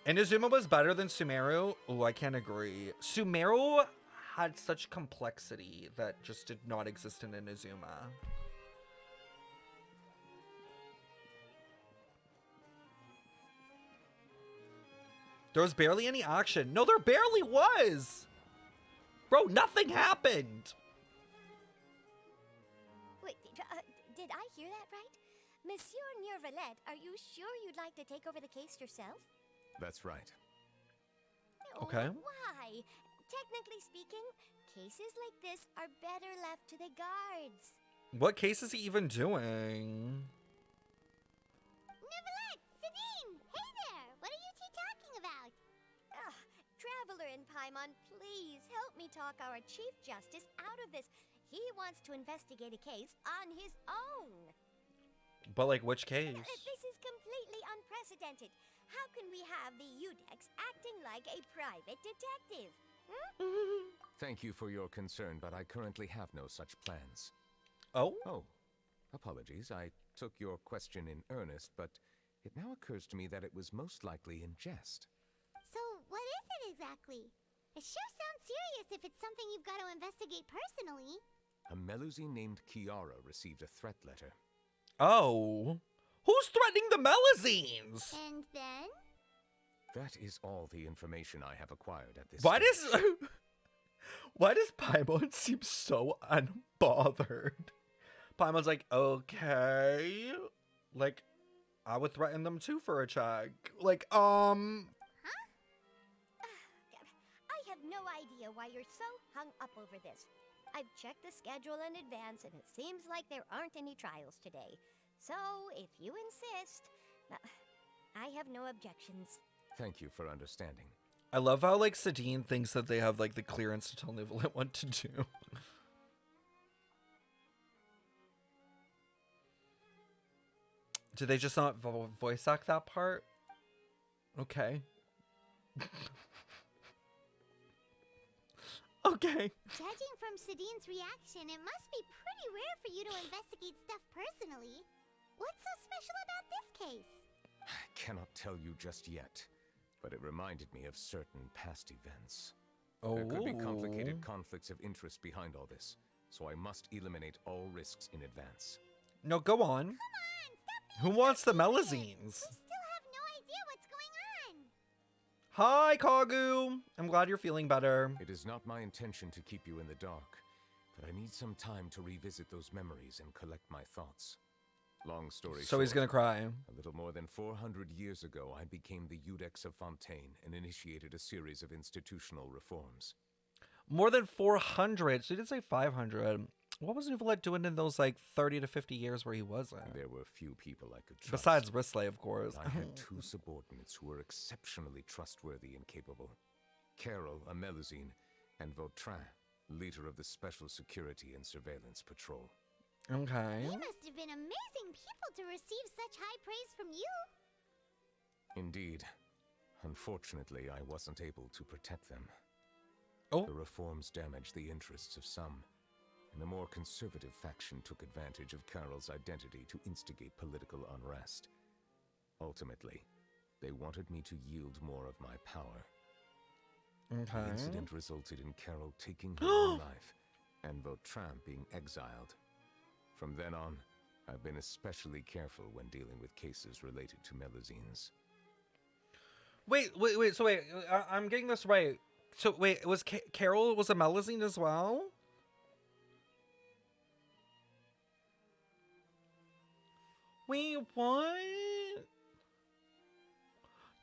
Inazuma was better than Sumeru? Oh, I can't agree. Sumeru had such complexity that just did not exist in Inazuma. There was barely any action. No, there barely was! Bro, nothing happened! Wait, did I hear that right? Monsieur Neuvillette, are you sure you'd like to take over the case yourself? That's right. Okay. Why? Technically speaking, cases like this are better left to the guards. What case is he even doing? Neuvillette! Sedine! Hey there! What are you two talking about? Ugh, Traveler and Paimon, please help me talk our Chief Justice out of this. He wants to investigate a case on his own. But like, which case? This is completely unprecedented. How can we have the Udex acting like a private detective? Thank you for your concern, but I currently have no such plans. Oh? Oh, apologies. I took your question in earnest, but it now occurs to me that it was most likely in jest. So, what is it exactly? It sure sounds serious if it's something you've got to investigate personally. A Melusine named Kiara received a threat letter. Oh. Who's threatening the Melusines? And then? That is all the information I have acquired at this Why stage. does why does Paimon seem so unbothered? Paimon's like, okay. Like, I would threaten them too for a check. Like, I have no idea why you're so hung up over this. I've checked the schedule in advance, and it seems like there aren't any trials today. So, if you insist, I have no objections. Thank you for understanding. I love how, like, Sedine thinks that they have, like, the clearance to tell Neuvillette what to do. Did they just not voice act that part? Okay. Okay. Judging from Sadine's reaction, it must be pretty rare for you to investigate stuff personally. What's so special about this case? I cannot tell you just yet, but it reminded me of certain past events. Oh. There could be complicated conflicts of interest behind all this, so I must eliminate all risks in advance. No, go on. Come on, stop Who being wants so the secretive. Melusines? We still have no idea what's going on. Hi, Kagu. I'm glad you're feeling better. It is not my intention to keep you in the dark, but I need some time to revisit those memories and collect my thoughts. Long story short, So he's gonna cry. a little more than 400 years ago, I became the Udex of Fontaine and initiated a series of institutional reforms. More than 400. So he did say 500. What was Neuvillette doing in those, like, 30 to 50 years where he wasn't? There were few people I could trust. Besides Risley, of course. I had two subordinates who were exceptionally trustworthy and capable. Carol, a Melusine, and Vautrin, leader of the Special Security and Surveillance Patrol. Okay. They must have been amazing people to receive such high praise from you. Indeed. Unfortunately, I wasn't able to protect them. Oh. The reforms damaged the interests of some, and the more conservative faction took advantage of Carol's identity to instigate political unrest. Ultimately, they wanted me to yield more of my power. The Okay. incident resulted in Carol taking her own life, and Vautrin being exiled. From then on, I've been especially careful when dealing with cases related to Melusines. Wait. So wait, I'm getting this right. So wait, was Carol was a Melusine as well? Wait, what?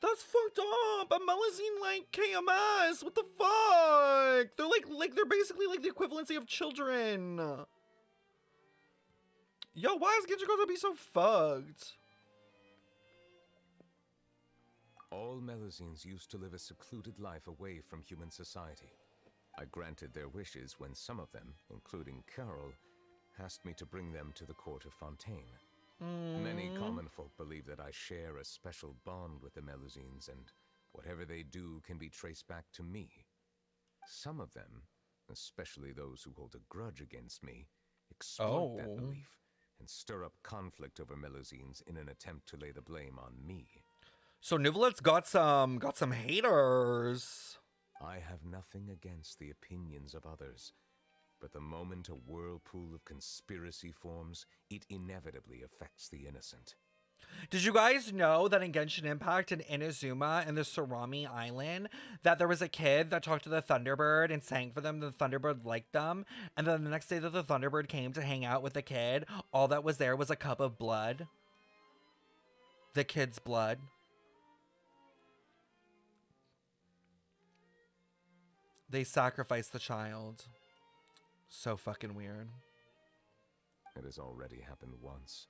That's fucked up. A Melusine like KMS. What the fuck? They're like they're basically like the equivalency of children. Yo, why is Genji gonna be so fucked? All Melusines used to live a secluded life away from human society. I granted their wishes when some of them, including Carol, asked me to bring them to the court of Fontaine. Many common folk believe that I share a special bond with the Melusines, and whatever they do can be traced back to me. Some of them, especially those who hold a grudge against me, exploit that belief and stir up conflict over Melusines in an attempt to lay the blame on me. So Neuvillette's got some haters. I have nothing against the opinions of others, but the moment a whirlpool of conspiracy forms, it inevitably affects the innocent. Did you guys know that in Genshin Impact in Inazuma in the Surami Island, that there was a kid that talked to the Thunderbird and sang for them, the Thunderbird liked them, and then the next day that the Thunderbird came to hang out with the kid, all that was there was a cup of blood. The kid's blood. They sacrificed the child. So fucking weird. It has already happened once,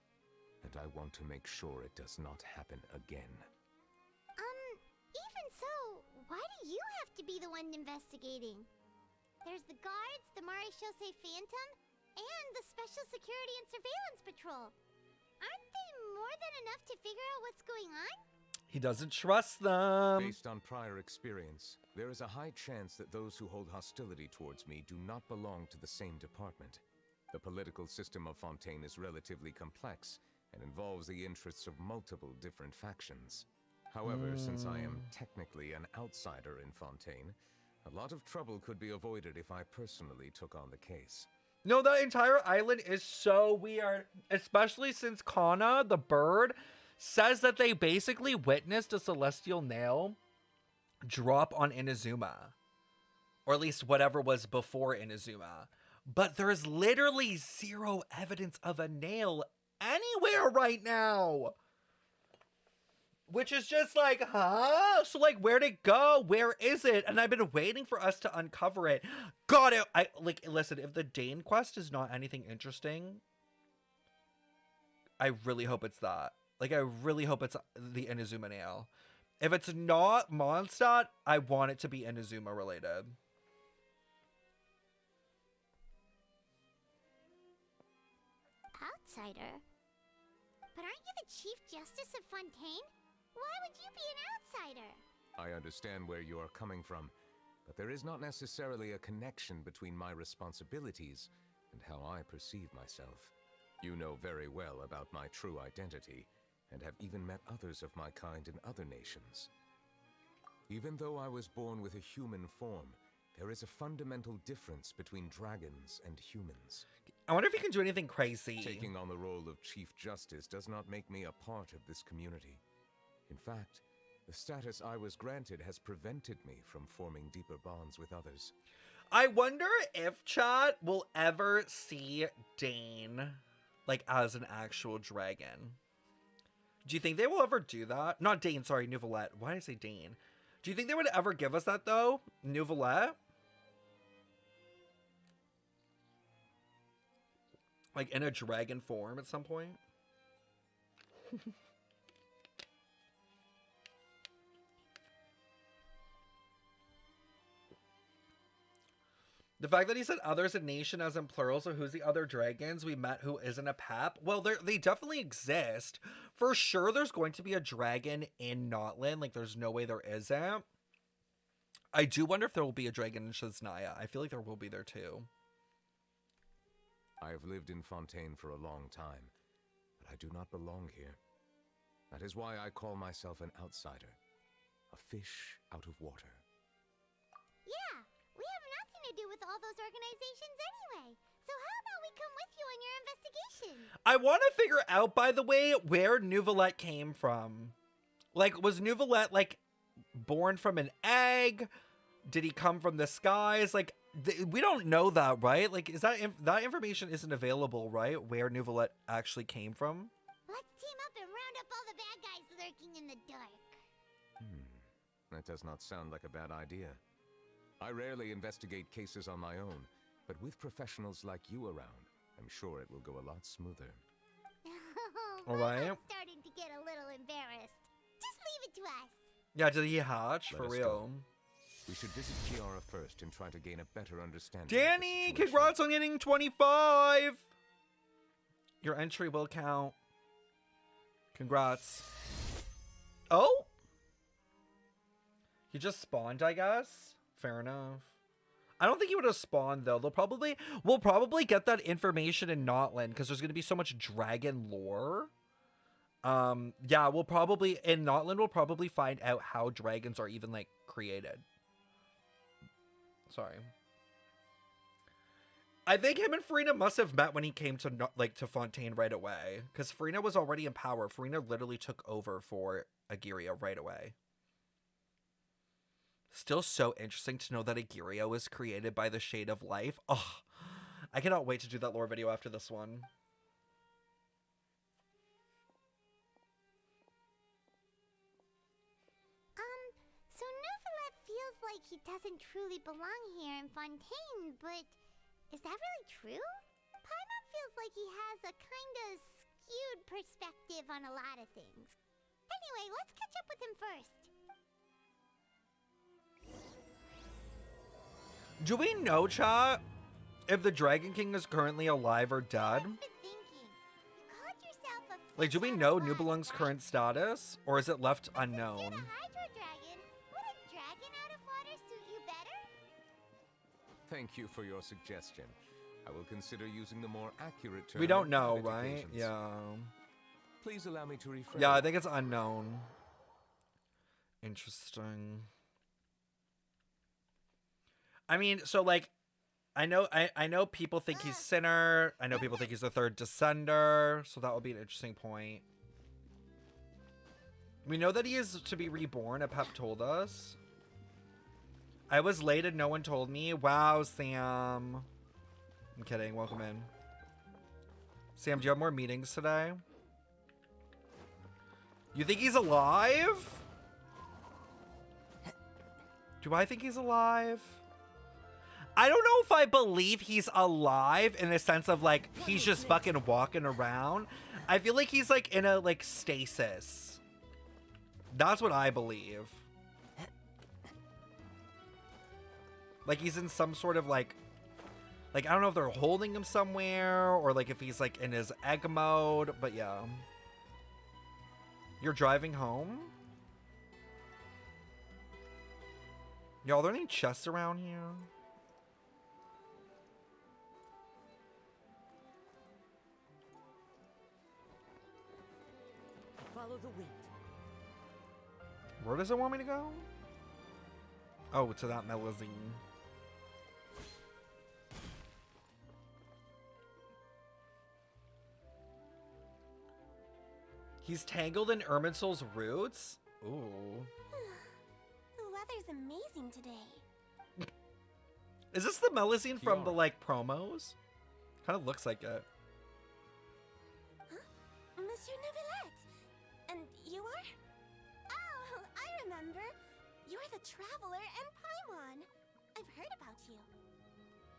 and I want to make sure it does not happen again. Even so, why do you have to be the one investigating? There's the guards, the Marechaussee Phantom, and the Special Security and Surveillance Patrol. Aren't they more than enough to figure out what's going on? He doesn't trust them. Based on prior experience, there is a high chance that those who hold hostility towards me do not belong to the same department. The political system of Fontaine is relatively complex and involves the interests of multiple different factions. However, since I am technically an outsider in Fontaine, a lot of trouble could be avoided if I personally took on the case. No, the entire island is so weird, especially since Kana, the bird, says that they basically witnessed a celestial nail drop on Inazuma. Or at least whatever was before Inazuma. But there's literally zero evidence of a nail anywhere right now. Which is just like, huh? So like, where'd it go? Where is it? And I've been waiting for us to uncover it. God, listen, if the Dane quest is not anything interesting, I really hope it's that. Like, I really hope it's the Inazuma nail. If it's not Mondstadt, I want it to be Inazuma related. Outsider? But aren't you the Chief Justice of Fontaine? Why would you be an outsider? I understand where you are coming from, but there is not necessarily a connection between my responsibilities and how I perceive myself. You know very well about my true identity, and have even met others of my kind in other nations. Even though I was born with a human form, there is a fundamental difference between dragons and humans. I wonder if you can do anything crazy. Taking on the role of Chief Justice does not make me a part of this community. In fact, the status I was granted has prevented me from forming deeper bonds with others. I wonder if chat will ever see Dane, like, as an actual dragon. Do you think they will ever do that? Not Dane, sorry, Neuvillette. Why did I say Dane? Do you think they would ever give us that, though? Neuvillette? Like, in a dragon form at some point? The fact that he said others in nation as in plural, so who's the other dragons we met who isn't a pep? Well, they definitely exist. For sure there's going to be a dragon in Notland. Like, there's no way there isn't. I do wonder if there will be a dragon in Shiznaya. I feel like there will be there too. I have lived in Fontaine for a long time, but I do not belong here. That is why I call myself an outsider. A fish out of water. Yeah, we have nothing to do with all those organizations anyway. So how about we come with you on your investigation? I want to figure out, by the way, where Neuvillette came from. Like, was Neuvillette, like, born from an egg? Did he come from the skies? Like, we don't know that, right? Like, is that that information isn't available, right? Where Neuvillette actually came from? Let's team up and round up all the bad guys lurking in the dark. That does not sound like a bad idea. I rarely investigate cases on my own, but with professionals like you around, I'm sure it will go a lot smoother. All right. I'm starting to get a little embarrassed. Just leave it to us. Yeah, did he hatch? Let For us real. go. We should visit Kiara first and try to gain a better understanding. Danny, of the situation. congrats on getting 25! Your entry will count. Congrats. Oh? He just spawned, I guess? Fair enough. I don't think he would have spawned, though. We'll probably get that information in Notland, because there's going to be so much dragon lore. Yeah, we'll probably, in Notland, we'll probably find out how dragons are even, like, created. Sorry. I think him and Farina must have met when he came to, to Fontaine right away. Because Farina was already in power. Farina literally took over for Agiria right away. Still so interesting to know that Agiria was created by the Shade of Life. Oh, I cannot wait to do that lore video after this one. So Neuvillette feels like he doesn't truly belong here in Fontaine, but is that really true? Paimon feels like he has a kinda skewed perspective on a lot of things. Anyway, let's catch up with him first. Do we know, chat, if the Dragon King is currently alive or dead? I've been thinking. You called yourself a Like, do we fish know out of Nubelung's water, current status? Or is it left right? unknown? Since you're the Hydro Dragon, would a dragon out of water suit you better? Thank you for your suggestion. I will consider using the more accurate term. We don't in know, private right? occasions. Yeah. Please allow me to rephrase. Yeah, I think it's unknown. Interesting. I mean, so, like, I know people think he's Sinner. I know people think he's the third Descender. So that will be an interesting point. We know that he is to be reborn, Apep told us. I was late and no one told me. Wow, Sam. I'm kidding. Welcome in. Sam, do you have more meetings today? You think he's alive? Do I think he's alive? I don't know if I believe he's alive in the sense of, like, he's just fucking walking around. I feel like he's, like, in a, like, stasis. That's what I believe. Like, he's in some sort of, like, I don't know if they're holding him somewhere or, like, if he's, like, in his egg mode, but yeah. You're driving home? Y'all, are there any chests around here? Follow the wind. Where does it want me to go? Oh, to that Melazine. He's tangled in Irminsul's roots? Ooh. The weather's amazing today. Is this the Melazine from Kiara. the, like, promos? Kind of looks like it. Monsieur Neuvillette! And you are? Oh, I remember. You're the Traveler and Paimon. I've heard about you.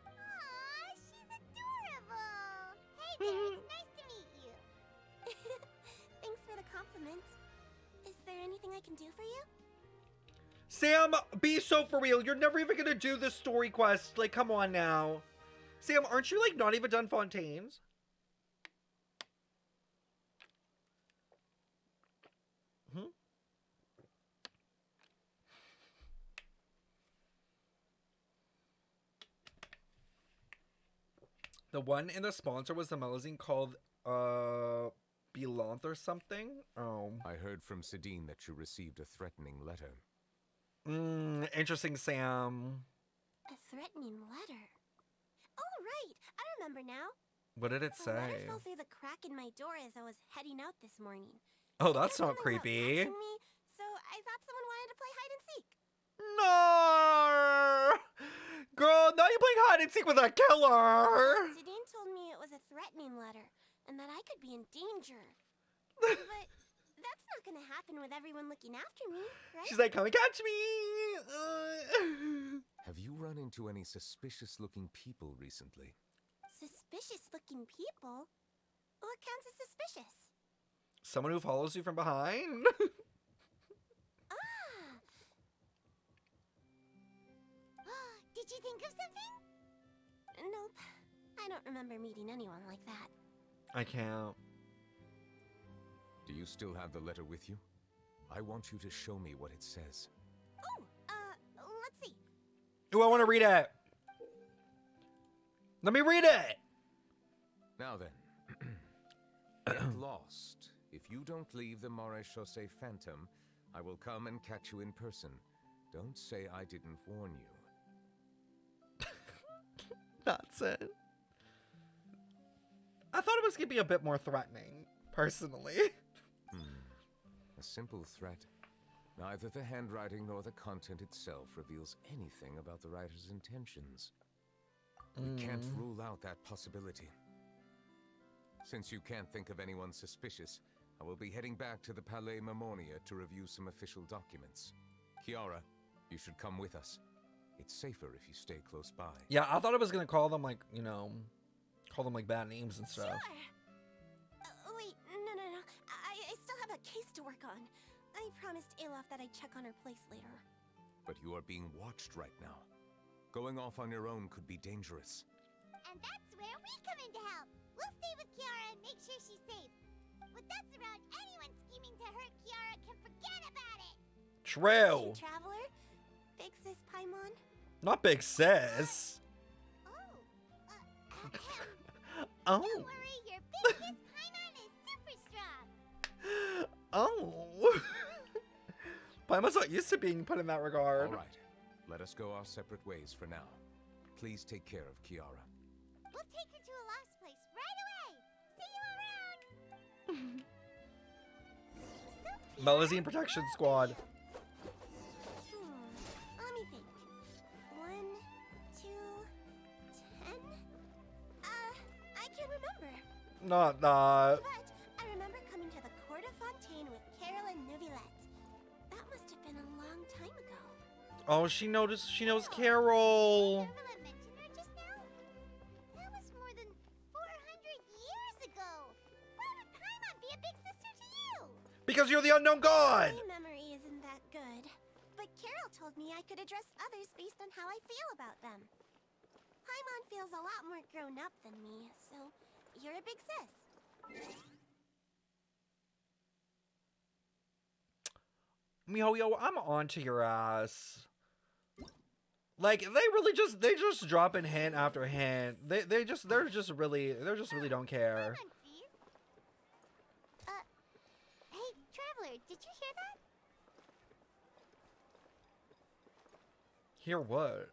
Aw, she's adorable! Hey there, it's nice to meet you. Thanks for the compliment. Is there anything I can do for you? Sam, be so for real. You're never even gonna do this story quest. Like, come on now. Sam, aren't you, like, not even done Fontaine's? The one in the sponsor was the Melazine called, Belanth or something? Oh. I heard from Sidine that you received a threatening letter. Interesting, Sam. A threatening letter. Oh, right. I remember now. What did it The letter say? fell through the crack in my door as I was heading out this morning. Oh, It that's said not something about creepy. catching me, so I thought someone wanted to play hide and seek. No! Girl, now you're playing hide and seek with a killer! Sidine told me it was a threatening letter, and that I could be in danger. But that's not gonna happen with everyone looking after me, right? She's like, come and catch me! Have you run into any suspicious-looking people recently? Suspicious-looking people? What counts as suspicious? Someone who follows you from behind? Ah! Did you think of something? Nope. I don't remember meeting anyone like that. I can't. Do you still have the letter with you? I want you to show me what it says. Oh, let's see. Ooh, I want to read it! Let me read it! Now then, get lost If you don't leave the Maréchaussée Phantom, I will come and catch you in person. Don't say I didn't warn you. That's it. I thought it was going to be a bit more threatening, personally. A simple threat. Neither the handwriting nor the content itself reveals anything about the writer's intentions. We can't rule out that possibility. Since you can't think of anyone suspicious, I will be heading back to the Palais Mermonia to review some official documents. Kiara, you should come with us. It's safer if you stay close by. Yeah, I thought it was going to call them, like, you know, call them, like, bad names and stuff. Sure. Wait, no. I still have a case to work on. I promised Alof that I'd check on her place later. But you are being watched right now. Going off on your own could be dangerous. And that's where we come in to help. We'll stay with Kiara and make sure she's safe. With us around, anyone scheming to hurt Kiara can forget about it. True. Hey, Traveler, Big Sis Paimon. Not Big Sis. Don't Oh. worry, your big sis Paimon is super strong. Oh. Paimon's not used to being put in that regard. All right. Let us go our separate ways for now. Please take care of Kiara. We'll take her to a lost place right away. See you around. Melazine Protection Squad. Let me think. 1, 2, 10. I can't remember. Not that. But I remember coming to the Court of Fontaine with Carol and Neuvillette. That must have been a long time ago. Oh, she knows Carol. Neuvillette mentioned her just now. That was more than 400 years ago. Why would Paimon be a big sister to you? Because you're the unknown god. My memory isn't that good. But Carol told me I could address others based on how I feel about them. Paimon feels a lot more grown up than me, so you're a big sis. MiHoYo, I'm onto your ass. Like they just drop in hint after hint. They just really don't care. Paimon sees. Hey, Traveler, did you hear that? Hear what?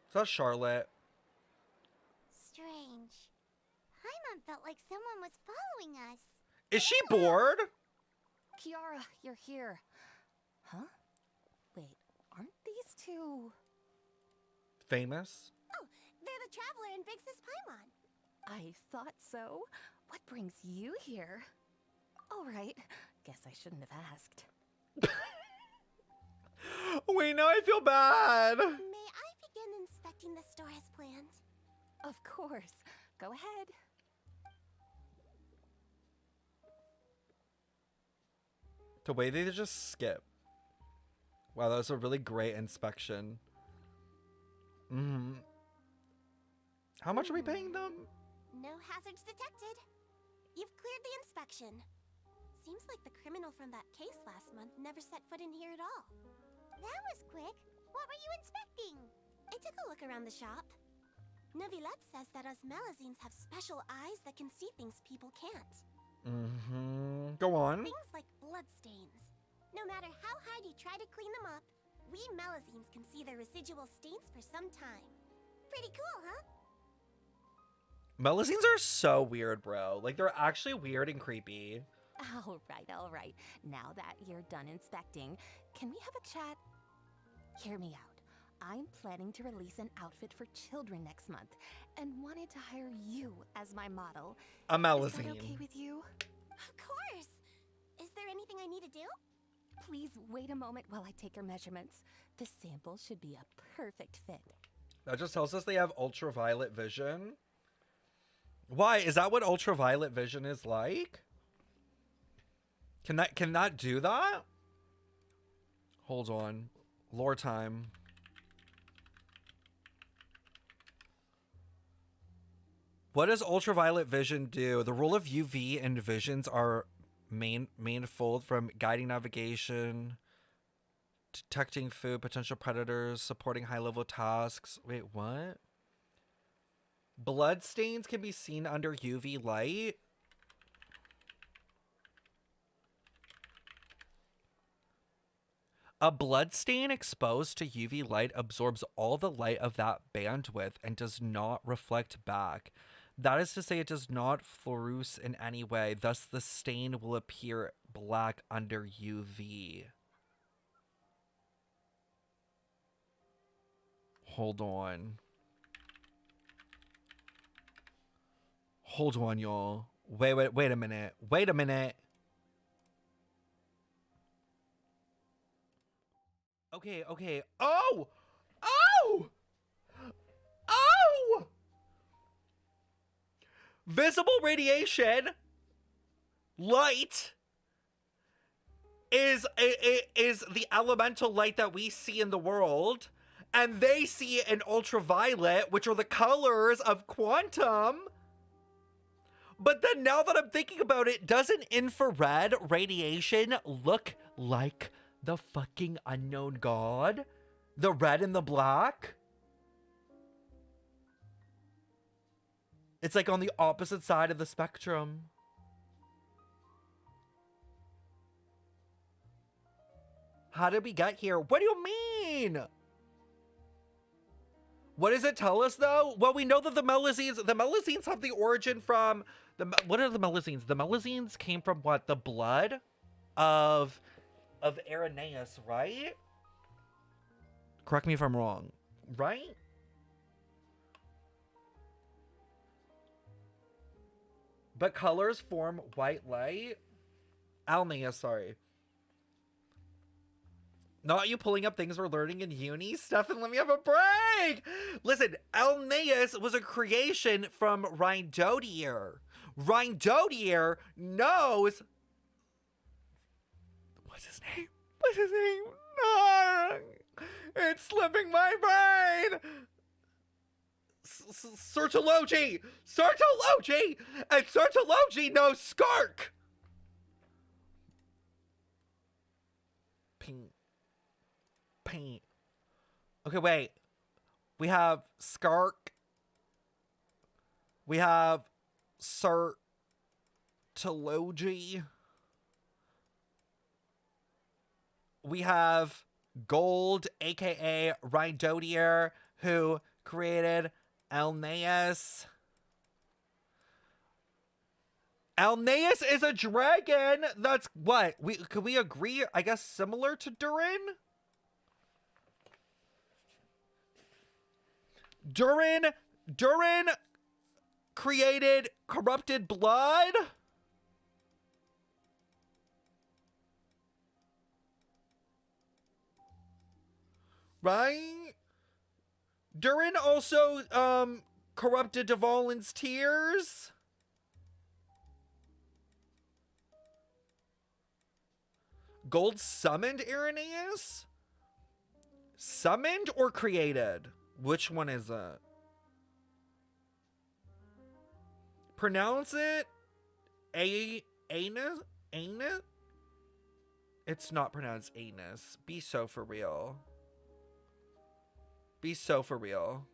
Is that Charlotte? Strange. Paimon felt like someone was following us. Is she bored? Kiara, you're here. Huh? Wait, aren't these two... Famous? Oh, they're the Traveler and Big Sis Paimon. I thought so. What brings you here? All right, guess I shouldn't have asked. Wait, now I feel bad. May I begin inspecting the store as planned? Of course. Go ahead. The way they just skip. Wow, that was a really great inspection. How much are we paying them? No hazards detected. You've cleared the inspection. Seems like the criminal from that case last month never set foot in here at all. That was quick. What were you inspecting? I took a look around the shop. Neuvillette says that us Melazines have special eyes that can see things people can't. Go on. Things like bloodstains. No matter how hard you try to clean them up, we Melazines can see their residual stains for some time. Pretty cool, huh? Melazines are so weird, bro. Like, they're actually weird and creepy. All right. Now that you're done inspecting, can we have a chat? Hear me out. I'm planning to release an outfit for children next month and wanted to hire you as my model. A Is that Melazine. okay with you? Of course. Is there anything I need to do? Please wait a moment while I take your measurements. The sample should be a perfect fit. That just tells us they have ultraviolet vision. Why? Is that what ultraviolet vision is like? Can that do that? Hold on. Lore time. What does ultraviolet vision do? The role of UV and visions are manifold from guiding navigation detecting food, potential predators, supporting high-level tasks. Wait, what? Bloodstains can be seen under UV light? A bloodstain exposed to UV light absorbs all the light of that bandwidth and does not reflect back. That is to say, it does not fluoresce in any way, thus the stain will appear black under UV. Hold on. Hold on, y'all. Wait a minute. Wait a minute. Okay. Oh! Visible radiation, light, is the elemental light that we see in the world, and they see it in ultraviolet, which are the colors of quantum. But then now that I'm thinking about it, doesn't infrared radiation look like the fucking unknown god? The red and the black? It's like on the opposite side of the spectrum. How did we get here? What do you mean? What does it tell us, though? Well, we know that the Melazines have the origin from... What are the Melazines? The Melazines came from what? The blood of Irenaeus, right? Correct me if I'm wrong. Right? But colors form white light. Alnea, sorry. Not you pulling up things we're learning in uni. Stefan, let me have a break. Listen, Alneus was a creation from Rhindodier. Rhindodier knows... What's his name? What's his name? No, it's slipping my brain. Sertology! Sertology! And Sertology knows Skark! Paint. Okay, wait. We have Skark. We have Sertology. We have Gold, aka Rhindodier, who created Alneus. Alneus is a dragon. That's what? Could we agree, I guess, similar to Durin? Durin created corrupted blood. Right? Durin also corrupted Dvalin's tears. Gold summoned Irenaeus? Summoned or created? Which one is it? Pronounce it anus? Anus? It's not pronounced anus. Be so for real. Be so for real.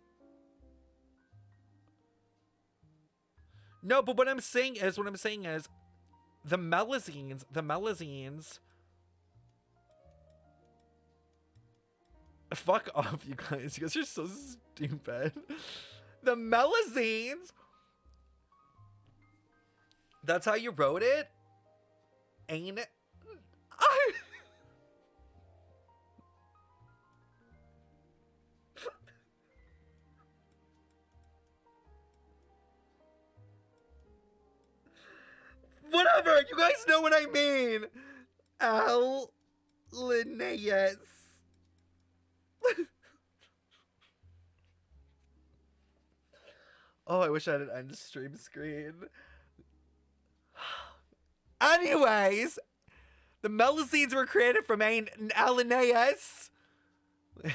No, but what I'm saying is the Melazines. Fuck off, you guys. You guys are so stupid. The Melazines. That's how you wrote it? Ain't it? Whatever, you guys know what I mean. Linnaeus. Oh, I wish I had an end stream screen. Anyways, the Melazines were created from Linnaeus, which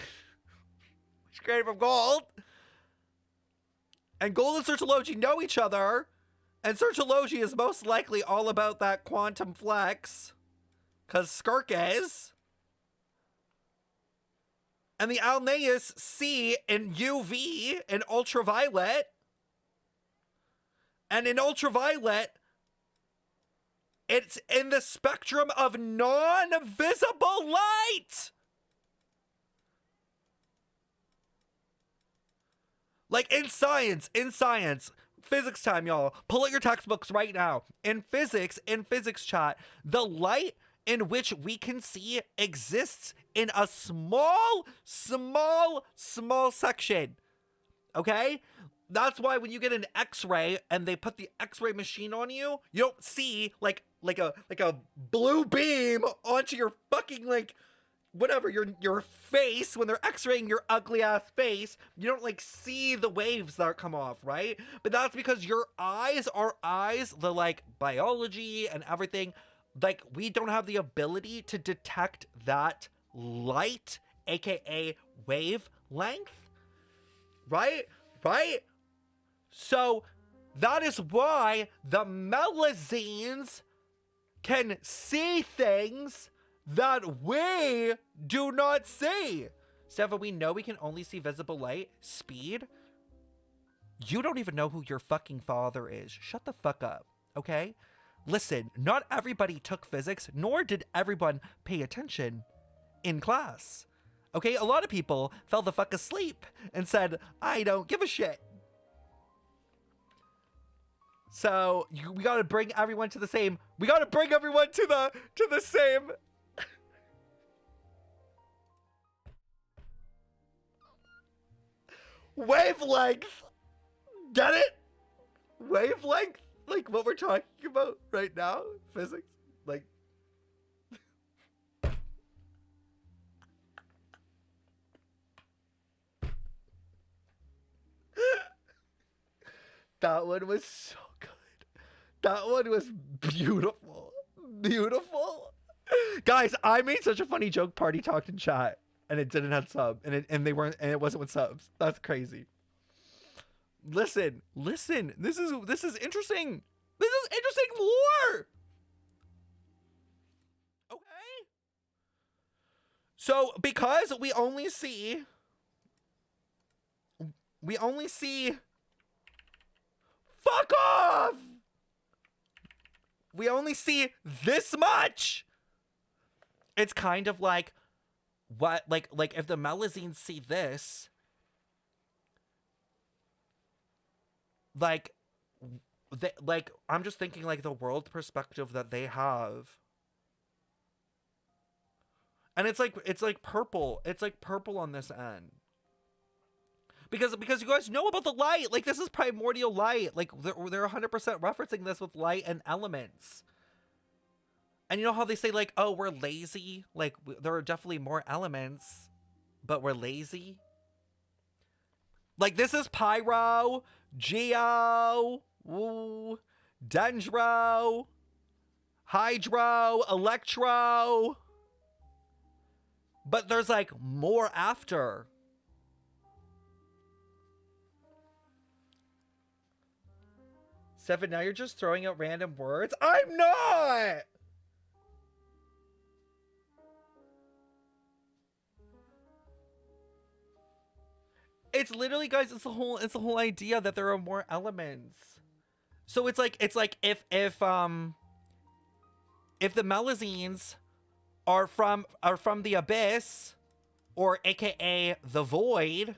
created from Gold. And Gold and Sertology know each other. And Sertology is most likely all about that quantum flex. Because Skark is. And the Alneus see in UV and ultraviolet. And in ultraviolet, it's in the spectrum of non-visible light. Like in science, physics time, y'all. Pull out your textbooks right now. In physics chat, the light in which we can see exists in a small section. Okay? That's why when you get an X-ray and they put the X-ray machine on you, you don't see like a blue beam onto your fucking like whatever your face when they're X-raying your ugly ass face. You don't like see the waves that come off, right? But that's because your eyes are eyes, the like biology and everything. Like we don't have the ability to detect that light, aka wavelength, right? So that is why the Melazines can see things that we do not see. Stefan, we know we can only see visible light. Speed? You don't even know who your fucking father is. Shut the fuck up, okay? Listen, not everybody took physics, nor did everyone pay attention in class. Okay, a lot of people fell the fuck asleep and said, I don't give a shit. So we gotta bring everyone to the same. We gotta bring everyone to the same. Wavelength. Get it? Wavelength? Like what we're talking about right now? Physics? Like. That one was so good. That one was beautiful. Beautiful. Guys, I made such a funny joke party talked in chat and it didn't have sub and it wasn't with subs. That's crazy. Listen. This is interesting. This is interesting lore. Okay. So because we only see fuck off! We only see this much. It's kind of like what like if the Melazines see this, like I'm just thinking like the world perspective that they have. And it's like purple. It's like purple on this end. Because you guys know about the light. Like, this is primordial light. Like, they're 100% referencing this with light and elements. And you know how they say, like, oh, we're lazy? Like, there are definitely more elements, but we're lazy? Like, this is Pyro, Geo, woo, Dendro, Hydro, Electro. But there's, like, more after. Stefan, now you're just throwing out random words? I'm not! It's literally, guys, it's the whole idea that there are more elements. So it's like if the Melazines are from the abyss, or aka the void,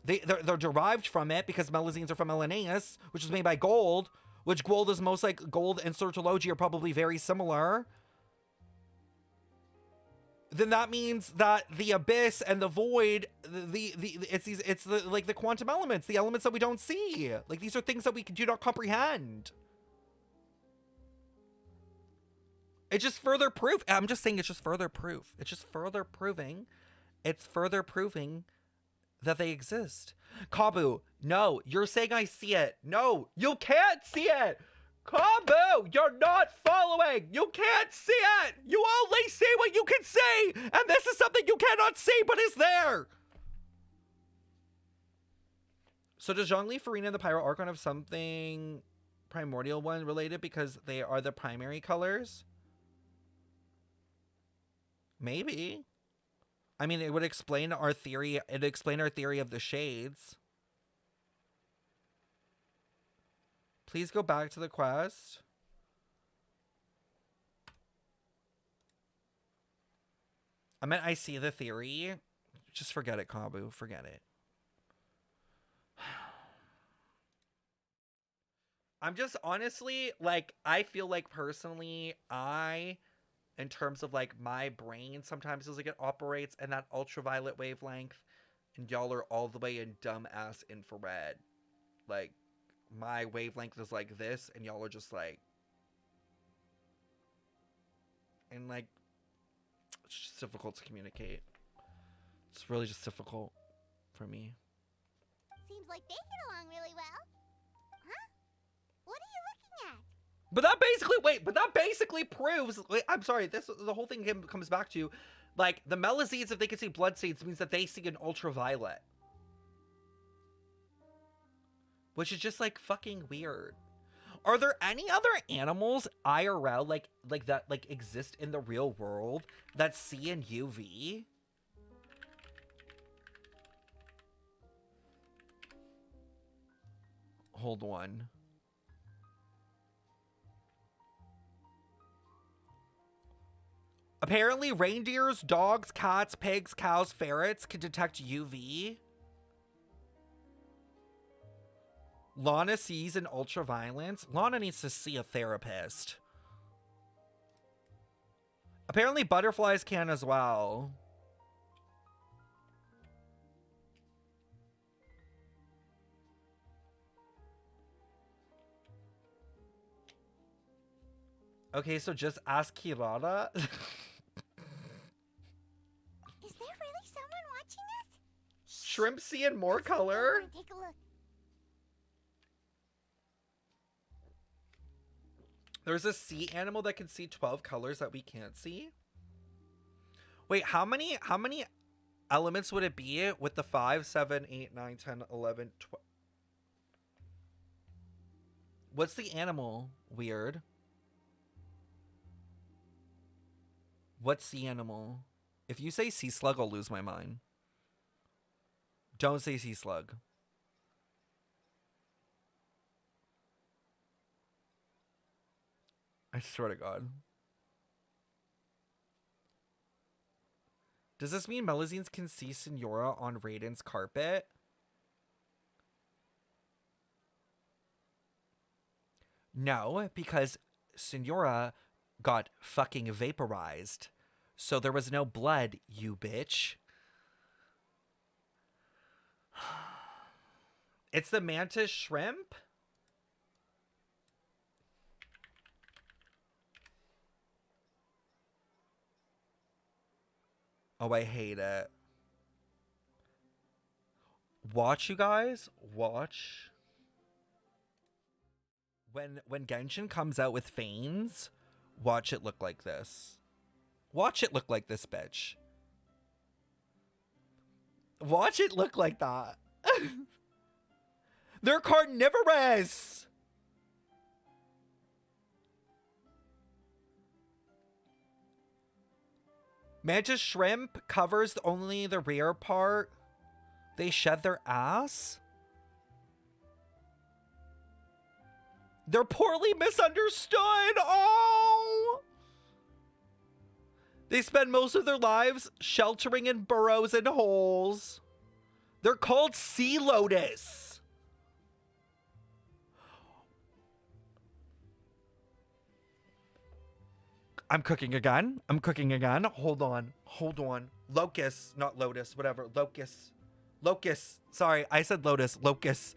they're derived from it because Melazines are from Elanaeus, which is made by gold, which gold is most like gold and Sertology are probably very similar. Then that means that the abyss and the void, it's the quantum elements, the elements that we don't see. Like, these are things that we do not comprehend. It's just further proof. I'm just saying it's just further proof. It's just further proving. It's further proving that they exist. Kabu, no, you're saying I see it. No, you can't see it. Kabu, you're not following. You can't see it. You only see what you can see. And this is something you cannot see, but is there. So does Zhongli, Farina, and the Pyro Archon have something primordial one related because they are the primary colors? Maybe. I mean, it would explain our theory. It'd explain our theory of the shades. Please go back to the quest. I meant I see the theory. Just forget it, Kabu. Forget it. I'm just honestly, like, I feel like personally, in terms of like my brain, sometimes feels like it operates in that ultraviolet wavelength, and y'all are all the way in dumbass infrared. Like, my wavelength is like this, and y'all are just like, and like, it's just difficult to communicate. It's really just difficult for me. Seems like they get along really well. Huh? What are you looking at? But that basically proves, wait, I'm sorry, the whole thing comes back to, like, the Melazines, if they can see blood stains, means that they see an ultraviolet. Which is just, like, fucking weird. Are there any other animals IRL, like that, like, exist in the real world that see in UV? Hold on. Apparently, reindeers, dogs, cats, pigs, cows, ferrets can detect UV. Lana sees an ultraviolence. Lana needs to see a therapist. Apparently, butterflies can as well. Okay, so just ask Kirara. Is there really someone watching us? Shrimp see in more color? Take a look. There's a sea animal that can see 12 colors that we can't see. Wait, how many elements would it be with the 5, 7, 8, 9, 10, 11, 12? What's the animal? Weird. What's sea animal? If you say sea slug, I'll lose my mind. Don't say sea slug. I swear to God. Does this mean Melazines can see Senora on Raiden's carpet? No, because Senora got fucking vaporized. So there was no blood, you bitch. It's the mantis shrimp? Oh, I hate it. Watch, you guys. Watch. When Genshin comes out with Fanes, watch it look like this. Watch it look like this, bitch. Watch it look like that. They're carnivorous! Mantis shrimp covers only the rear part. They shed their ass? They're poorly misunderstood! Oh! They spend most of their lives sheltering in burrows and holes. They're called sea lotus. I'm cooking again. I'm cooking again. Hold on. Hold on. Locust, not lotus, whatever. Locust. Locust. Sorry, I said lotus. Locust.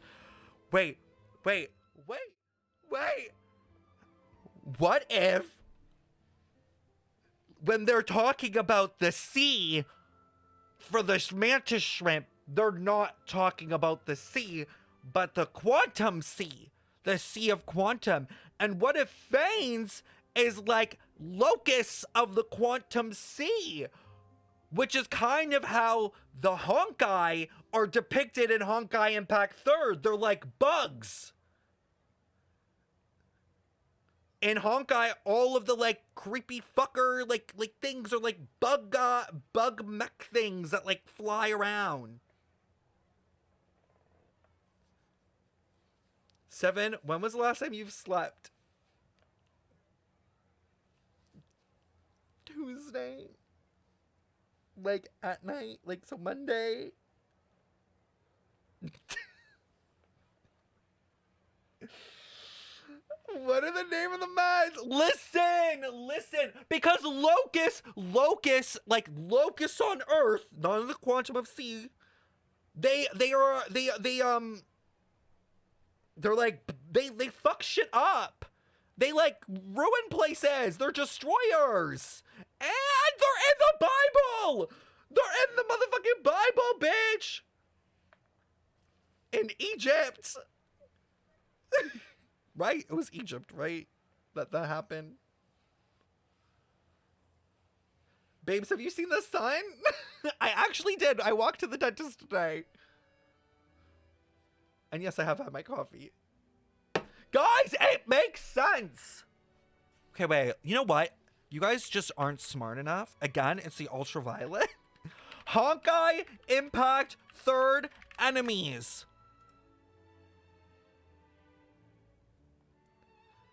Wait. What if, when they're talking about the sea for the mantis shrimp, they're not talking about the sea, but the quantum sea, the sea of quantum? And what if Fanes is like locusts of the quantum sea, which is kind of how the Honkai are depicted in Honkai Impact 3rd. They're like bugs. In Honkai, all of the like creepy fucker like things are like bug mech things that like fly around. 7, when was the last time you've slept? Tuesday. Like at night, like so Monday. What are the name of the meds? Listen, because locusts on Earth, not in the quantum of C. They're like they fuck shit up. They like ruin places. They're destroyers. And they're in the Bible. They're in the motherfucking Bible, bitch. In Egypt. Right? It was Egypt, right? That happened. Babes, have you seen the sun? I actually did. I walked to the dentist today. And yes, I have had my coffee. Guys, it makes sense. Okay, wait. You know what? You guys just aren't smart enough. Again, it's the ultraviolet. Honkai Impact third enemies.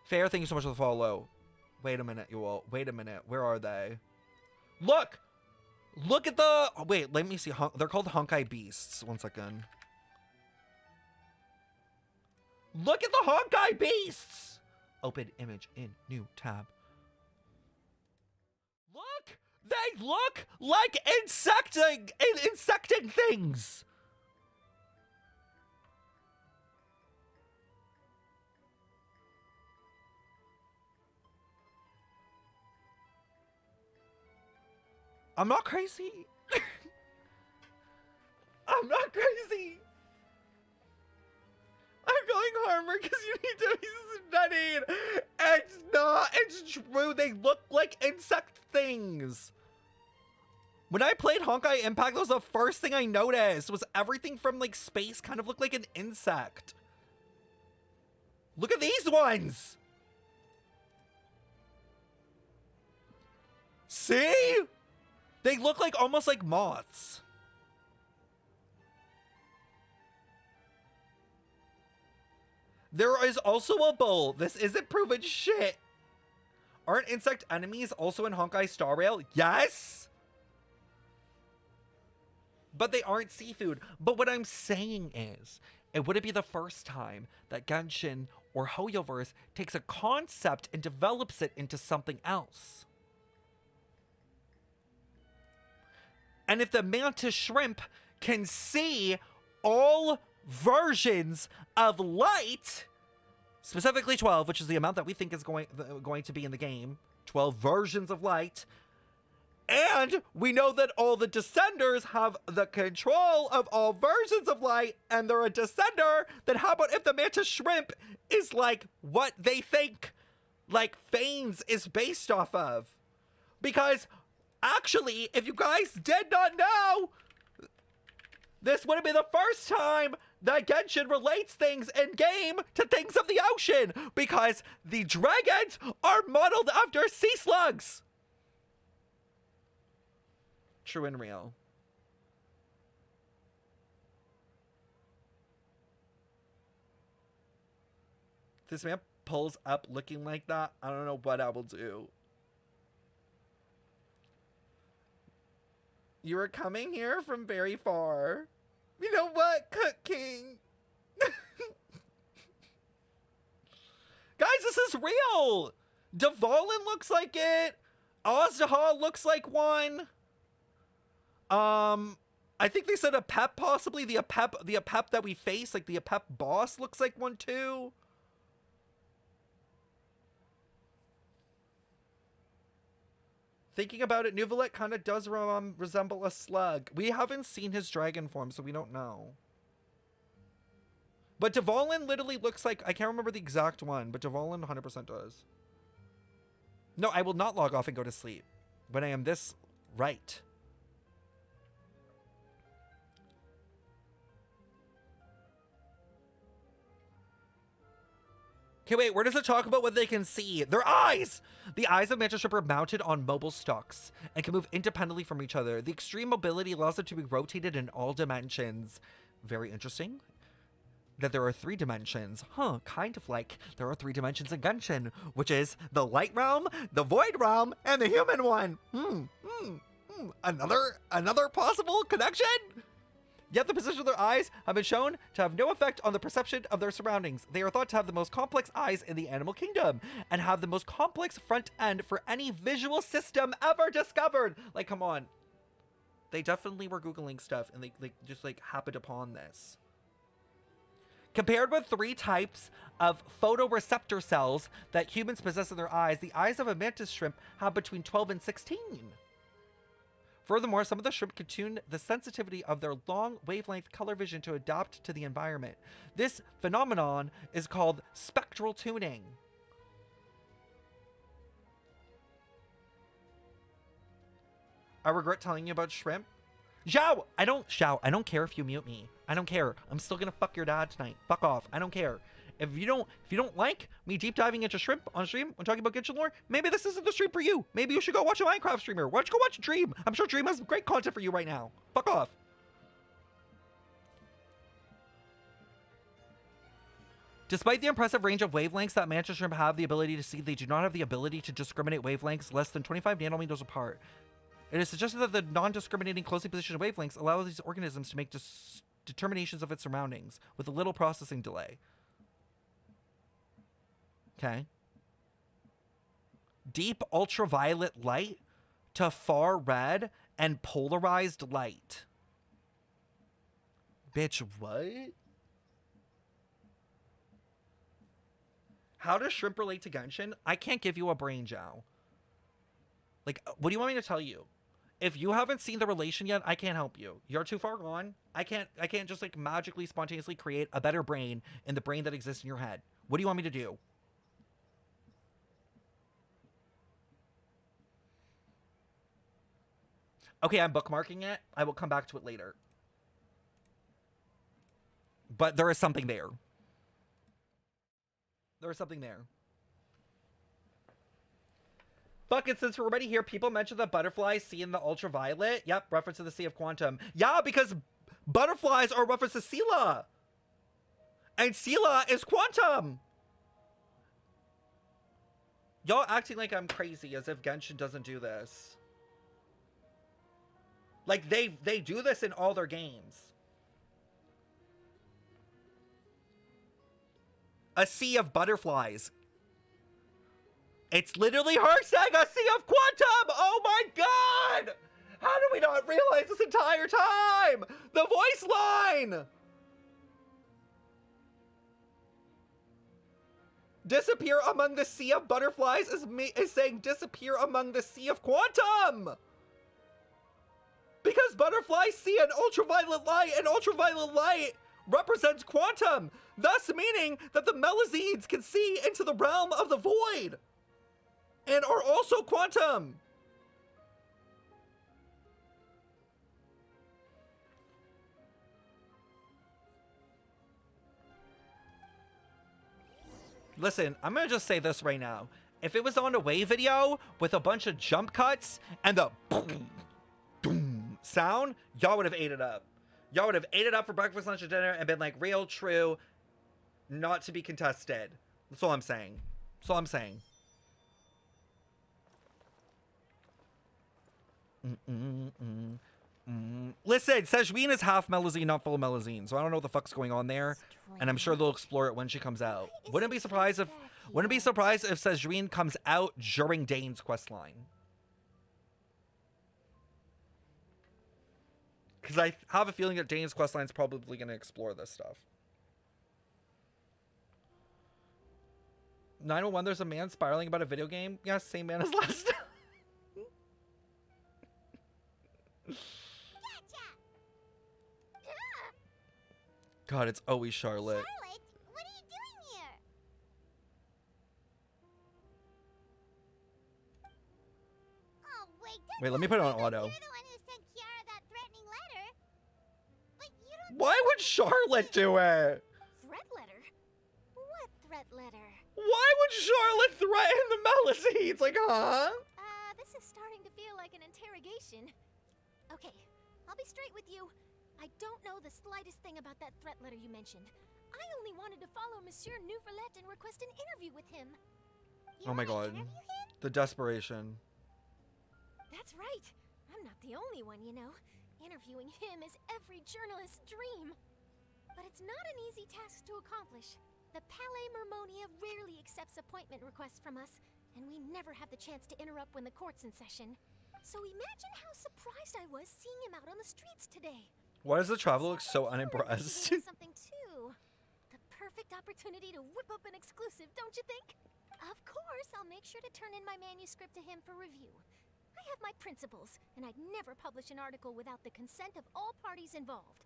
Fair, thank you so much for the follow. Wait a minute, you all. Wait a minute. Where are they? Look! Look at the... Oh, wait, let me see. They're called Honkai Beasts. One second. Look at the Honkai Beasts! Open image in new tab. Look! They look like insecting things! I'm not crazy. I'm not crazy. I'm going harmer because you need to be studied. It's not. It's true. They look like insect things. When I played Honkai Impact, that was the first thing I noticed. Was everything from like space kind of looked like an insect. Look at these ones. See? They look like almost like moths. There is also a bull. This isn't proven shit. Aren't insect enemies also in Honkai Star Rail? Yes! But they aren't seafood. But what I'm saying is, it wouldn't be the first time that Genshin or Hoyoverse takes a concept and develops it into something else. And if the mantis shrimp can see all versions of light, specifically 12, which is the amount that we think is going to be in the game, 12 versions of light, and we know that all the descenders have the control of all versions of light, and they're a descender, then how about if the mantis shrimp is like what they think like Phanes is based off of? Because actually, if you guys did not know, this wouldn't be the first time that Genshin relates things in game to things of the ocean, because the dragons are modeled after sea slugs. True and real. This man pulls up looking like that. I don't know what I will do. You were coming here from very far. You know what, Cook King? Guys, this is real. Dvalin looks like it. Azdaha looks like one. I think they said Apep, possibly. The Apep that we face, like the Apep boss, looks like one too. Thinking about it, Neuvillette kind of does resemble a slug. We haven't seen his dragon form, so we don't know. But Dvalin literally looks like... I can't remember the exact one, but Dvalin 100% does. No, I will not log off and go to sleep when I am this right. Okay, wait, where does it talk about what they can see? Their eyes! The eyes of mantis shrimp are mounted on mobile stalks and can move independently from each other. The extreme mobility allows them to be rotated in all dimensions. Very interesting that there are 3 dimensions. Huh, kind of like there are 3 dimensions in Genshin, which is the light realm, the void realm, and the human one. Another possible connection? Yet the position of their eyes have been shown to have no effect on the perception of their surroundings. They are thought to have the most complex eyes in the animal kingdom and have the most complex front end for any visual system ever discovered. Like, come on. They definitely were Googling stuff and they just like happened upon this. Compared with 3 types of photoreceptor cells that humans possess in their eyes, the eyes of a mantis shrimp have between 12 and 16. Furthermore, some of the shrimp can tune the sensitivity of their long wavelength color vision to adapt to the environment. This phenomenon is called spectral tuning. I regret telling you about shrimp. Zhao, I don't care if you mute me. I don't care. I'm still gonna fuck your dad tonight. Fuck off. I don't care. If you don't like me deep diving into shrimp on stream when talking about Genshin lore, maybe this isn't the stream for you. Maybe you should go watch a Minecraft streamer. Why don't you go watch Dream? I'm sure Dream has great content for you right now. Fuck off. Despite the impressive range of wavelengths that mantis shrimp have the ability to see, they do not have the ability to discriminate wavelengths less than 25 nanometers apart. It is suggested that the non-discriminating closely positioned wavelengths allow these organisms to make determinations of its surroundings with a little processing delay. Okay. Deep ultraviolet light to far red and polarized light. Bitch, what? How does shrimp relate to Genshin? I can't give you a brain, Zhao. Like, what do you want me to tell you? If you haven't seen the relation yet, I can't help you. You're too far gone. I can't just like magically, spontaneously create a better brain in the brain that exists in your head. What do you want me to do? Okay, I'm bookmarking it. I will come back to it later. But there is something there. There is something there. Fucking since we're already here, people mentioned that butterflies see in the ultraviolet. Yep, reference to the Sea of Quantum. Yeah, because butterflies are reference to Sela. And Sela is quantum. Y'all acting like I'm crazy as if Genshin doesn't do this. Like, they do this in all their games. A sea of butterflies. It's literally her saying a sea of quantum! Oh my god! How did we not realize this entire time? The voice line! Disappear among the sea of butterflies is saying disappear among the sea of quantum! Because butterflies see an ultraviolet light, and ultraviolet light represents quantum, thus meaning that the Melazines can see into the realm of the void and are also quantum. Listen, I'm gonna just say this right now. If it was on a Wave video with a bunch of jump cuts and the boom, boom sound, y'all would have ate it up. Y'all would have ate it up for breakfast, lunch, and dinner and been like, real, true, not to be contested. That's all I'm saying. That's all I'm saying. Listen, Sejween is half Melazine, not full Melazine, so I don't know what the fuck's going on there, and I'm sure they'll explore it when she comes out. Wouldn't be surprised if Sejween comes out during Dane's questline. Because I have a feeling that Dane's questline is probably going to explore this stuff. 901, there's a man spiraling about a video game. Yeah, same man as last time. God, it's always Charlotte. Charlotte, what are you doing here? Oh, wait, Let me put it on auto. You're the one who sent Kiara that threatening letter. But you don't. Why would Charlotte do it? Threat letter? What threat letter? Why would Charlotte threaten the Melusines? Like, huh? This is starting to feel like an interrogation. Okay, I'll be straight with you. I don't know the slightest thing about that threat letter you mentioned. I only wanted to follow Monsieur Neuvillette and request an interview with him. Oh my god. The desperation. That's right. I'm not the only one, you know. Interviewing him is every journalist's dream. But it's not an easy task to accomplish. The Palais Mermonia rarely accepts appointment requests from us, and we never have the chance to interrupt when the court's in session. So imagine how surprised I was seeing him out on the streets today. Why does the traveler look so unimpressed? Something too. The perfect opportunity to whip up an exclusive, don't you think? Of course, I'll make sure to turn in my manuscript to him for review. I have my principles, and I'd never publish an article without the consent of all parties involved.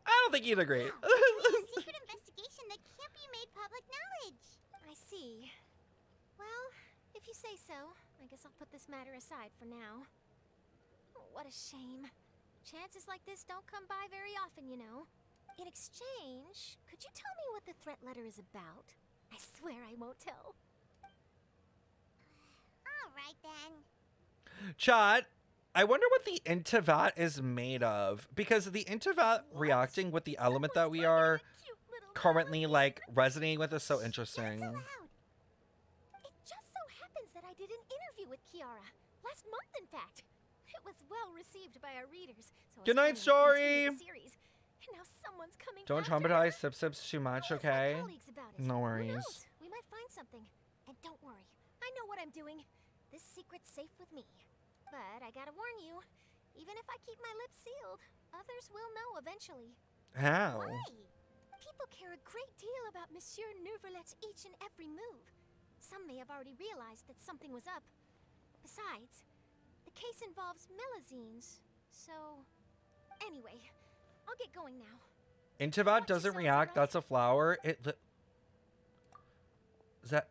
I don't think you'd agree. Wow, it's a secret investigation that can't be made public knowledge. I see. Well, if you say so, I guess I'll put this matter aside for now. Oh, what a shame. Chances like this don't come by very often, you know. In exchange, could you tell me what the threat letter is about? I swear I won't tell. All right then. Chat, I wonder what the Intivat is made of. Because the Intivat reacting with the element that we are currently, like, resonating with is so interesting. Not so loud. It just so happens that I did an interview with Kiara. Last month, in fact. It was well received by our readers. So Good night, Story. And now someone's coming Don't after traumatize her. SipSips too much, I'll ask my okay? colleagues about it. No Who worries. knows? We might find something. And don't worry. I know what I'm doing. This secret's safe with me. But I gotta warn you, even if I keep my lips sealed, others will know eventually. How? Why? People care a great deal about Monsieur Neuvillette's each and every move. Some may have already realized that something was up. Besides, the case involves Melusines, so... Anyway, I'll get going now. Intivat doesn't react. That's a flower.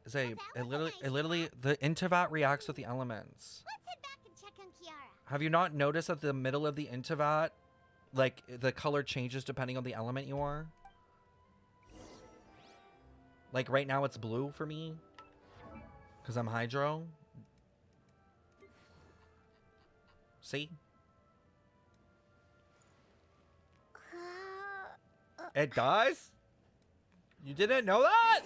Zay, it literally, the Intivat reacts with the elements. Let's head back and check on Kiara. Have you not noticed at the middle of the Intivat, like, the color changes depending on the element you are? Like, right now it's blue for me. Because I'm Hydro. See? It does? You didn't know that?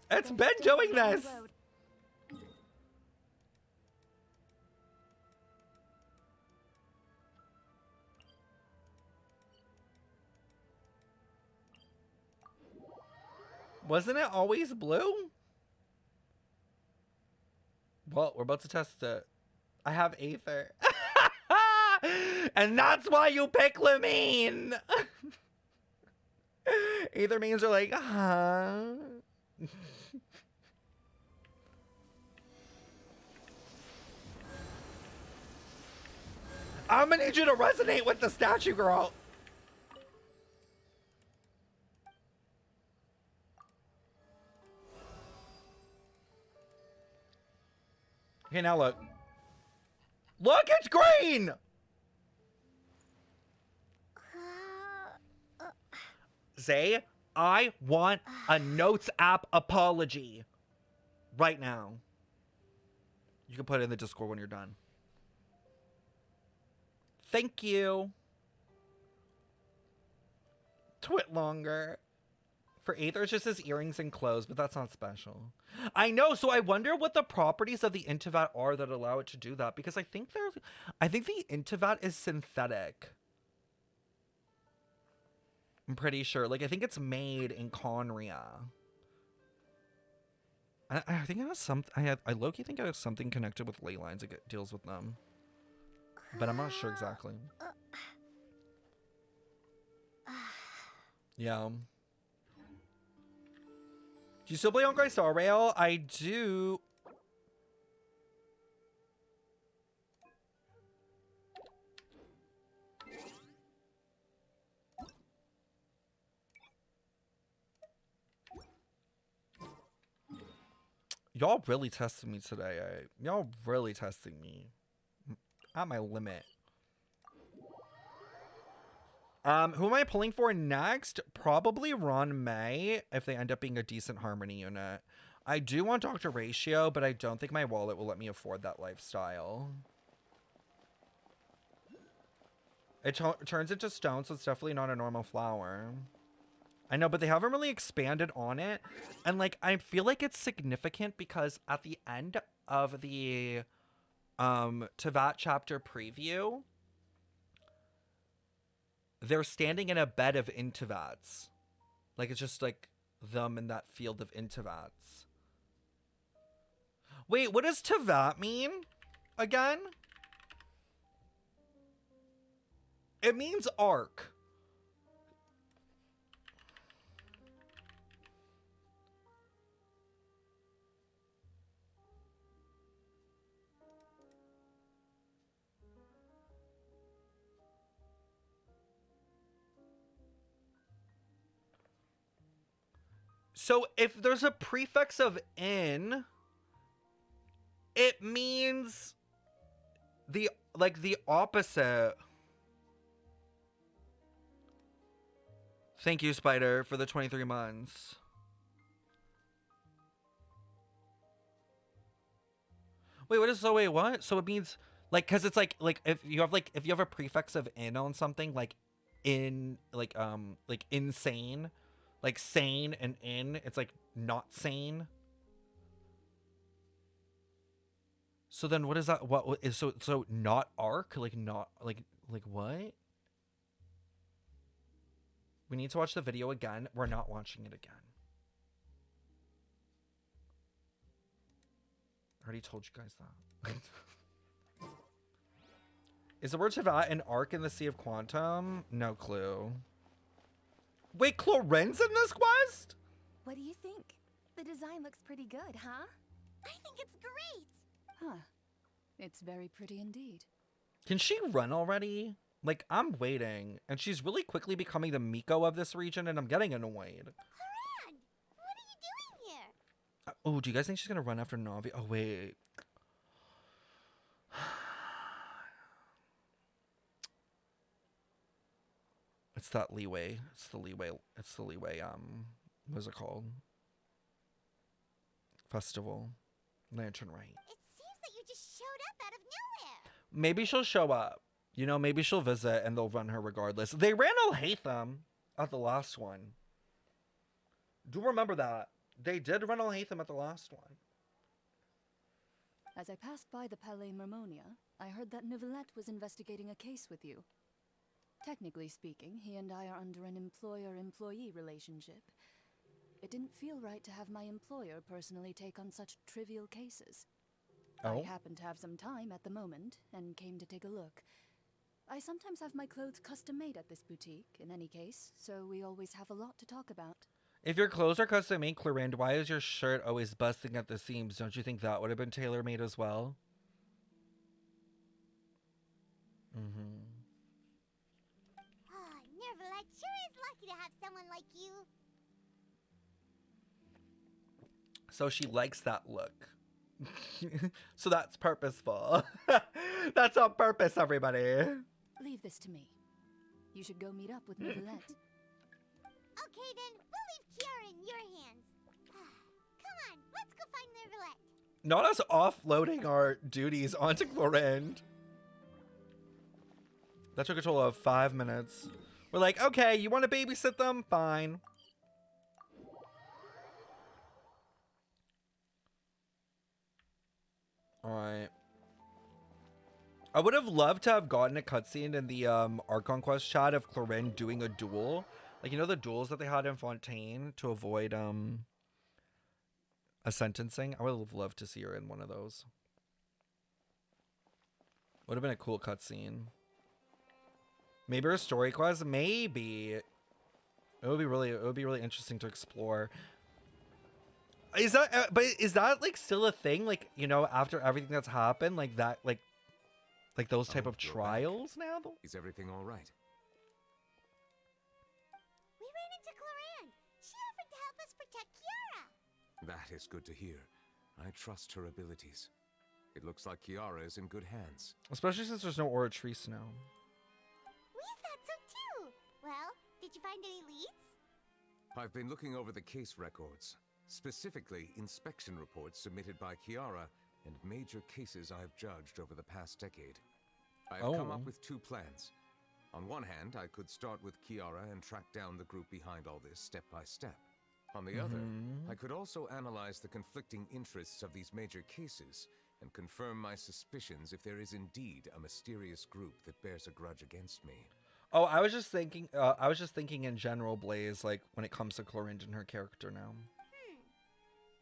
It's been doing this. Wasn't it always blue? Well, we're about to test it. I have Aether. And that's why you pick Lamine. Aether means are like, huh? I'm gonna need you to resonate with the statue, girl. Okay, now look. Look, it's green! Zay, I want a Notes app apology. Right now. You can put it in the Discord when you're done. Thank you. Twit longer. For Aether, it's just his earrings and clothes, but that's not special. I know, so I wonder what the properties of the Intivat are that allow it to do that, because I think the Intivat is synthetic. I'm pretty sure. Like, I think it's made in Conria. I think it has some. I low-key think it has something connected with ley lines that deals with them, but I'm not sure exactly. Yeah. Do you still play on Grey Star Rail? I do. Y'all really testing me today. Y'all really testing me. At my limit. Who am I pulling for next? Probably Ron May, if they end up being a decent Harmony unit. I do want Dr. Ratio, but I don't think my wallet will let me afford that lifestyle. It turns into stone, so it's definitely not a normal flower. I know, but they haven't really expanded on it. And, like, I feel like it's significant because at the end of the Teyvat chapter preview, they're standing in a bed of Intevats. Like, it's just, like, them in that field of Intevats. Wait, what does Teyvat mean again? It means arc. So if there's a prefix of in, it means the opposite. Thank you, Spider, for the 23 months. Wait, what is so wait, what? So it means like cuz it's like if you have a prefix of in on something like in like insane, like sane and in, it's like not sane. So then what is that? What is so not arc? Like not like what? We need to watch the video again. We're not watching it again. I already told you guys that. Is the word Teyvat an arc in the Sea of Quantum? No clue. Wait, Cloren's in this quest? What do you think? The design looks pretty good, huh? I think it's great. Huh. It's very pretty indeed. Can she run already? Like, I'm waiting. And she's really quickly becoming the Miko of this region, and I'm getting annoyed. Haran, what are you doing here? Oh, do you guys think she's gonna run after Navi? Oh, wait. It's that leeway. It's the leeway. What is it called? Festival. Lantern Rite. It seems that you just showed up out of nowhere. Maybe she'll show up. You know, maybe she'll visit and they'll run her regardless. They ran Al-Haytham at the last one. Do remember that. They did run Al-Haytham at the last one. As I passed by the Palais Mermonia, I heard that Neuvillette was investigating a case with you. Technically speaking, he and I are under an employer-employee relationship. It didn't feel right to have my employer personally take on such trivial cases. Oh? I happened to have some time at the moment and came to take a look. I sometimes have my clothes custom made at this boutique, in any case, so we always have a lot to talk about. If your clothes are custom made, Clorinde, why is your shirt always busting at the seams? Don't you think that would have been tailor-made as well? Mm-hmm. Ah, Neuvillette sure is lucky to have someone like you. So she likes that look. So that's purposeful. That's on purpose, everybody. Leave this to me. You should go meet up with Neuvillette. Okay then, we'll leave Kiara in your hands. Come on, let's go find Neuvillette. Not us offloading our duties onto Clorinde. That took a total of 5 minutes. We're like, okay, you want to babysit them? Fine. Alright. I would have loved to have gotten a cutscene in the Archon Quest chat of Clorinde doing a duel. Like, you know the duels that they had in Fontaine to avoid a sentencing? I would have loved to see her in one of those. Would have been a cool cutscene. Maybe a story quest? Maybe. It would be really interesting to explore. Is that but is that like still a thing? Like, you know, after everything that's happened, like that, like those type of you're trials now? Is everything all right? We ran into Clorinde. She offered to help us protect Kiara. That is good to hear. I trust her abilities. It looks like Kiara is in good hands. Especially since there's no Oratrice now. We thought so too. Did you find any leads? I've been looking over the case records, specifically inspection reports submitted by Kiara and major cases I have judged over the past decade. I have come up with two plans. On one hand, I could start with Kiara and track down the group behind all this step by step. On the other, I could also analyze the conflicting interests of these major cases and confirm my suspicions if there is indeed a mysterious group that bears a grudge against me. Oh, I was just thinking in general, Blaze, like when it comes to Clorinda and her character now.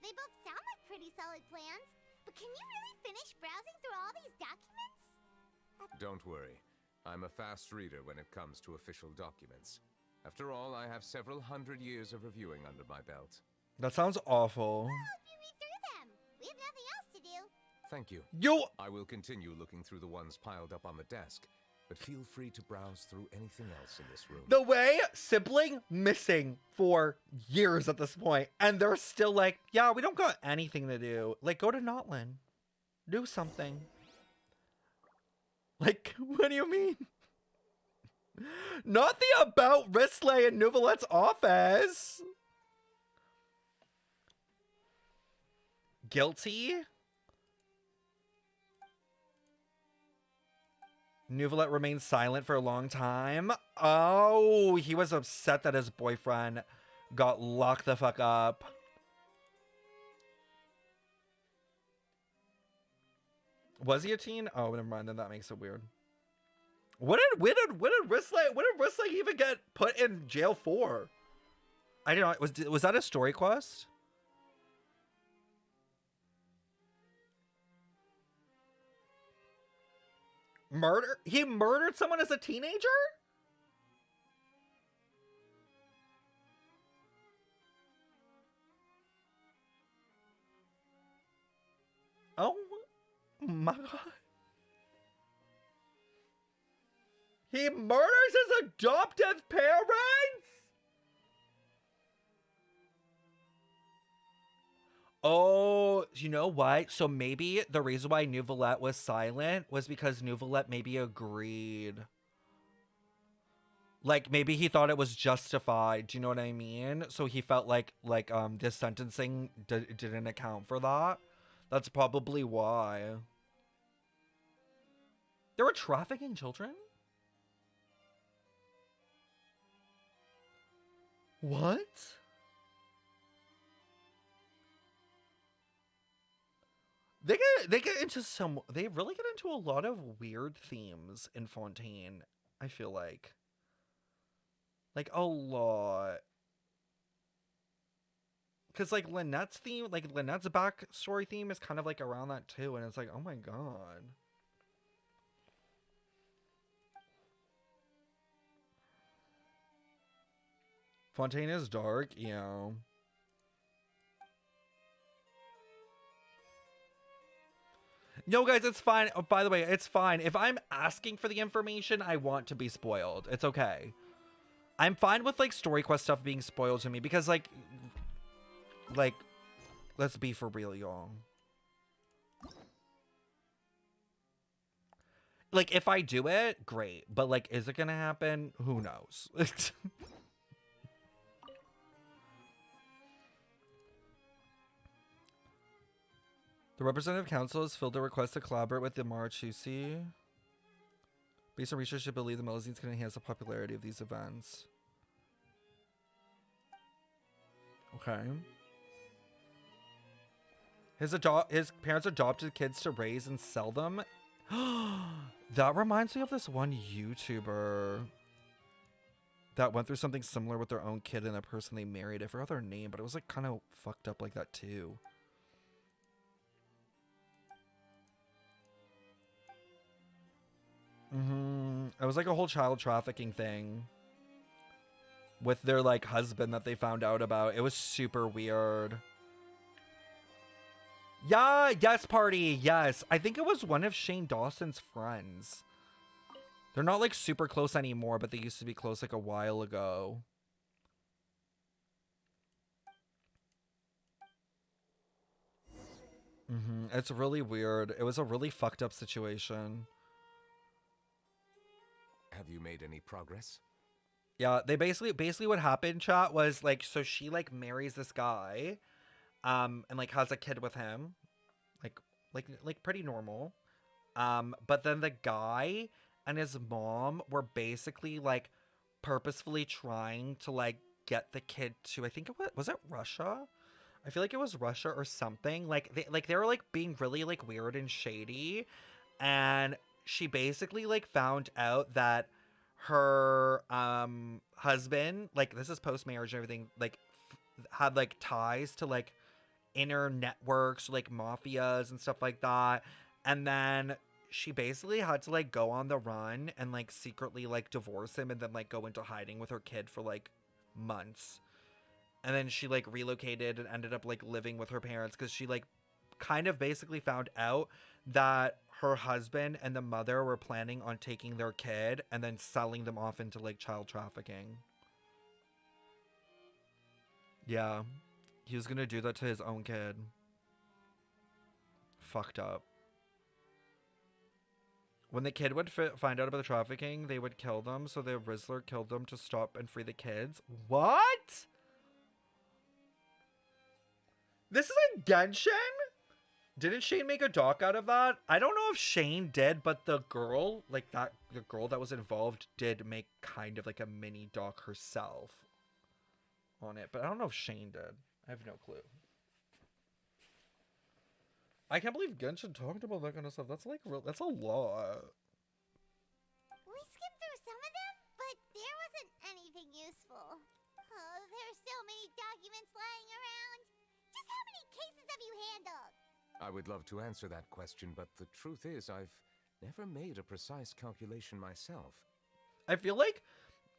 They both sound like pretty solid plans, but can you really finish browsing through all these documents? Don't worry. I'm a fast reader when it comes to official documents. After all, I have several hundred years of reviewing under my belt. That sounds awful. I'll help you read through them. We have nothing else to do. Thank you. I will continue looking through the ones piled up on the desk, but feel free to browse through anything else in this room. The way sibling missing for years at this point, and they're still like, yeah, we don't got anything to do. Like, go to Notlin. Do something. Like, what do you mean? Not the about Risley in Neuvillette's office. Guilty? Neuvillette remained silent for a long time. Oh, he was upset that his boyfriend got locked the fuck up. Was he a teen? Oh, never mind. Then that makes it weird. What did Risley even get put in jail for? I don't know. Was that a story quest? Murder? He murdered someone as a teenager? Oh my god. He murders his adoptive parents? Oh, you know what? So maybe the reason why Neuvillette was silent was because Neuvillette maybe agreed. Like, maybe he thought it was justified. Do you know what I mean? So he felt like this sentencing didn't account for that. That's probably why. They were trafficking children? What? They really get into a lot of weird themes in Fontaine, I feel like. Like, a lot. Because, like, Lynette's theme, like, Lynette's backstory theme is kind of, like, around that, too. And it's like, oh, my God. Fontaine is dark, yeah. No, guys, it's fine. Oh, by the way, it's fine. If I'm asking for the information, I want to be spoiled. It's okay. I'm fine with, like, story quest stuff being spoiled to me because, like, let's be for real, y'all. Like, if I do it, great. But, like, is it gonna happen? Who knows? The representative council has filled a request to collaborate with the Marichusi. Based on research, they believe the Melusines can enhance the popularity of these events. Okay. His parents adopted kids to raise and sell them. That reminds me of this one YouTuber that went through something similar with their own kid and a person they married. I forgot their name, but it was like kind of fucked up like that too. It was like a whole child trafficking thing with their like husband that they found out about. It was super weird. Yeah, yes, party, yes. I think it was one of Shane Dawson's friends. They're not like super close anymore, but they used to be close like a while ago. It's really weird. It was a really fucked up situation. Have you made any progress? Yeah, they basically what happened, chat, was like, so she like marries this guy, and like has a kid with him, like pretty normal. But then the guy and his mom were basically like purposefully trying to like get the kid to, I think was it Russia? I feel like it was Russia or something. They were like being really like weird and shady, and she basically like found out that her husband, like this is post marriage and everything, like had like ties to like inner networks, like mafias and stuff like that. And then she basically had to like go on the run and like secretly like divorce him and then like go into hiding with her kid for like months. And then she like relocated and ended up like living with her parents because she like kind of basically found out that her husband and the mother were planning on taking their kid and then selling them off into like child trafficking. Yeah. He was gonna do that to his own kid. Fucked up. When the kid would find out about the trafficking, they would kill them, so the Rizzler killed them to stop and free the kids. What? This is a Genshin? Didn't Shane make a doc out of that? I don't know if Shane did, but the girl, like the girl that was involved did make kind of like a mini doc herself on it, but I don't know if Shane did. I have no clue. I can't believe Genshin talked about that kind of stuff. That's like that's a lot. We skimmed through some of them, but there wasn't anything useful. Oh, there's so many documents lying around. Just how many cases have you handled? I would love to answer that question, but the truth is I've never made a precise calculation myself. I feel like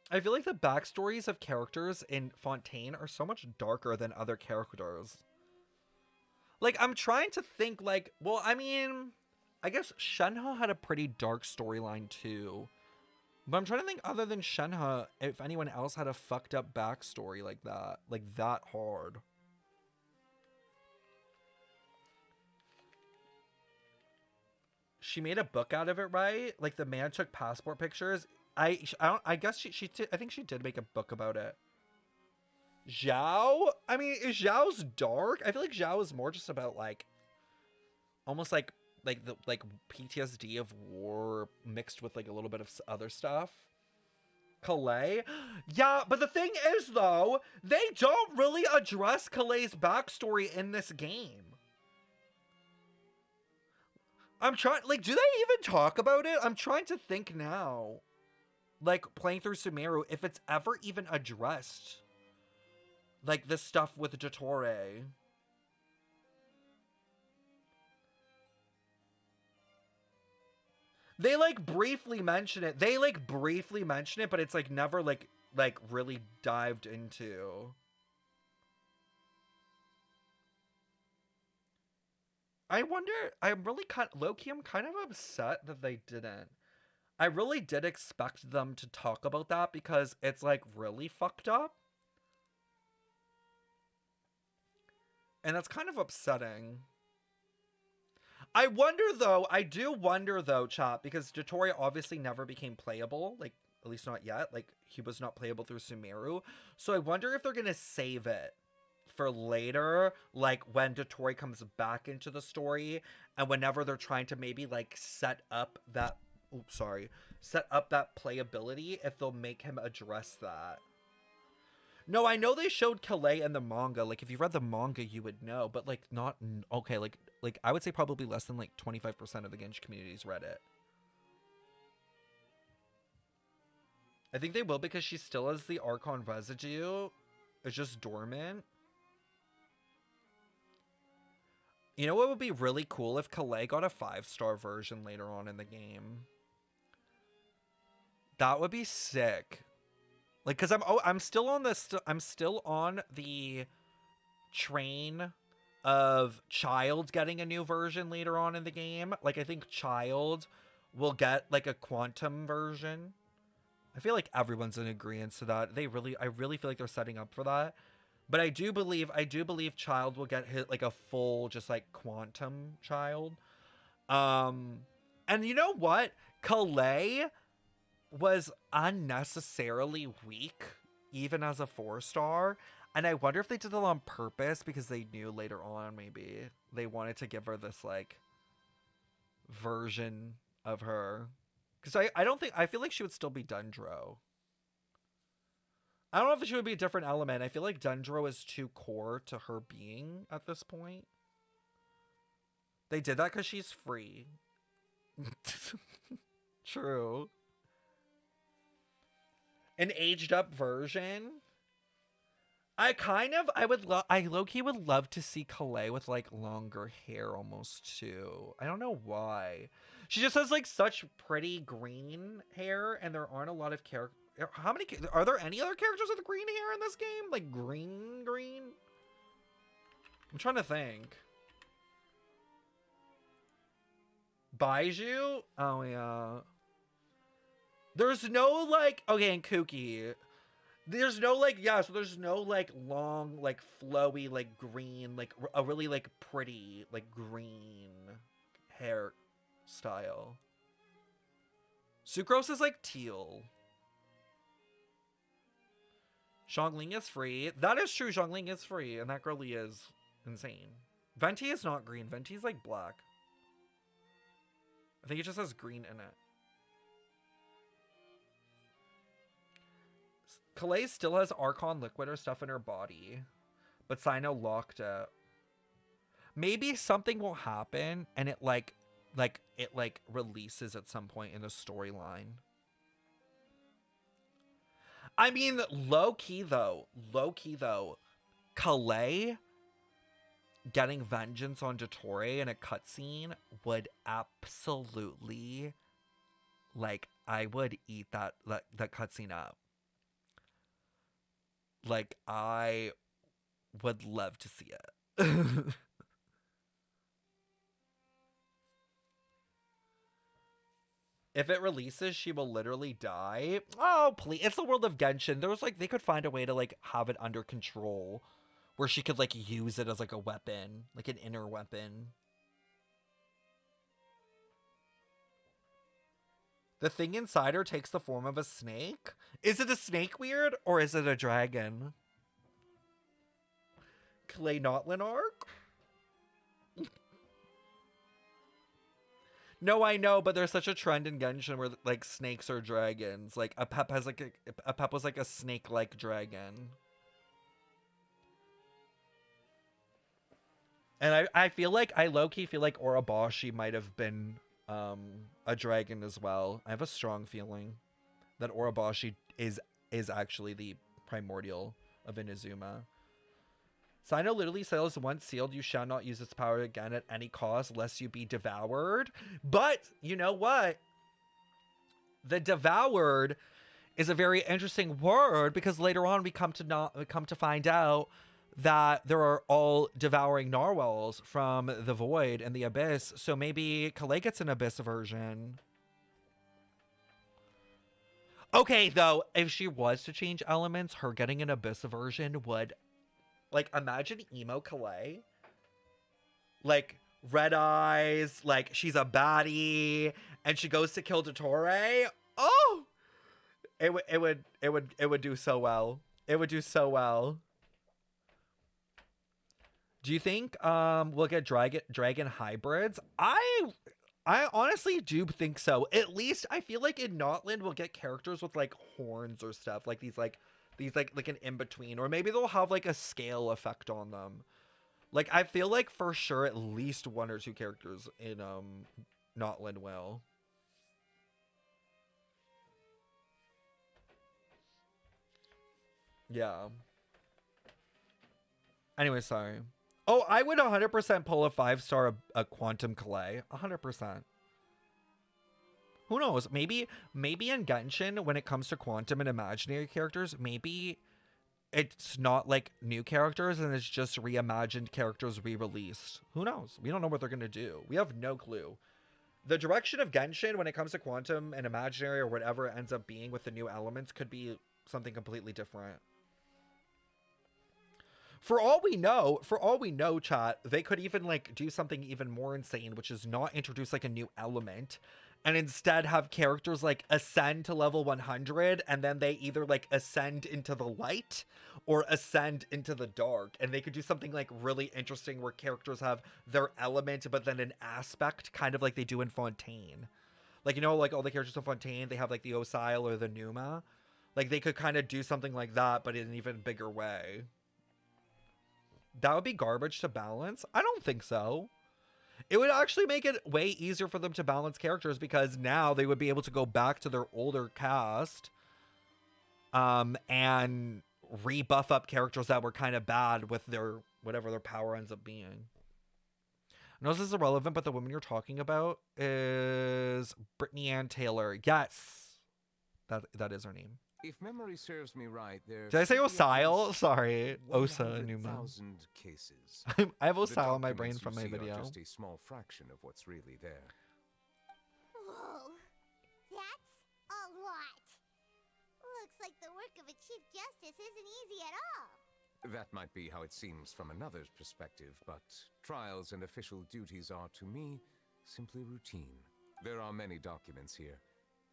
the backstories of characters in Fontaine are so much darker than other characters. Like, I'm trying to think, like, well, I mean, I guess Shenhe had a pretty dark storyline, too. But I'm trying to think, other than Shenhe, if anyone else had a fucked up backstory like that hard. She made a book out of it, right? Like, the man took passport pictures. I guess I think she did make a book about it. Zhao? I mean, is Zhao's dark? I feel like Zhao is more just about like almost like the PTSD of war mixed with like a little bit of other stuff. Calais? Yeah, but the thing is though, they don't really address Calais' backstory in this game. I'm trying, like, do they even talk about it? I'm trying to think now. Like, playing through Sumeru, if it's ever even addressed. Like, the stuff with Dottore. They, like, briefly mention it. But it's, like, never, like really dived into. I wonder, I'm really low-key, I'm kind of upset that they didn't. I really did expect them to talk about that because it's, like, really fucked up. And that's kind of upsetting. I do wonder though, chat, because Dottore obviously never became playable, like, at least not yet. Like, he was not playable through Sumeru. So I wonder if they're gonna save it for later, like, when Dottore comes back into the story, and whenever they're trying to maybe, like, set up that playability, if they'll make him address that. No, I know they showed Calais in the manga. Like, if you read the manga, you would know. But, like, not... Okay, like I would say probably less than, like, 25% of the Genshin community's read it. I think they will because she still has the Archon residue. It's just dormant. You know what would be really cool if Calais got a 5-star version later on in the game? That would be sick. Like, cause I'm still on the train of Child getting a new version later on in the game. Like, I think Child will get like a quantum version. I feel like everyone's in agreement to that. I really feel like they're setting up for that. But I do believe Child will get hit like a full just like quantum Child. And you know what? Calais was unnecessarily weak, even as a 4-star. And I wonder if they did it on purpose because they knew later on maybe they wanted to give her this, like, version of her. Because I feel like she would still be Dundro. I don't know if she would be a different element. I feel like Dundro is too core to her being at this point. They did that because she's free. True. An aged up version. I low-key would love to see Calais with, like, longer hair almost too. I don't know why. She just has, like, such pretty green hair, and there aren't a lot of characters. Are there any other characters with green hair in this game? Like, green? I'm trying to think. Baiju? Oh, yeah. There's no, like, okay, and Kooky. There's no, like, yeah, so there's no, like, long, like, flowy, like, green, like, a really, like, pretty, like, green hair style. Sucrose is, like, teal. Xiangling is free. That is true, Xiangling is free, and that girlie is insane. Venti is not green. Venti's, like, black. I think it just has green in it. Calais still has Archon liquid or stuff in her body, but Sino locked it. Maybe something will happen and it releases at some point in the storyline. I mean, low key though, Calais getting vengeance on Dottore in a cutscene would absolutely, like, I would eat that cutscene up. Like, I would love to see it. If it releases, she will literally die. Oh, please. It's the world of Genshin. There was, like, they could find a way to, like, have it under control where she could, like, use it as, like, a weapon, like an inner weapon. The thing inside her takes the form of a snake? Is it a snake weird, or is it a dragon? Clay Notlin arc? No, I know, but there's such a trend in Genshin where, like, snakes are dragons. Like, a Pep has, like, a Pep was, like, a snake-like dragon. And I feel like, I low-key feel like Orobashi might have been a dragon as well. I have a strong feeling that Orobashi is actually the primordial of Inazuma. Sino literally says, once sealed, you shall not use its power again at any cost, lest you be devoured. But, you know what? The devoured is a very interesting word, because later on we come to find out that there are all devouring narwhals from the void and the abyss. So maybe Calais gets an abyss version. Okay, though, if she was to change elements, her getting an abyss version would, like, imagine emo Calais. Like, red eyes, like, she's a baddie, and she goes to kill Dottore. Oh! It would do so well. It would do so well. Do you think we'll get dragon hybrids? I honestly do think so. At least I feel like in Notland we'll get characters with, like, horns or stuff, like these like an in-between, or maybe they'll have, like, a scale effect on them. Like, I feel like for sure at least one or two characters in Notland will. Yeah. Anyway, sorry. Oh, I would 100% pull a 5-star a Quantum Calais. 100%. Who knows? Maybe in Genshin, when it comes to Quantum and imaginary characters, maybe it's not, like, new characters and it's just reimagined characters re-released. Who knows? We don't know what they're going to do. We have no clue. The direction of Genshin when it comes to Quantum and imaginary or whatever it ends up being with the new elements could be something completely different. For all we know, chat, they could even, like, do something even more insane, which is not introduce, like, a new element and instead have characters like ascend to level 100 and then they either like ascend into the light or ascend into the dark, and they could do something like really interesting where characters have their element but then an aspect, kind of like they do in Fontaine. Like, you know, like all the characters in Fontaine, they have like the Osile or the Numa. Like they could kind of do something like that but in an even bigger way. That would be garbage to balance? I don't think so. It would actually make it way easier for them to balance characters, because now they would be able to go back to their older cast and rebuff up characters that were kind of bad with their whatever their power ends up being. I know this is irrelevant, but the woman you're talking about is Brittany Ann Taylor. Yes, that is her name. If memory serves me right, there Did I say should be at Osile? least Sorry, Osa Numa. 100,000 cases. I have The Osile in my brain documents from you my see are video. just a small fraction of what's really there. Whoa, that's a lot. Looks like the work of a Chief Justice isn't easy at all. That might be how it seems from another's perspective, but trials and official duties are, to me, simply routine. There are many documents here.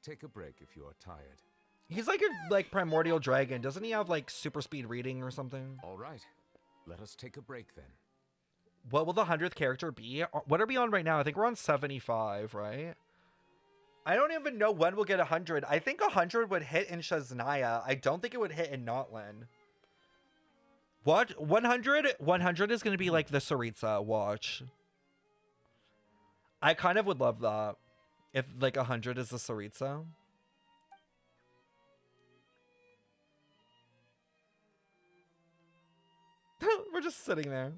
Take a break if you are tired. He's like a primordial dragon. Doesn't he have like super speed reading or something? All right, let us take a break then. What will the 100th character be? What are we on right now? I think we're on 75, right? I don't even know when we'll get 100. I think 100 would hit in Shaznaya. I don't think it would hit in Notlin. What? 100? 100 is going to be like the Saritsa. Watch. I kind of would love that. If like 100 is the Saritsa. We're just sitting there.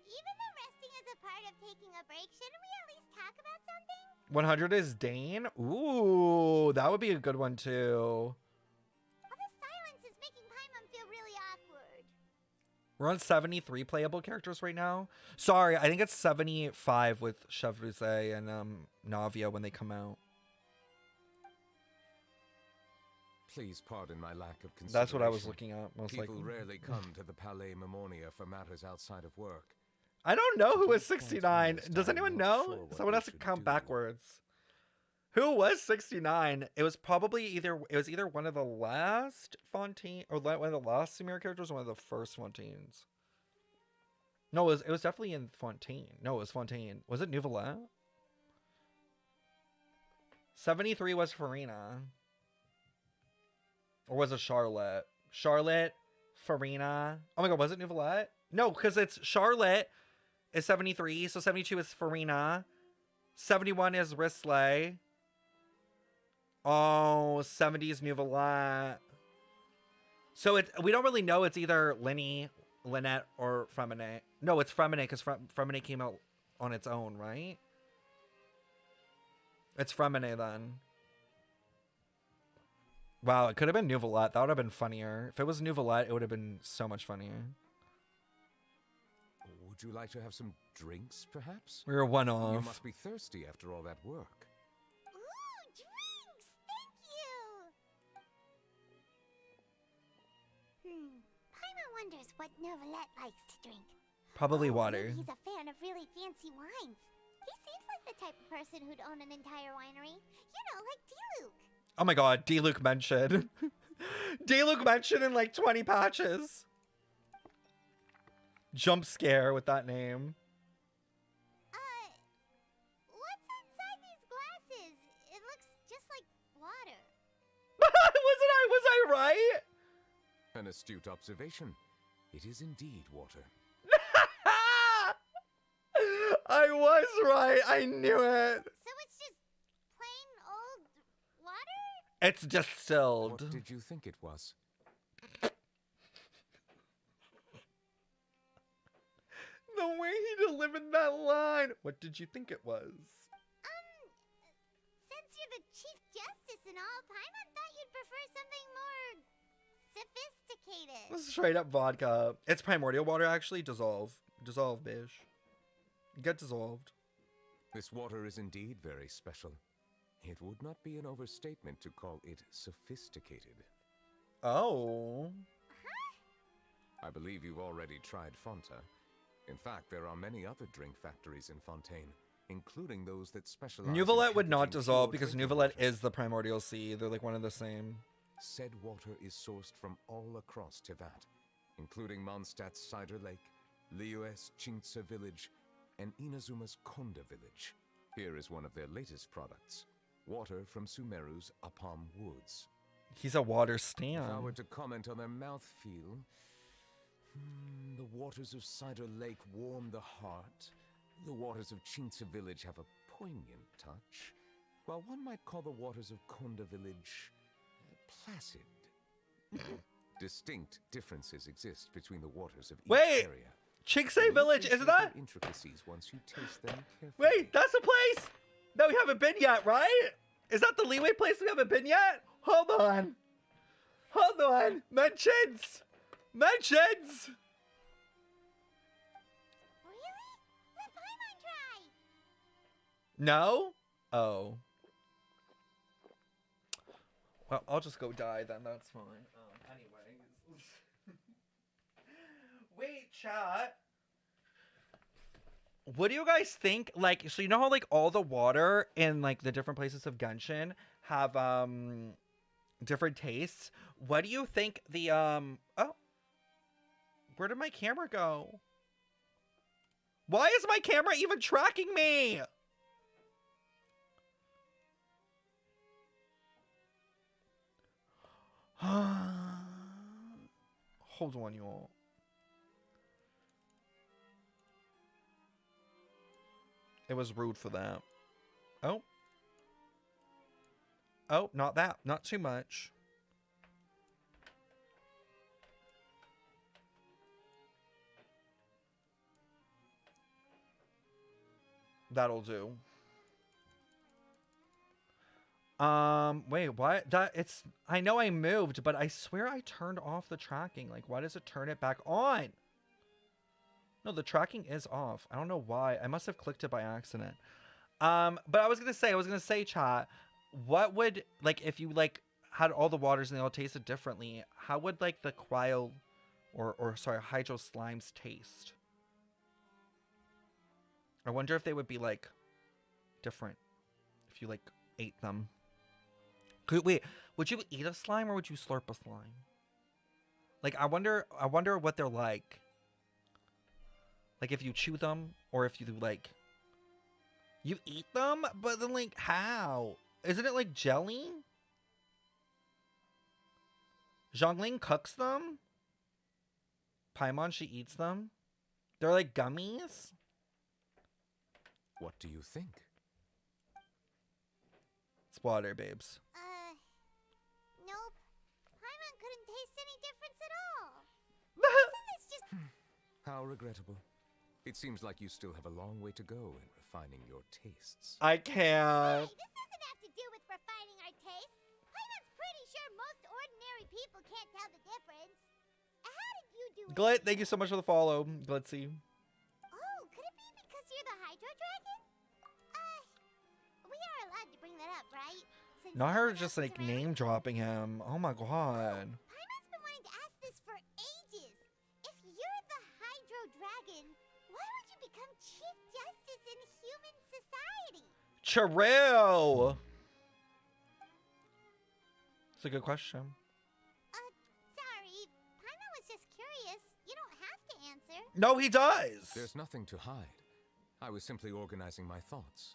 Even though resting is a part of taking a break, shouldn't we at least talk about something? 100 is Dane? Ooh, that would be a good one too. All this silence is making Paimon feel really awkward. We're on 73 playable characters right now. Sorry, I think it's 75 with Chevrolet and Navia when they come out. Please pardon my lack of consideration. That's what I was looking at, most People likely. rarely come to the Palais Mammonia for matters outside of work. I don't know who was Can't 69. understand Does anyone or know? sure what Someone we has to should count do. backwards. Who was 69? It was probably either one of the last Fontaine or one of the last Samira characters or one of the first Fontaines. No, it was definitely in Fontaine. No, it was Fontaine. Was it Neuvillette? 73 was Farina. Or was it Charlotte? Charlotte, Farina. Oh my god, was it Neuvillette? No, because it's Charlotte is 73, so 72 is Farina. 71 is Risley. Oh, 70 is Neuvillette. So we don't really know. It's either Linny, Lynette, or Fremine. No, it's Fremine because Fremine came out on its own, right? It's Fremine then. Wow, it could have been Neuvillette. That would have been funnier. If it was Neuvillette, it would have been so much funnier. Would you like to have some drinks, perhaps? We were one You off. must be thirsty after all that work. Ooh, drinks! Thank you! Paimon wonders what Neuvillette likes to drink. Probably Oh, water. maybe he's a fan of really fancy wines. He seems like the type of person who'd own an entire winery. You know, like D-Luke. Oh my god, D-Luke mentioned. D-Luke mentioned in like 20 patches. Jump scare with that name. What's inside these glasses? It looks just like water. Was I right? An astute observation. It is indeed water. I was right. I knew it. So it's just plain old water? It's distilled. What did you think it was? The way he delivered that line. What did you think it was? Since you're the Chief Justice and all, Paimon thought you'd prefer something more sophisticated. This is straight up vodka. It's primordial water, actually. Dissolve. Dissolve, bish. Get dissolved. This water is indeed very special. It would not be an overstatement to call it sophisticated. Oh. I believe you've already tried Fanta. In fact, there are many other drink factories in Fontaine, including those that specialize Neuvillette in would not packaging dissolve pure because drinking Neuvillette water. is the primordial sea. They're like one and the same. Said water is sourced from all across Tevat, including Mondstadt's Cider Lake, Liyue's Chingtse village, and Inazuma's Konda village. Here is one of their latest products, water from Sumeru's Apam Woods. He's a water If I were stan. to comment on their mouthfeel, the waters of Cider Lake warm the heart. The waters of Chingtse village have a poignant touch, while one might call the waters of Konda village placid. Distinct differences exist between the waters of each Wait! area. Chingse You'll Village, isn't appreciate that? their intricacies once you taste them carefully. Wait, that's the place that we haven't been yet, right? Is that the Leeway place we haven't been yet? Hold on. Hold on. Mentions. Mentions. Really? Let Paimon try! No? Oh. Well, I'll just go die then. That's fine. Anyways. Wait, chat. What do you guys think? Like, so you know how like all the water in like the different places of Genshin have different tastes? What do you think the oh, where did my camera go? Why is my camera even tracking me? Hold on, y'all. It was rude for that. Oh. Oh, not that. Not too much. That'll do. Wait, what? I know I moved, but I swear I turned off the tracking. Like, why does it turn it back on? No, the tracking is off. I don't know why. I must have clicked it by accident. But I was gonna say, chat, what would, like, if you, like, had all the waters and they all tasted differently, how would, like, the cryo, or sorry, hydro slimes taste? I wonder if they would be, like, different if you, like, ate them. Wait, would you eat a slime or would you slurp a slime? Like, I wonder what they're like. Like, if you chew them, or if you, like, you eat them? But then, like, how? Isn't it, like, jelly? Zhongling cooks them? Paimon, she eats them? They're, like, gummies? What do you think? It's water, babes. Nope. Paimon couldn't taste any difference at all. Isn't this just... How regrettable. It seems like you still have a long way to go in refining your tastes. I can't. Hey, this doesn't have to do with refining our taste. Paimon's pretty sure most ordinary people can't tell the difference. How did you do it? Glit, thank you so much for the follow, Glitzy. Oh, could it be because you're the Hydro Dragon? We are allowed to bring that up, right? Since Not no her one just, else is like, around? name dropping him. Oh my god. Paimon's been wanting to ask this for ages. If you're the Hydro Dragon, why would you become Chief Justice in human society? True. It's a good question. Sorry. Paimon was just curious. You don't have to answer. No, he does. There's nothing to hide. I was simply organizing my thoughts.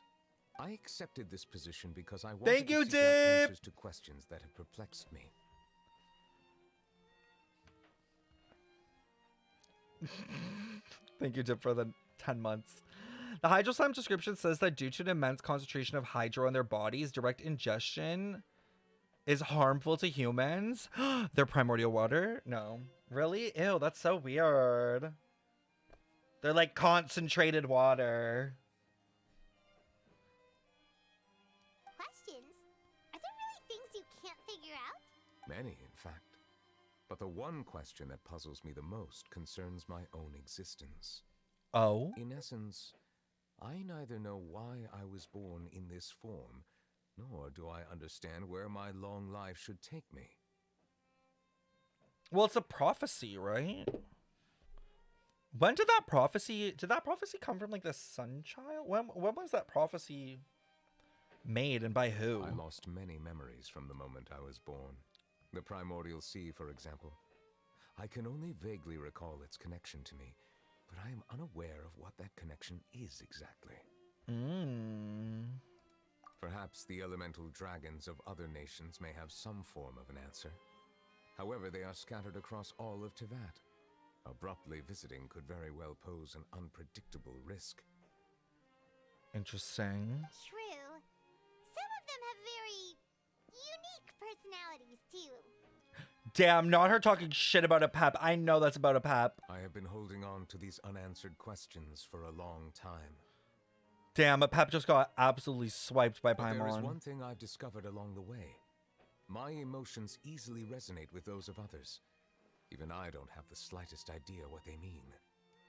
I accepted this position because I wanted Thank you, to seek out Dip. answers to questions that have perplexed me. Thank you, Dip, for the 10 months. The hydro slime description says that due to an immense concentration of hydro in their bodies, direct ingestion is harmful to humans. Their primordial water? No. Really? Ew, that's so weird. They're like concentrated water. Questions? Are there really things you can't figure out? Many, in fact. But the one question that puzzles me the most concerns my own existence. Oh? In essence, I neither know why I was born in this form, nor do I understand where my long life should take me. Well, it's a prophecy, right? When did that prophecy come from, like, the sun child? When was that prophecy made, and by who? I lost many memories from the moment I was born. The primordial sea, for example. I can only vaguely recall its connection to me, but I am unaware of what that connection is exactly. Perhaps the elemental dragons of other nations may have some form of an answer. However, they are scattered across all of Teyvat. Abruptly visiting could very well pose an unpredictable risk. Interesting. True. Some of them have very unique personalities, too. Damn, not her talking shit about a pep. I know that's about a pep. I have been holding on to these unanswered questions for a long time. Damn, a pep just got absolutely swiped by But there is Paimon. one thing I've discovered along the way. My emotions easily resonate with those of others. Even I don't have the slightest idea what they mean.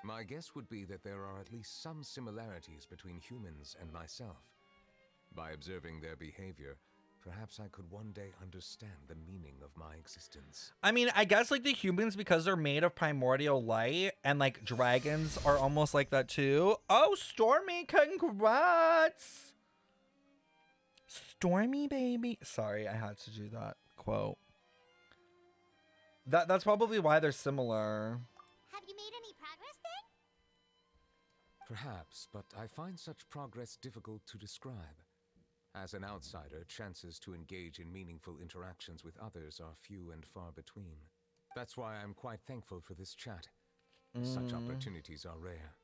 My guess would be that there are at least some similarities between humans and myself. By observing their behavior, perhaps I could one day understand the meaning of my existence. I mean, I guess, like, the humans, because they're made of primordial light, and, like, dragons are almost like that too. Oh, Stormy, congrats! Stormy, baby. Sorry, I had to do that quote. That's probably why they're similar. Have you made any progress then? Perhaps, but I find such progress difficult to describe. As an outsider, chances to engage in meaningful interactions with others are few and far between. That's why I'm quite thankful for this chat. Such opportunities are rare.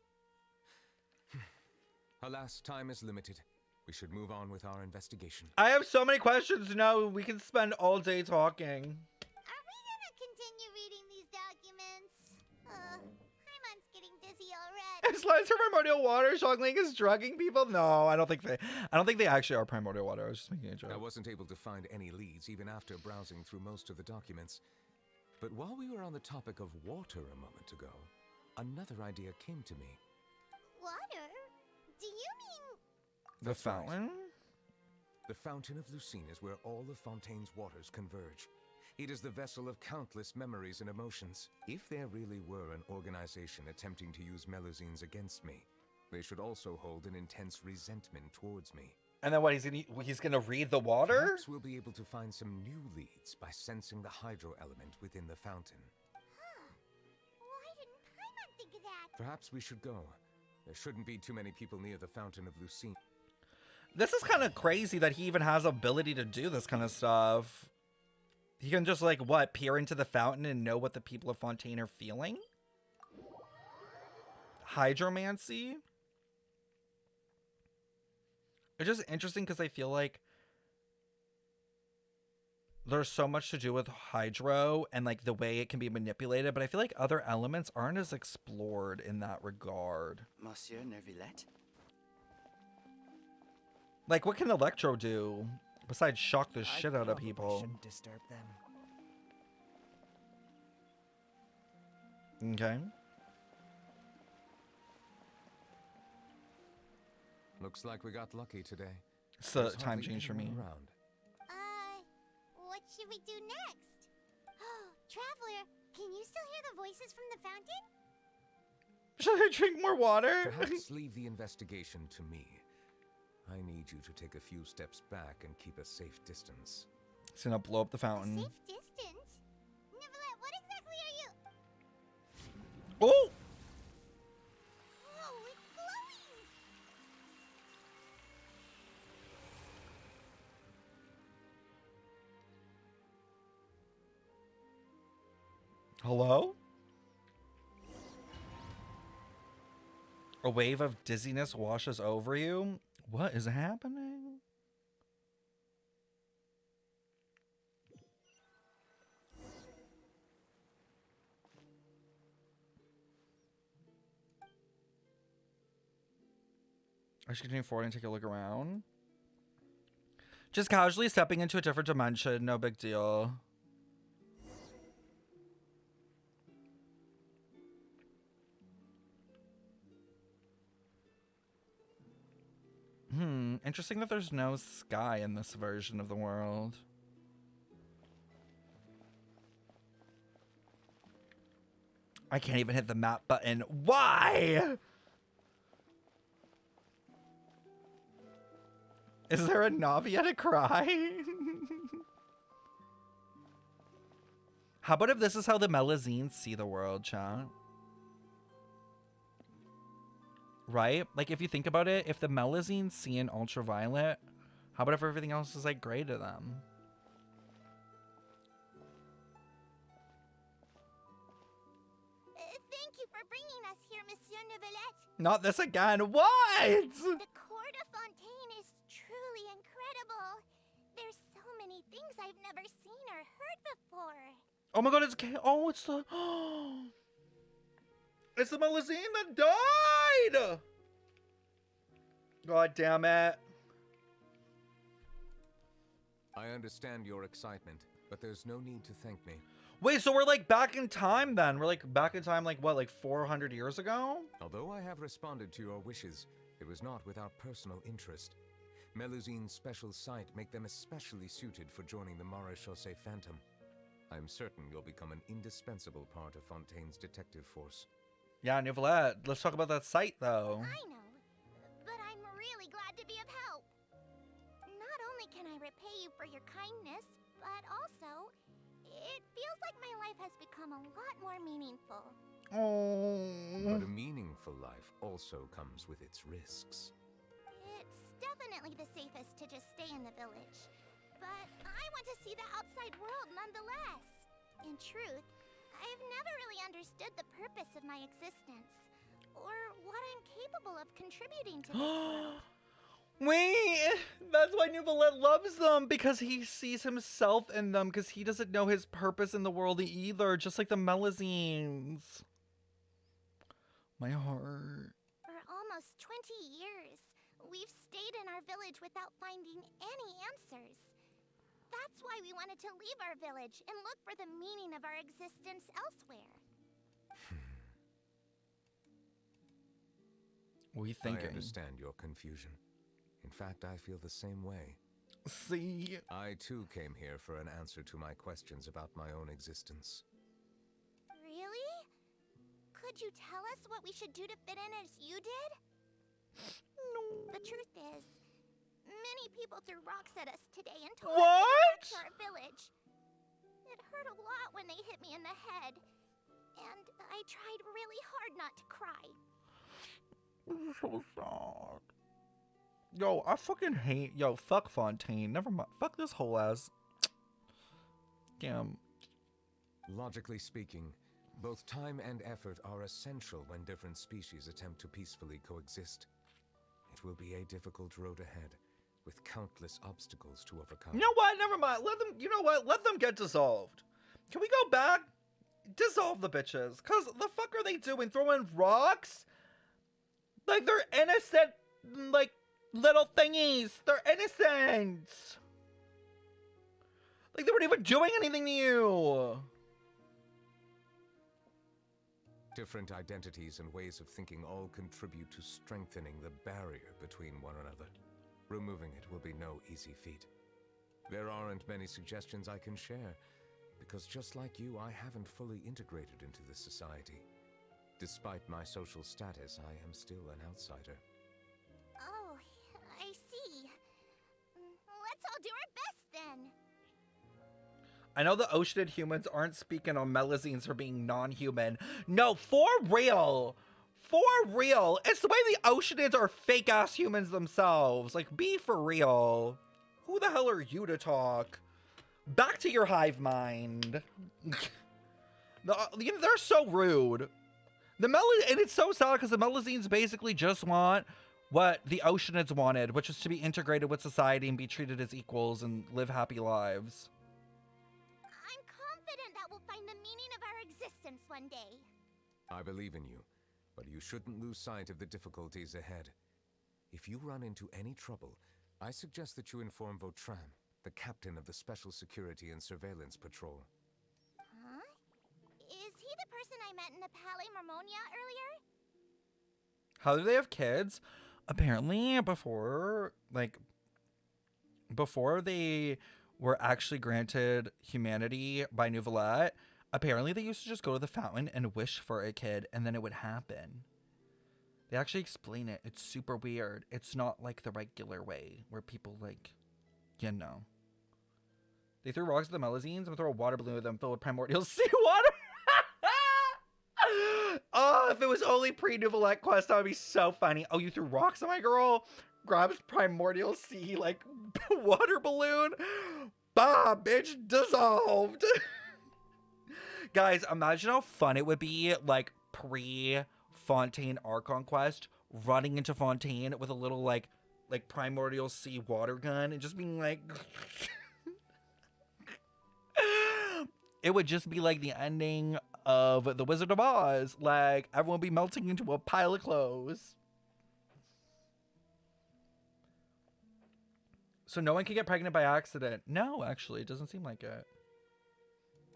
Alas, time is limited. We should move on with our investigation. I have so many questions. No, we can spend all day talking. Are we gonna continue reading these documents? Paimon's getting dizzy already. Slides for primordial water. Shockling is drugging people. No, I don't think they actually are primordial water. I was just making a joke. I wasn't able to find any leads even after browsing through most of the documents. But while we were on the topic of water a moment ago, another idea came to me. Water? Do you mean... The That's right. fountain? The Fountain of Lucine is where all of Fontaine's waters converge. It is the vessel of countless memories and emotions. If there really were an organization attempting to use Melusines against me, they should also hold an intense resentment towards me. And then what? He's gonna read the water? Perhaps we'll be able to find some new leads by sensing the hydro element within the fountain. Why didn't Paimon think of that? Perhaps we should go. There shouldn't be too many people near the Fountain of Lucine. This is kind of crazy that he even has ability to do this kind of stuff. He can just, like, what, peer into the fountain and know what the people of Fontaine are feeling? Hydromancy? It's just interesting because I feel like there's so much to do with hydro and, like, the way it can be manipulated, but I feel like other elements aren't as explored in that regard. Monsieur Neuvillette? Like, what can Electro do besides shock the shit out of probably people? shouldn't disturb them. Okay. Looks like we got lucky today. So There's time hardly change for me. anyone around. What should we do next? Traveler, can you still hear the voices from the fountain? Should I drink more water? Perhaps leave the investigation to me. I need you to take a few steps back and keep a safe distance. It's gonna blow up the fountain. Safe distance? Neuvillette, what exactly are you... Oh! Oh, it's glowing! Hello? A wave of dizziness washes over you? What is happening? I should continue forward and take a look around. Just casually stepping into a different dimension, no big deal. Interesting that there's no sky in this version of the world. I can't even hit the map button. Why? Is there a Neuvillette cry? How about if this is how the Melazines see the world, chat? Right? Like, if you think about it, if the Melazines see an ultraviolet, how about if everything else is, like, gray to them? Thank you for bringing us here, Monsieur Neuvillette. Not this again. What? The Court of Fontaine is truly incredible. There's so many things I've never seen or heard before. Oh my god, it's oh, it's the it's the Melazine that died. God damn it. I understand your excitement, but there's no need to thank me. Wait, so we're like back in time then? We're like back in time like what, like 400 years ago? Although I have responded to your wishes, it was not without personal interest. Meluzine's special sight make them especially suited for joining the Marechaussee Phantom. I'm certain you'll become an indispensable part of Fontaine's detective force. Yeah, Neuvillette. Let's talk about that site though. I know, but I'm really glad to be of help. Not only can I repay you for your kindness, but also, it feels like my life has become a lot more meaningful. But Oh. a meaningful life also comes with its risks. It's definitely the safest to just stay in the village. But I want to see the outside world nonetheless. In truth, I've never really understood the purpose of my existence, or what I'm capable of contributing to this world. Wait, that's why Neuvillette loves them, because he sees himself in them, because he doesn't know his purpose in the world either, just like the Melazines. My heart. For almost 20 years, we've stayed in our village without finding any answers. That's why we wanted to leave our village and look for the meaning of our existence elsewhere. We I thinking. understand your confusion. In fact, I feel the same way. See? I too came here for an answer to my questions about my own existence. Really? Could you tell us what we should do to fit in as you did? No. The truth is, many people threw rocks at us today and told us to go What? back to our village. It hurt a lot when they hit me in the head, and I tried really hard not to cry. This is so sad. Yo, I fucking hate. Yo, fuck Fontaine. Never mind. Fuck this whole ass. Damn. Logically speaking, both time and effort are essential when different species attempt to peacefully coexist. It will be a difficult road ahead, with countless obstacles to overcome. You know what? Never mind. Let them. You know what? Let them get dissolved. Can we go back? Dissolve the bitches. Cause the fuck are they doing? Throwing rocks? Like they're innocent. Like little thingies. They're innocent. Like they weren't even doing anything to you. Different identities and ways of thinking all contribute to strengthening the barrier between one another. Removing it will be no easy feat. There aren't many suggestions I can share, because just like you, I haven't fully integrated into this society. Despite my social status, I am still an outsider. Oh, I see. Let's all do our best then. I know the Oceanid humans aren't speaking on Melazines for being non-human. No, for real. For real. It's the way the Oceanids are fake-ass humans themselves. Like, be for real. Who the hell are you to talk? Back to your hive mind. They're so rude. And it's so sad because the Melazines basically just want what the Oceanids wanted, which is to be integrated with society and be treated as equals and live happy lives. I'm confident that we'll find the meaning of our existence one day. I believe in you, but you shouldn't lose sight of the difficulties ahead. If you run into any trouble, I suggest that you inform Vautrin, the captain of the Special Security and Surveillance Patrol. Huh? Is he the person I met in the Palais Marmonia earlier? How do they have kids? Apparently, before they were actually granted humanity by Neuvillette, Apparently, they used to just go to the fountain and wish for a kid, and then it would happen. They actually explain it. It's super weird. It's not like the regular way where people, like, you know. They threw rocks at the Melazines and throw a water balloon at them filled with primordial seawater. Oh, if it was only pre-Neuvillette quest, that would be so funny. Oh, you threw rocks at my girl? Grabs primordial sea, like, water balloon? Bah, bitch, dissolved. Guys, imagine how fun it would be, like, pre-Fontaine Archon quest, running into Fontaine with a little, like primordial sea water gun and just being like... It would just be like the ending of The Wizard of Oz. Like, everyone would be melting into a pile of clothes. So no one can get pregnant by accident. No, actually, it doesn't seem like it.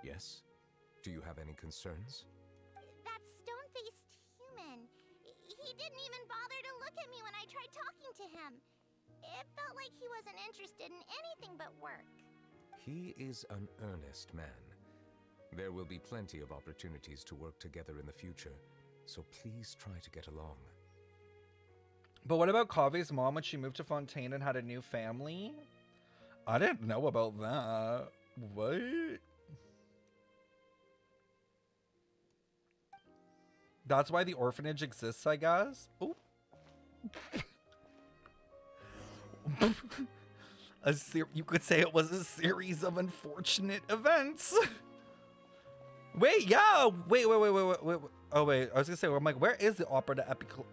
Yes? Do you have any concerns? That stone-faced human. He didn't even bother to look at me when I tried talking to him. It felt like he wasn't interested in anything but work. He is an earnest man. There will be plenty of opportunities to work together in the future, so please try to get along. But what about Kave's mom when she moved to Fontaine and had a new family? I didn't know about that. What? That's why the orphanage exists, I guess. Oh. You could say it was a series of unfortunate events. Wait, yeah. Wait. Oh, wait. I was gonna say, I'm like, where is the Opera de Epiclese?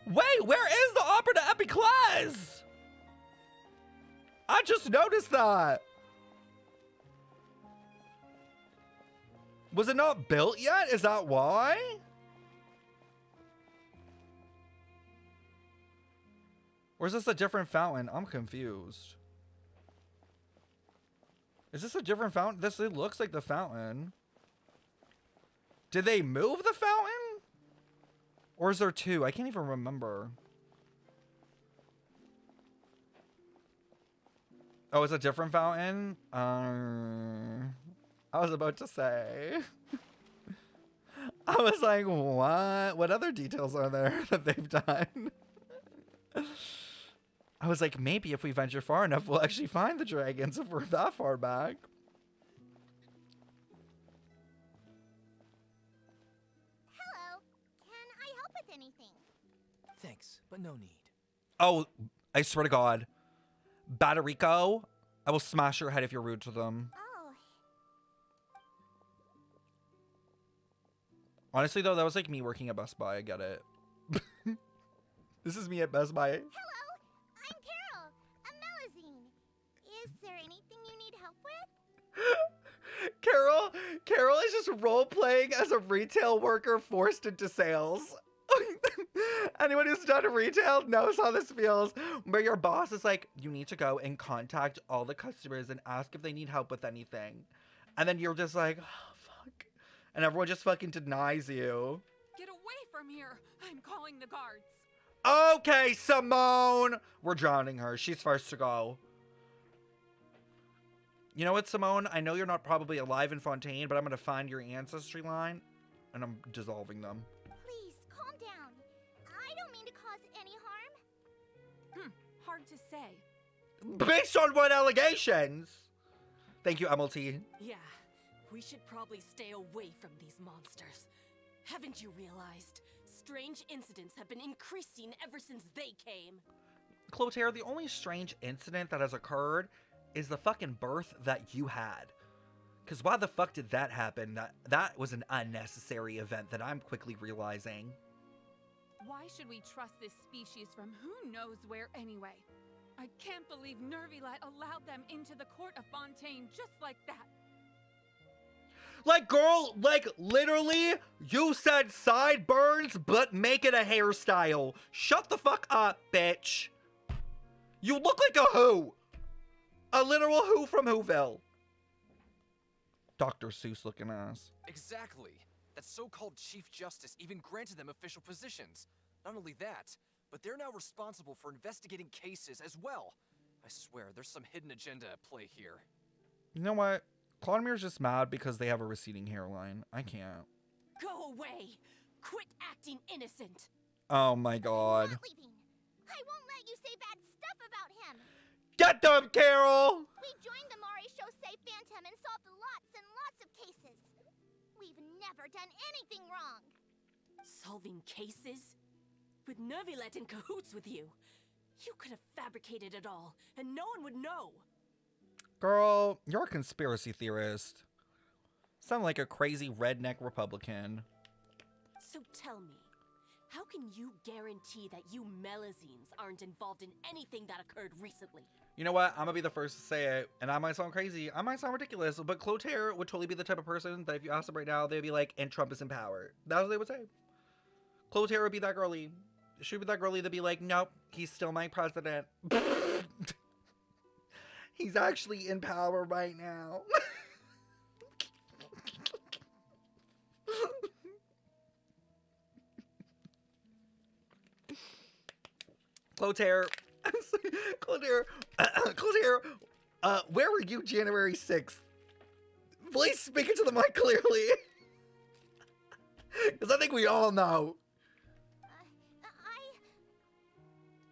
Wait, where is the Opera de Epiclese? I just noticed that. Was it not built yet? Is that why? Or is this a different fountain? I'm confused. Is this a different fountain? It looks like the fountain. Did they move the fountain? Or is there two? I can't even remember. Oh, it's a different fountain? I was about to say. I was like, what? What other details are there that they've done? I was like, maybe if we venture far enough, we'll actually find the dragons if we're that far back. Hello. Can I help with anything? Thanks, but no need. Oh, I swear to God. Batterico, I will smash your head if you're rude to them. Oh. Honestly, though, that was like me working at Best Buy. I get it. This is me at Best Buy. Hello. I'm Carol. A Melazine. Is there anything you need help with? Carol is just role-playing as a retail worker forced into sales. Anyone who's done retail knows how this feels, where your boss is like, you need to go and contact all the customers and ask if they need help with anything. And then you're just like, oh, fuck. And everyone just fucking denies you. Get away from here. I'm calling the guards. Okay, Simone. We're drowning her. She's first to go. You know what, Simone? I know you're not probably alive in Fontaine, but I'm going to find your ancestry line, and I'm dissolving them. Please, calm down. I don't mean to cause any harm. Hard to say. Based on what allegations? Thank you, MLT. Yeah, we should probably stay away from these monsters. Haven't you realized? Strange incidents have been increasing ever since they came. Clotaire, the only strange incident that has occurred is the fucking birth that you had. Because why the fuck did that happen? That was an unnecessary event that I'm quickly realizing. Why should we trust this species from who knows where anyway? I can't believe Neuvillette allowed them into the court of Fontaine just like that. Like, girl, like, literally, you said sideburns, but make it a hairstyle. Shut the fuck up, bitch. You look like a who. A literal who from Whoville. Dr. Seuss looking ass. Exactly. That so-called Chief Justice even granted them official positions. Not only that, but they're now responsible for investigating cases as well. I swear, there's some hidden agenda at play here. You know what? Clodomir's just mad because they have a receding hairline. I can't. Go away! Quit acting innocent! Oh my god. I'm not leaving. I won't let you say bad stuff about him. Get them, Carol! We joined the Maréchaussée Phantom and solved lots and lots of cases. We've never done anything wrong. Solving cases? With Neuvillette in cahoots with you. You could have fabricated it all, and no one would know. Girl, you're a conspiracy theorist. Sound like a crazy redneck Republican. So tell me, how can you guarantee that you Melazines aren't involved in anything that occurred recently? You know what? I'm gonna be the first to say it, and I might sound crazy, I might sound ridiculous, but Clotaire would totally be the type of person that if you asked him right now, they'd be like, and Trump is in power. That's what they would say. Clotaire would be that girly. She would be that girly that'd be like, nope, he's still my president. He's actually in power right now. Clotaire, Clotaire, where were you January 6th? Please speak into the mic clearly. Because I think we all know.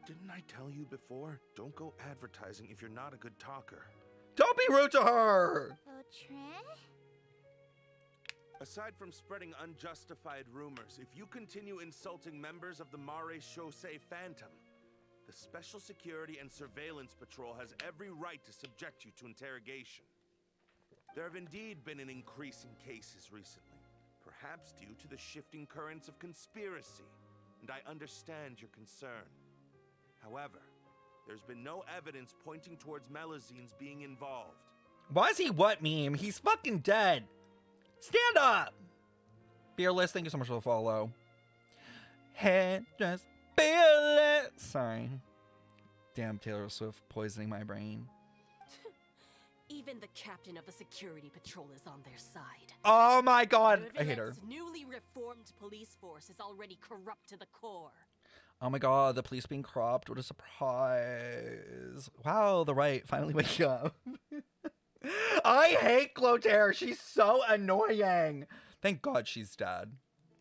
Didn't I tell you before? Don't go advertising if you're not a good talker. Don't be rude to her! Aside from spreading unjustified rumors, if you continue insulting members of the Maréchaussée Phantom, the Special Security and Surveillance Patrol has every right to subject you to interrogation. There have indeed been an increase in cases recently, perhaps due to the shifting currents of conspiracy, and I understand your concern. However, there's been no evidence pointing towards Melazines being involved. Why is he what meme? He's fucking dead. Stand up! Fearless, thank you so much for the follow. Head just fearless. Sorry. Damn Taylor Swift poisoning my brain. Even the captain of the security patrol is on their side. Oh my god, I hate her. Neuvillette's newly reformed police force is already corrupt to the core. Oh my god, the police being corrupt. What a surprise. Wow, the right finally waking up. I hate Clotaire. She's so annoying. Thank god she's dead.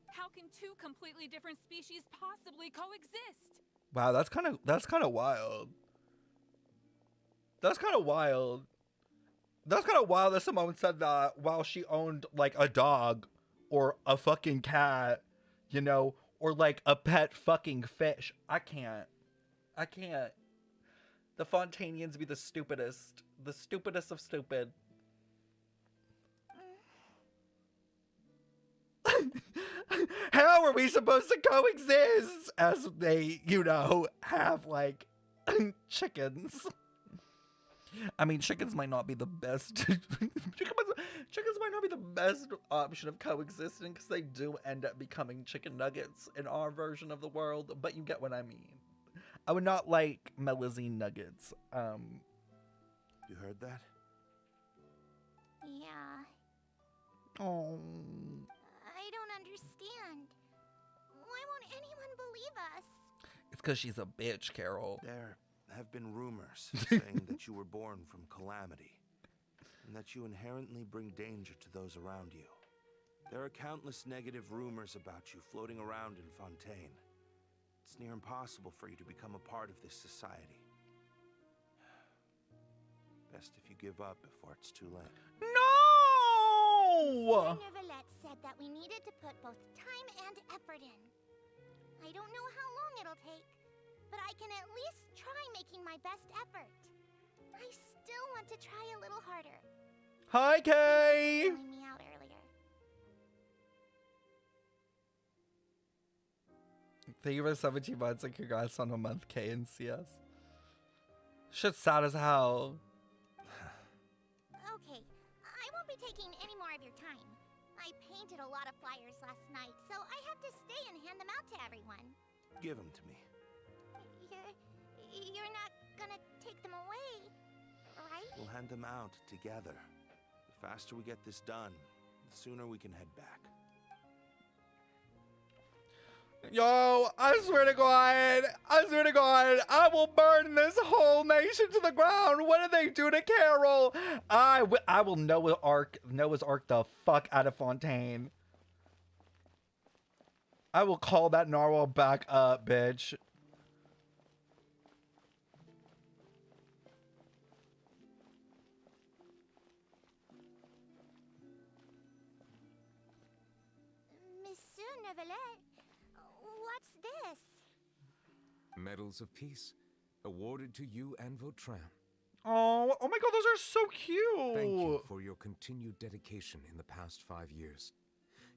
How can two completely different species possibly coexist? Wow, that's kind of wild. That's kind of wild. That's kind of wild that Simone said that while she owned like a dog or a fucking cat, you know, or like a pet fucking fish. I can't. The Fontainians be the stupidest of stupid. How are we supposed to coexist as they, you know, have like chickens? I mean, chickens might not be the best. Chickens might not be the best option of coexisting because they do end up becoming chicken nuggets in our version of the world. But you get what I mean. I would not like Melazine nuggets. You heard that? Yeah. Oh. I don't understand. Why won't anyone believe us? It's because she's a bitch, Carol. There have been rumors saying that you were born from calamity, and that you inherently bring danger to those around you. There are countless negative rumors about you floating around in Fontaine. It's near impossible for you to become a part of this society. Best if you give up before it's too late. No! Neuvillette said that we needed to put both time and effort in. I don't know how long it'll take, but I can at least try making my best effort. I still want to try a little harder. Hi, Kay! Calling me out earlier. Thank you for 17 months and congrats on a month, K and CS. Shit's sad as hell. Okay, I won't be taking any more of your time. I painted a lot of flyers last night, so I have to stay and hand them out to everyone. Give them to me. You're not gonna take them away, right? We'll hand them out together. The faster we get this done, the sooner we can head back. Yo, I swear to God, I will burn this whole nation to the ground. What did they do to Carol? I will Noah's Ark the fuck out of Fontaine. I will call that narwhal back up, bitch. Monsieur Neuvillette, what's this? Medals of Peace, awarded to you and Vautrin. Oh my God, those are so cute. Thank you for your continued dedication in the past 5 years.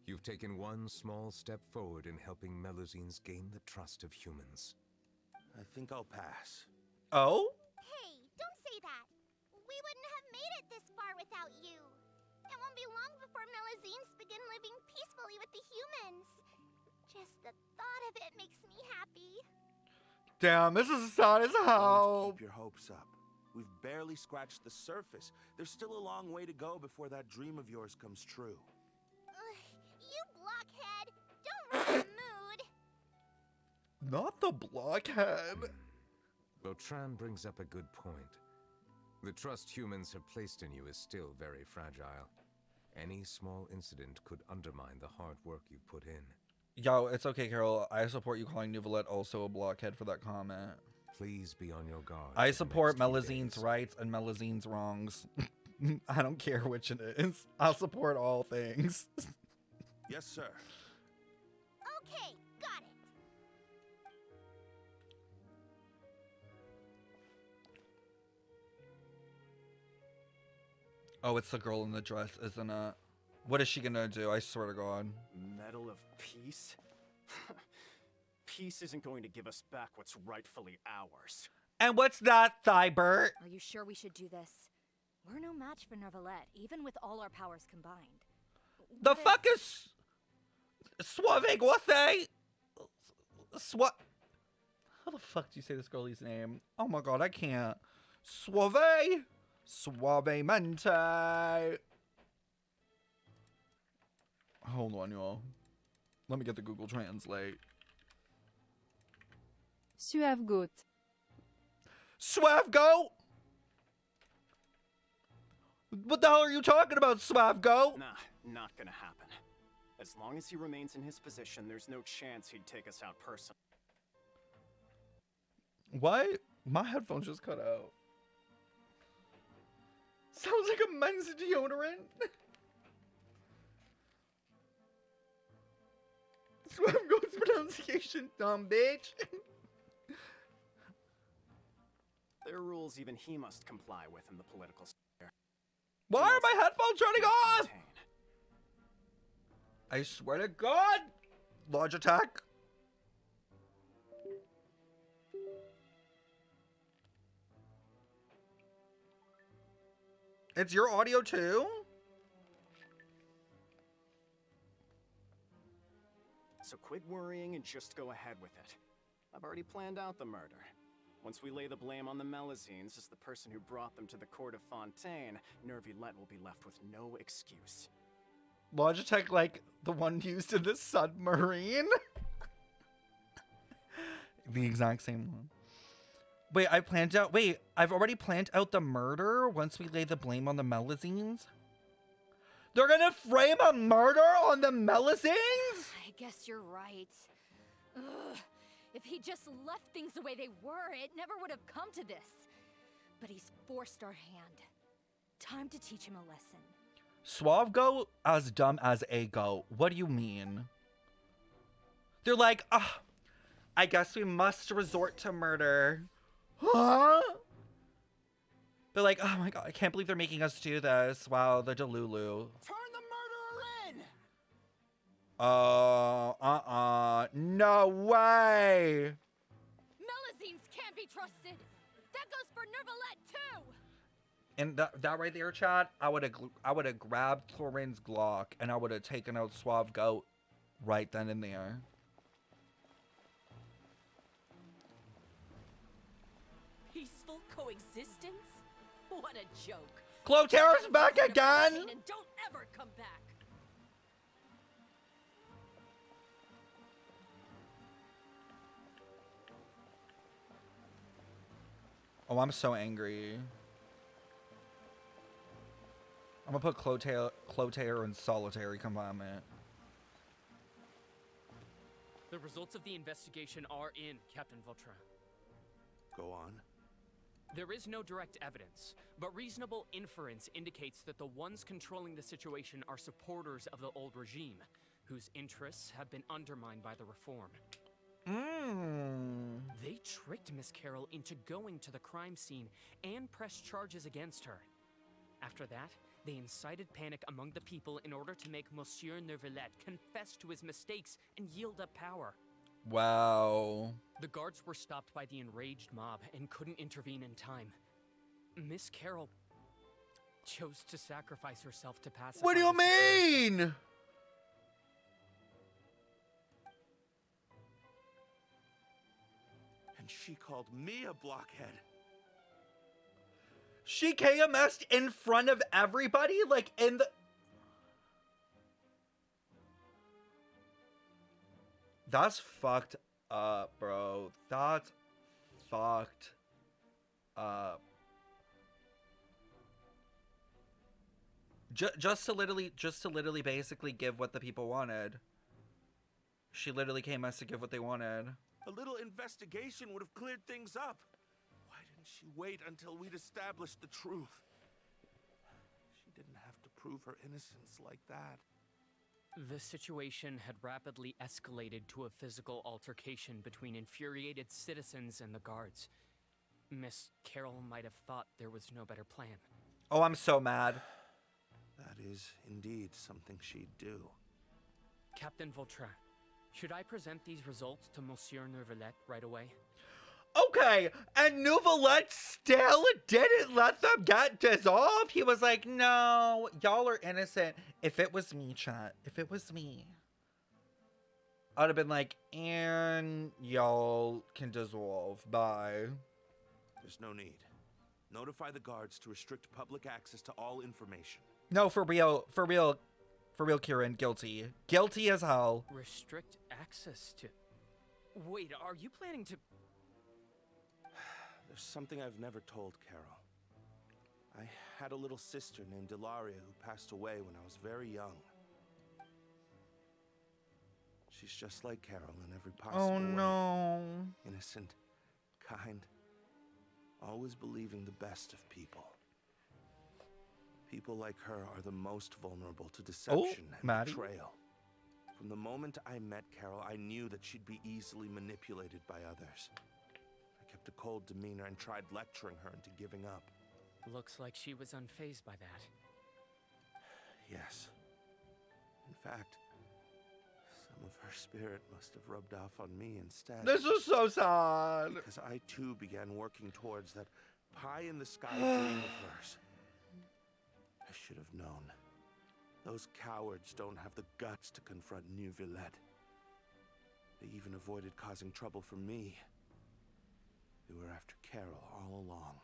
You've taken one small step forward in helping Melusines gain the trust of humans. I think I'll pass. Oh? Hey, don't say that. We wouldn't have made it this far without you. It won't be long before Melusines begin living peacefully with the humans. Just the thought of it makes me happy. Damn, this is sad as Don't hell. keep your hopes up. We've barely scratched the surface. There's still a long way to go before that dream of yours comes true. You blockhead! Don't ruin the mood! Not the blockhead. Vautrin brings up a good point. The trust humans have placed in you is still very fragile. Any small incident could undermine the hard work you've put in. Yo, it's okay, Carol. I support you calling Neuvillette also a blockhead for that comment. Please be on your guard. I support Melusine's rights and Melusine's wrongs. I don't care which it is. I'll support all things. Yes, sir. Okay, got it. Oh, it's the girl in the dress, isn't it? What is she gonna do? I swear to God. Medal of Peace? Peace isn't going to give us back what's rightfully ours. And what's that, Thybert? Are you sure we should do this? We're no match for Neuvillette, even with all our powers combined. The fuck is Suave Guathe? How the fuck do you say this girlie's name? Oh my God, I can't. Suavemente. Hold on, y'all. Let me get the Google Translate. Suave goat. Suave goat? What the hell are you talking about, Suave goat? Nah, not gonna happen. As long as he remains in his position, there's no chance he'd take us out personally. What? My headphones just cut out. Sounds like a men's deodorant. Suave goat's pronunciation, dumb bitch. There are rules even he must comply with in the political sphere. Why are my headphones turning off? I swear to God. Logitech. It's your audio too? So quit worrying and just go ahead with it. I've already planned out the murder. Once we lay the blame on the Melusines as the person who brought them to the court of Fontaine, Neuvillette will be left with no excuse. Logitech, like the one used in the submarine? The exact same one. Wait, I've already planned out the murder once we lay the blame on the Melusines? They're gonna frame a murder on the Melusines? I guess you're right. Ugh. If he just left things the way they were, it never would have come to this. But he's forced our hand. Time to teach him a lesson. Suave goat as dumb as a goat. What do you mean? They're like, I guess we must resort to murder. Huh? They're like, oh my God, I can't believe they're making us do this. Wow, the Delulu. Turn the murderer in! No way. Melusines can't be trusted. That goes for Neuvillette too. And that right there, Chad, I would have grabbed Chlorine's Glock and I would have taken out Suave Goat right then and there. Peaceful coexistence? What a joke. Clotair's back again. And don't ever come back. Oh, I'm so angry. I'm gonna put Clotaire in solitary confinement. The results of the investigation are in, Captain Vautrin. Go on. There is no direct evidence, but reasonable inference indicates that the ones controlling the situation are supporters of the old regime, whose interests have been undermined by the reform. They tricked Miss Carroll into going to the crime scene and pressed charges against her. After that, they incited panic among the people in order to make Monsieur Neuvillette confess to his mistakes and yield up power. Wow. The guards were stopped by the enraged mob and couldn't intervene in time. Miss Carroll chose to sacrifice herself to pacify. What do you mean? And she called me a blockhead. She KMS'd in front of everybody? Like, in the... That's fucked up, bro. That's fucked up. Just to literally basically give what the people wanted. She literally KMS'd to give what they wanted. A little investigation would have cleared things up. Why didn't she wait until we'd established the truth? She didn't have to prove her innocence like that. The situation had rapidly escalated to a physical altercation between infuriated citizens and the guards. Miss Carroll might have thought there was no better plan. Oh, I'm so mad. That is indeed something she'd do. Captain Vautrin, should I present these results to Monsieur Neuvillette right away? Okay, and Neuvillette still didn't let them get dissolved. He was like, no, y'all are innocent. If it was me, chat, if it was me, I'd have been like, and y'all can dissolve. Bye. There's no need. Notify the guards to restrict public access to all information. No, for real, Kieran, guilty. Guilty as hell. Restrict access to... Wait, are you planning to... There's something I've never told Carol. I had a little sister named Delaria who passed away when I was very young. She's just like Carol in every possible way. Oh no. Innocent, kind, always believing the best of people. People like her are the most vulnerable to deception and betrayal. From the moment I met Carol, I knew that she'd be easily manipulated by others. I kept a cold demeanor and tried lecturing her into giving up. Looks like she was unfazed by that. Yes. In fact, some of her spirit must have rubbed off on me instead. This is so sad. Because I too began working towards that pie-in-the-sky dream of hers. I should have known. Those cowards don't have the guts to confront Neuvillette. They even avoided causing trouble for me. They were after Carol all along.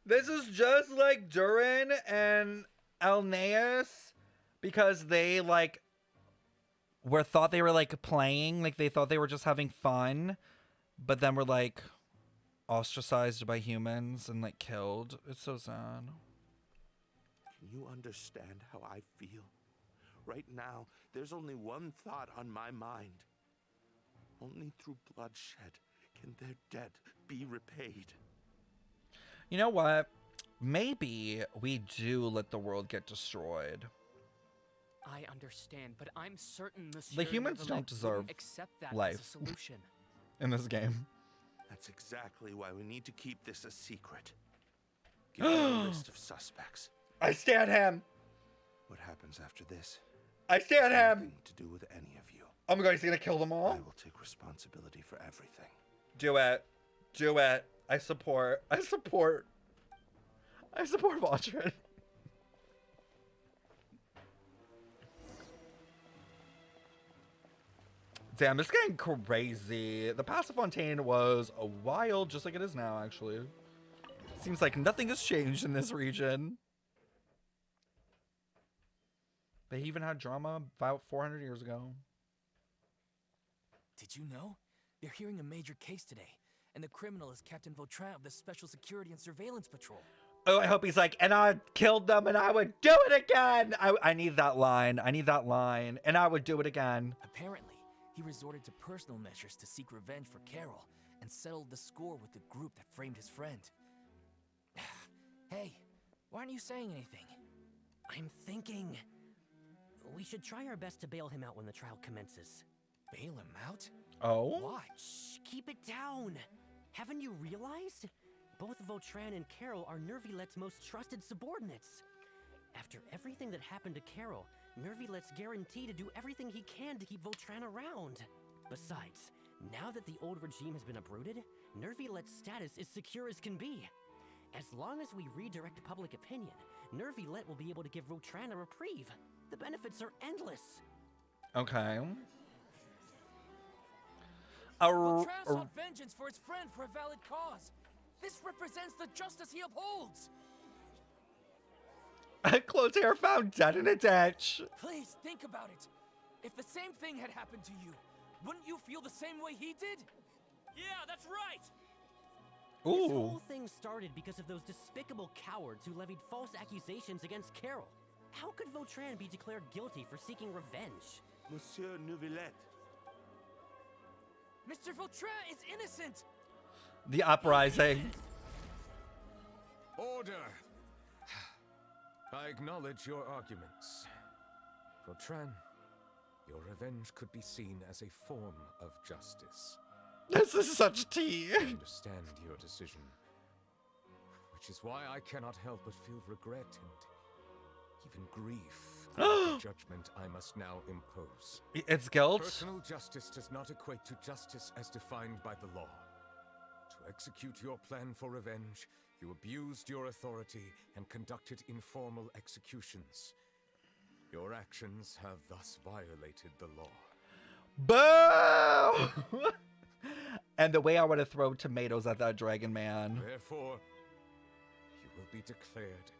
This is just like Durin and Elnaeus, because they thought they were like playing, like they thought they were just having fun, but then were like ostracized by humans and like killed. It's so sad. Can you understand how I feel? Right now, there's only one thought on my mind. Only through bloodshed can their debt be repaid. You know what? Maybe we do let the world get destroyed. I understand, but I'm certain The humans don't deserve accept that life as a solution. in this game. That's exactly why we need to keep this a secret. Give me a list of suspects. I stand him. What happens after this? I stand him. Nothing to do with any of you. Oh my god, he's gonna kill them all? I will take responsibility for everything. Do it. Do it. I support Vautrin. Damn, it's getting crazy. The Passafontaine was a wild, just like it is now, actually. Seems like nothing has changed in this region. They even had drama about 400 years ago. Did you know? They're hearing a major case today, and the criminal is Captain Vautrin of the Special Security and Surveillance Patrol. Oh, I hope he's like, and I killed them and I would do it again. I need that line. I need that line. And I would do it again. Apparently, he resorted to personal measures to seek revenge for Carol and settled the score with the group that framed his friend. Hey, why aren't you saying anything? I'm thinking... we should try our best to bail him out when the trial commences. Bail him out? Oh? Why? Shh, keep it down. Haven't you realized? Both Vautrin and Carol are Neuvillette's most trusted subordinates. After everything that happened to Carol, Neuvillette's guaranteed to do everything he can to keep Vautrin around. Besides, now that the old regime has been uprooted, Neuvillette's status is secure as can be. As long as we redirect public opinion, Neuvillette will be able to give Vautrin a reprieve. The benefits are endless. Okay. Vautrin sought vengeance for his friend for a valid cause. This represents the justice he upholds. Clotaire found dead in a ditch. Please think about it. If the same thing had happened to you, wouldn't you feel the same way he did? Yeah, that's right. This whole thing started because of those despicable cowards who levied false accusations against Carol. How could Vautrin be declared guilty for seeking revenge? Monsieur Neuvillette. Mr. Vautrin is innocent. The uprising. Order. I acknowledge your arguments. Vautrin, your revenge could be seen as a form of justice. This is such tea. I understand your decision, which is why I cannot help but feel regret and even grief for the judgment I must now impose. It's guilt? Personal justice does not equate to justice as defined by the law. To execute your plan for revenge, you abused your authority and conducted informal executions. Your actions have thus violated the law. Boo! And the way I would have thrown tomatoes at that dragon man. Therefore, you will be declared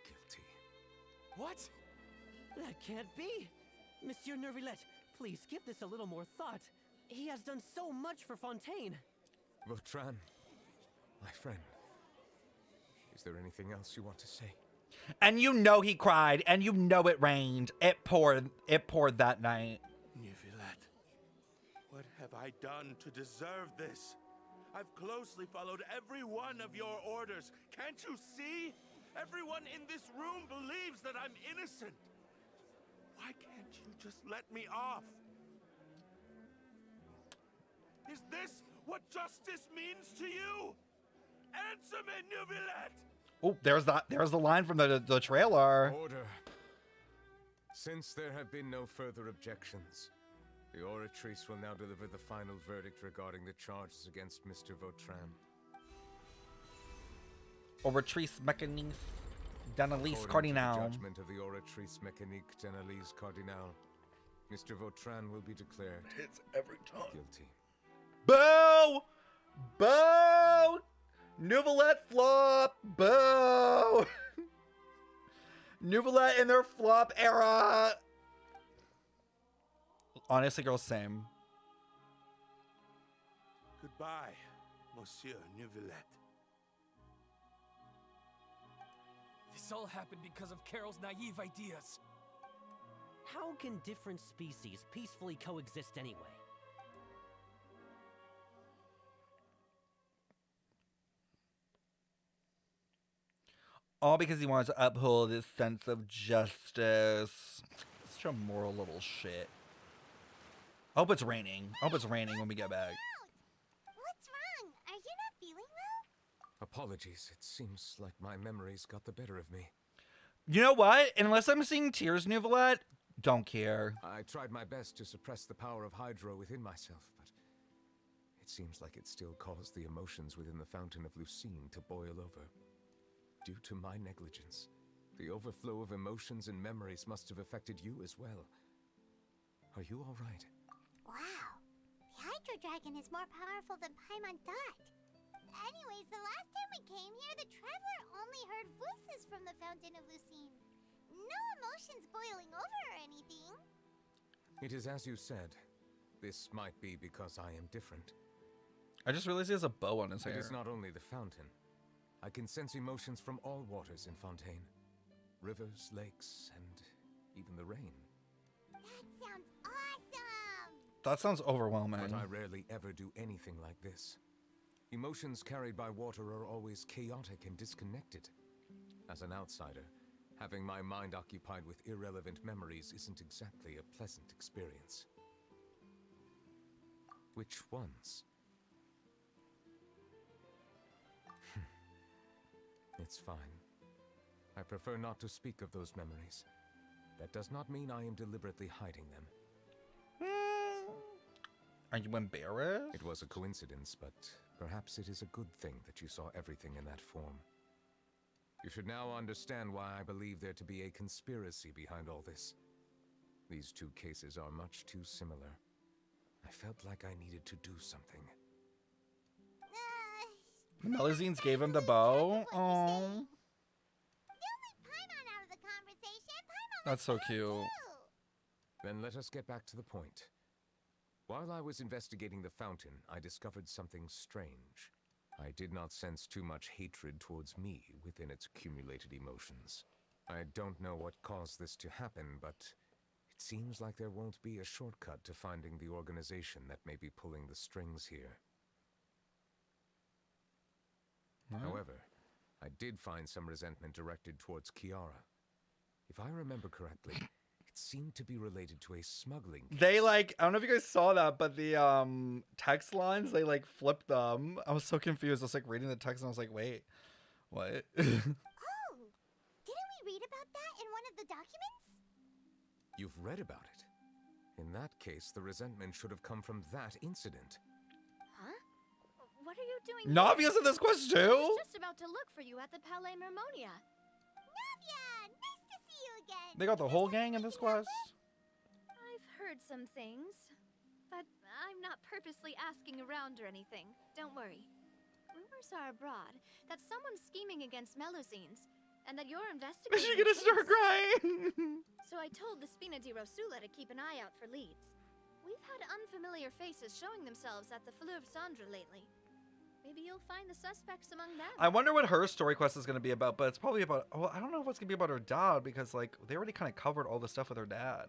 guilty. What? That can't be. Monsieur Neuvillette, please give this a little more thought. He has done so much for Fontaine. Vautrin, my friend, is there anything else you want to say? And you know he cried, and you know it rained. It poured that night. Neuvillette, what have I done to deserve this? I've closely followed every one of your orders. Can't you see? Everyone in this room believes that I'm innocent. Why can't you just let me off? Is this what justice means to you? Answer me, Neuvillette! Oh, there's the line from the trailer. Order. Since there have been no further objections, the Oratrice will now deliver the final verdict regarding the charges against Mr. Vautrin. Oratrice Mécanique d'Analyse According to Cardinal. the judgment of the Oratrice Mécanique d'Analyse Cardinal, Mr. Vautrin will be declared guilty. Boo! Boo! Neuvillette flop! Boo! Neuvillette in their flop era! Honestly, girls, same. Goodbye, Monsieur Neuvillette. This all happened because of Carol's naive ideas. How can different species peacefully coexist anyway? All because he wants to uphold his sense of justice. Such a moral little shit. I hope it's raining. I hope it's raining when we get back. What's wrong? Are you not feeling well? Apologies, it seems like my memories got the better of me. You know what? Unless I'm seeing tears, Neuvillette, don't care. I tried my best to suppress the power of Hydro within myself, but it seems like it still caused the emotions within the Fountain of Lucine to boil over. Due to my negligence, the overflow of emotions and memories must have affected you as well. Are you all right? Wow. The Hydro Dragon is more powerful than Paimon thought. Anyways, the last time we came here, the Traveler only heard voices from the Fountain of Lucine. No emotions boiling over or anything. It is as you said. This might be because I am different. I just realized he has a bow on his hair. It is not only the fountain. I can sense emotions from all waters in Fontaine. Rivers, lakes, and even the rain. That sounds awesome! That sounds overwhelming. But I rarely ever do anything like this. Emotions carried by water are always chaotic and disconnected. As an outsider, having my mind occupied with irrelevant memories isn't exactly a pleasant experience. Which ones? It's fine. I prefer not to speak of those memories. That does not mean I am deliberately hiding them. Are you embarrassed? It was a coincidence, but perhaps it is a good thing that you saw everything in that form. You should now understand why I believe there to be a conspiracy behind all this. These two cases are much too similar. I felt like I needed to do something. The Melusines gave him the bow. Oh, that's so cute. Then let us get back to the point. While I was investigating the fountain, I discovered something strange. I did not sense too much hatred towards me within its accumulated emotions. I don't know what caused this to happen, but it seems like there won't be a shortcut to finding the organization that may be pulling the strings here. However, I did find some resentment directed towards Kiara. If I remember correctly, it seemed to be related to a smuggling case. They like, I don't know if you guys saw that, but the text lines, they like flipped them. I was so confused. I was like reading the text and I was like, wait, what? Oh, didn't we read about that in one of the documents? You've read about it. In that case, the resentment should have come from that incident. Huh? What are you doing Navia's in this quest too? I was just about to look for you at the Palais Mermonia. Navia, nice to see you again. They got the whole gang in this quest? I've heard some things, but I'm not purposely asking around or anything. Don't worry. Rumors are abroad that someone's scheming against Melusines, and that you're investigating. Is she gonna start crying? So I told the Spina di Rosula to keep an eye out for leads. We've had unfamiliar faces showing themselves at the Fleuve Cendre lately. Maybe you'll find the suspects among them. I wonder what her story quest is going to be about, but it's probably about, well, I don't know if it's going to be about her dad, because like they already kind of covered all the stuff with her dad.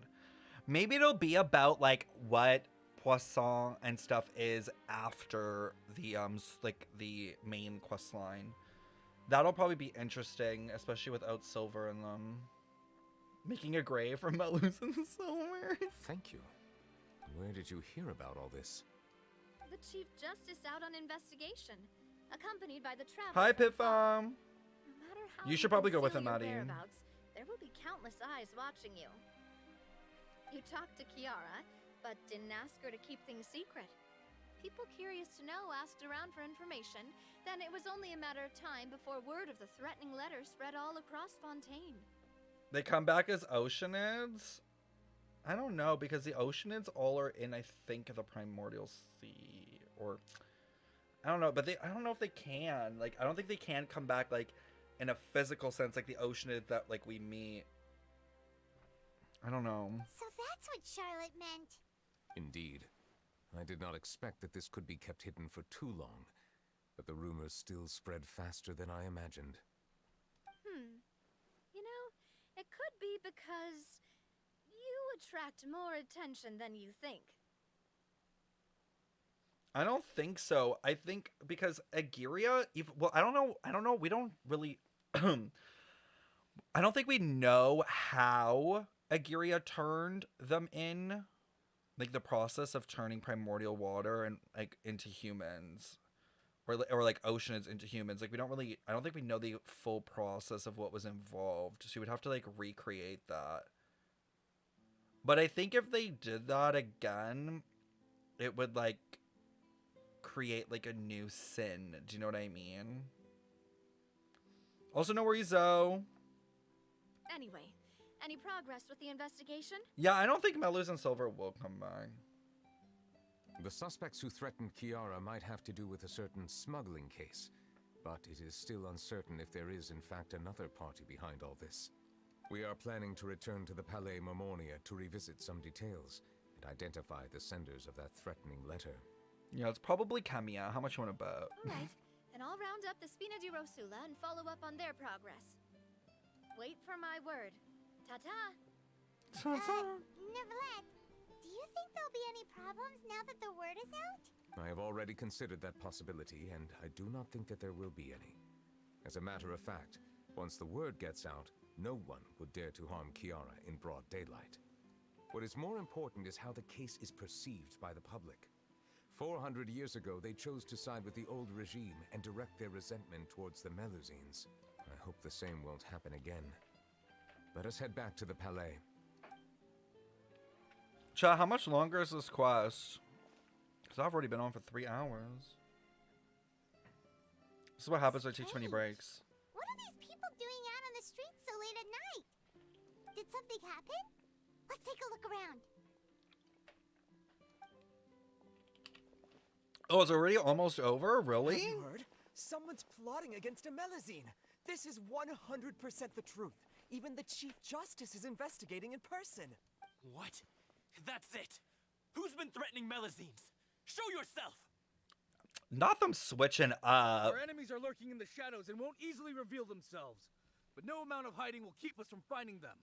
Maybe it'll be about like what Poisson and stuff is after the like the main quest line. That'll probably be interesting, especially without Silver and them making a grave for Melus and Silver. Thank you. Where did you hear about all this? The Chief Justice out on investigation, accompanied by the traveler. Hi, Pitfam. No matter how You should probably go with conceal him, your Maddie. whereabouts, there will be countless eyes watching you. You talked to Kiara, but didn't ask her to keep things secret. People curious to know asked around for information, then it was only a matter of time before word of the threatening letter spread all across Fontaine. They come back as Oceanids? I don't know, because the Oceanids all are in, I think, the Primordial Sea, or I don't know, but I don't know if they can. Like, I don't think they can come back like in a physical sense, like the Oceanids that like we meet. I don't know. So that's what Charlotte meant. Indeed. I did not expect that this could be kept hidden for too long, but the rumors still spread faster than I imagined. You know, it could be because you attract more attention than you think. I don't think so. I think because Agiria, well, I don't know. We don't really, I don't think we know how Agiria turned them in, like the process of turning primordial water and like into humans, or like oceans into humans. Like we don't really, I don't think we know the full process of what was involved. So you would have to like recreate that. But I think if they did that again, it would like create like a new sin. Do you know what I mean? Also, no worries, Zoe. Anyway, any progress with the investigation? Yeah, I don't think Melus and Silver will come back. The suspects who threatened Kiara might have to do with a certain smuggling case, but it is still uncertain if there is in fact another party behind all this. We are planning to return to the Palais Mermonia to revisit some details and identify the senders of that threatening letter. Yeah, it's probably Kamiya. How much you want to bet? Alright, then I'll round up the Spina di Rosula and follow up on their progress. Wait for my word. Ta-ta! Neuvillette, do you think there'll be any problems now that the word is out? I have already considered that possibility, and I do not think that there will be any. As a matter of fact, once the word gets out, no one would dare to harm Kiara in broad daylight. What is more important is how the case is perceived by the public. 400 years ago, they chose to side with the old regime and direct their resentment towards the Melusines. I hope the same won't happen again. Let us head back to the Palais. Chat, how much longer is this quest? Because I've already been on for 3 hours. This is what happens when I take too many breaks. What are these people doing out on the streets so late at night? Did something happen? Let's take a look around. Oh, it's already almost over? Really? Have you heard? Someone's plotting against a Melusine. This is 100% the truth. Even the Chief Justice is investigating in person. What? That's it. Who's been threatening Melusines? Show yourself! Not them switching up. Our enemies are lurking in the shadows and won't easily reveal themselves. But no amount of hiding will keep us from finding them.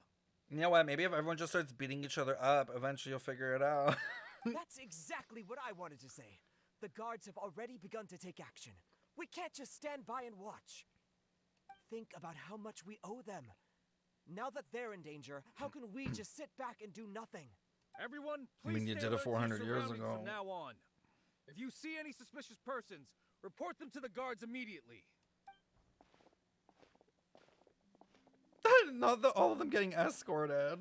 You know what? Maybe if everyone just starts beating each other up, eventually you'll figure it out. That's exactly what I wanted to say. The guards have already begun to take action. We can't just stand by and watch. Think about how much we owe them. Now that they're in danger, how can we just sit back and do nothing? Everyone, I mean, you please did it stay alert to 400 your years surroundings ago. from now on. If you see any suspicious persons, report them to the guards immediately. Not all of them getting escorted.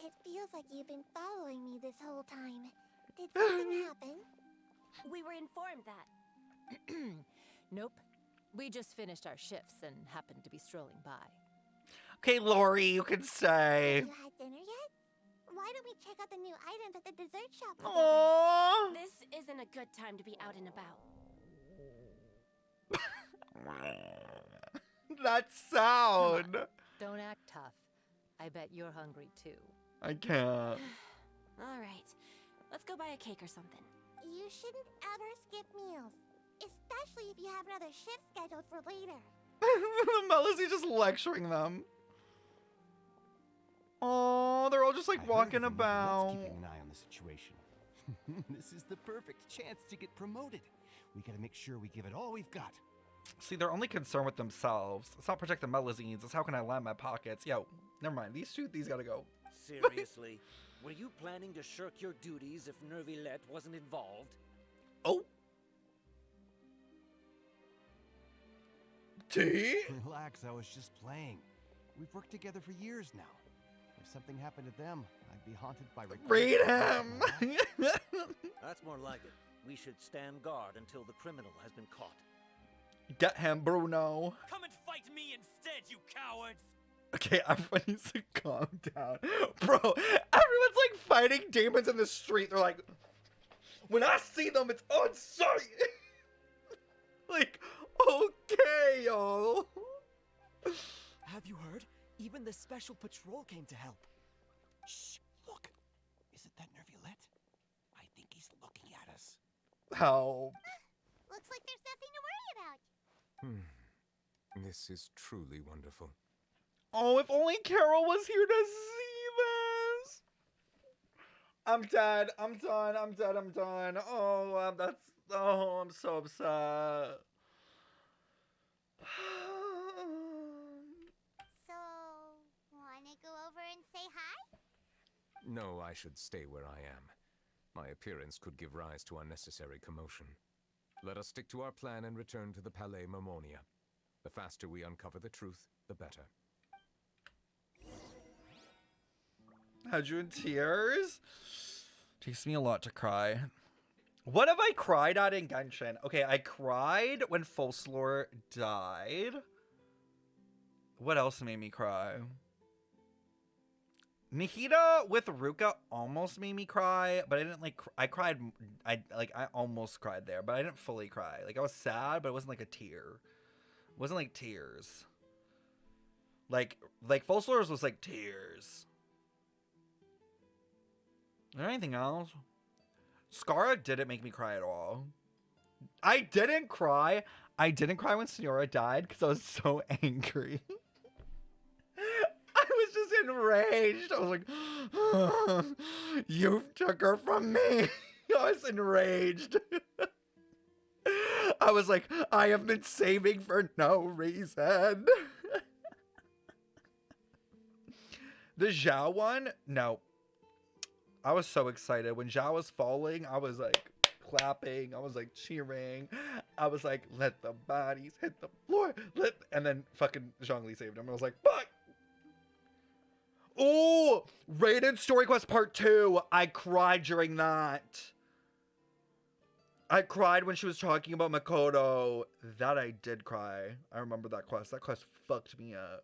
It feels like you've been following me this whole time. Did something happen? We were informed that. Nope. We just finished our shifts and happened to be strolling by. Okay, Lori, you can say. Have you had dinner yet? Why don't we check out the new items at the dessert shop together? Aww. This isn't a good time to be out and about. That sound. Come on, don't act tough. I bet you're hungry too. I can't. All right. Let's go buy a cake or something. You shouldn't ever skip meals. Especially if you have another shift scheduled for later. Melusine just lecturing them. Oh, they're all just like walking about. Let's keep an eye on the situation. This is the perfect chance to get promoted. We gotta make sure we give it all we've got. See, they're only concerned with themselves. It's not protect the Melusines. It's how can I line my pockets. Yo, never mind. These gotta go. Seriously? Were you planning to shirk your duties if Neuvillette wasn't involved? Oh. T? Relax, I was just playing. We've worked together for years now. If something happened to them, I'd be haunted by regret. Read him! That's more like it. We should stand guard until the criminal has been caught. Get him, Bruno. Come and fight me instead, you cowards! Okay, everyone needs to calm down. Bro, everyone's like fighting demons in the street. They're like, when I see them, it's on sight. Like, okay, y'all. Have you heard? Even the special patrol came to help. Shh, look. Is it that Neuvillette? I think he's looking at us. How? Looks like there's nothing to worry about. This is truly wonderful. Oh, if only Carol was here to see this. I'm dead. I'm done. I'm dead. I'm done. Oh, I'm so upset. So, wanna go over and say hi? No, I should stay where I am. My appearance could give rise to unnecessary commotion. Let us stick to our plan and return to the Palais Mermonia. The faster we uncover the truth, the better. Had you in tears? Takes me a lot to cry. What have I cried at in Genshin? Okay, I cried when Folslore died. What else made me cry? Nihida with Ruka almost made me cry, but I didn't like. I cried. I almost cried there, but I didn't fully cry. Like I was sad, but it wasn't like a tear. It wasn't like tears. Like Folslore's was like tears. Is there anything else? Scara didn't make me cry at all. I didn't cry. I didn't cry when Senora died because I was so angry. I was just enraged. I was like, you took her from me. I was enraged. I was like, I have been saving for no reason. The Zhao one? No. I was so excited. When Zhao was falling, I was like clapping. I was like cheering. I was like, let the bodies hit the floor. And then fucking Zhongli saved him. I was like, fuck. Oh, Raiden Story Quest Part 2. I cried during that. I cried when she was talking about Makoto. That I did cry. I remember that quest. That quest fucked me up.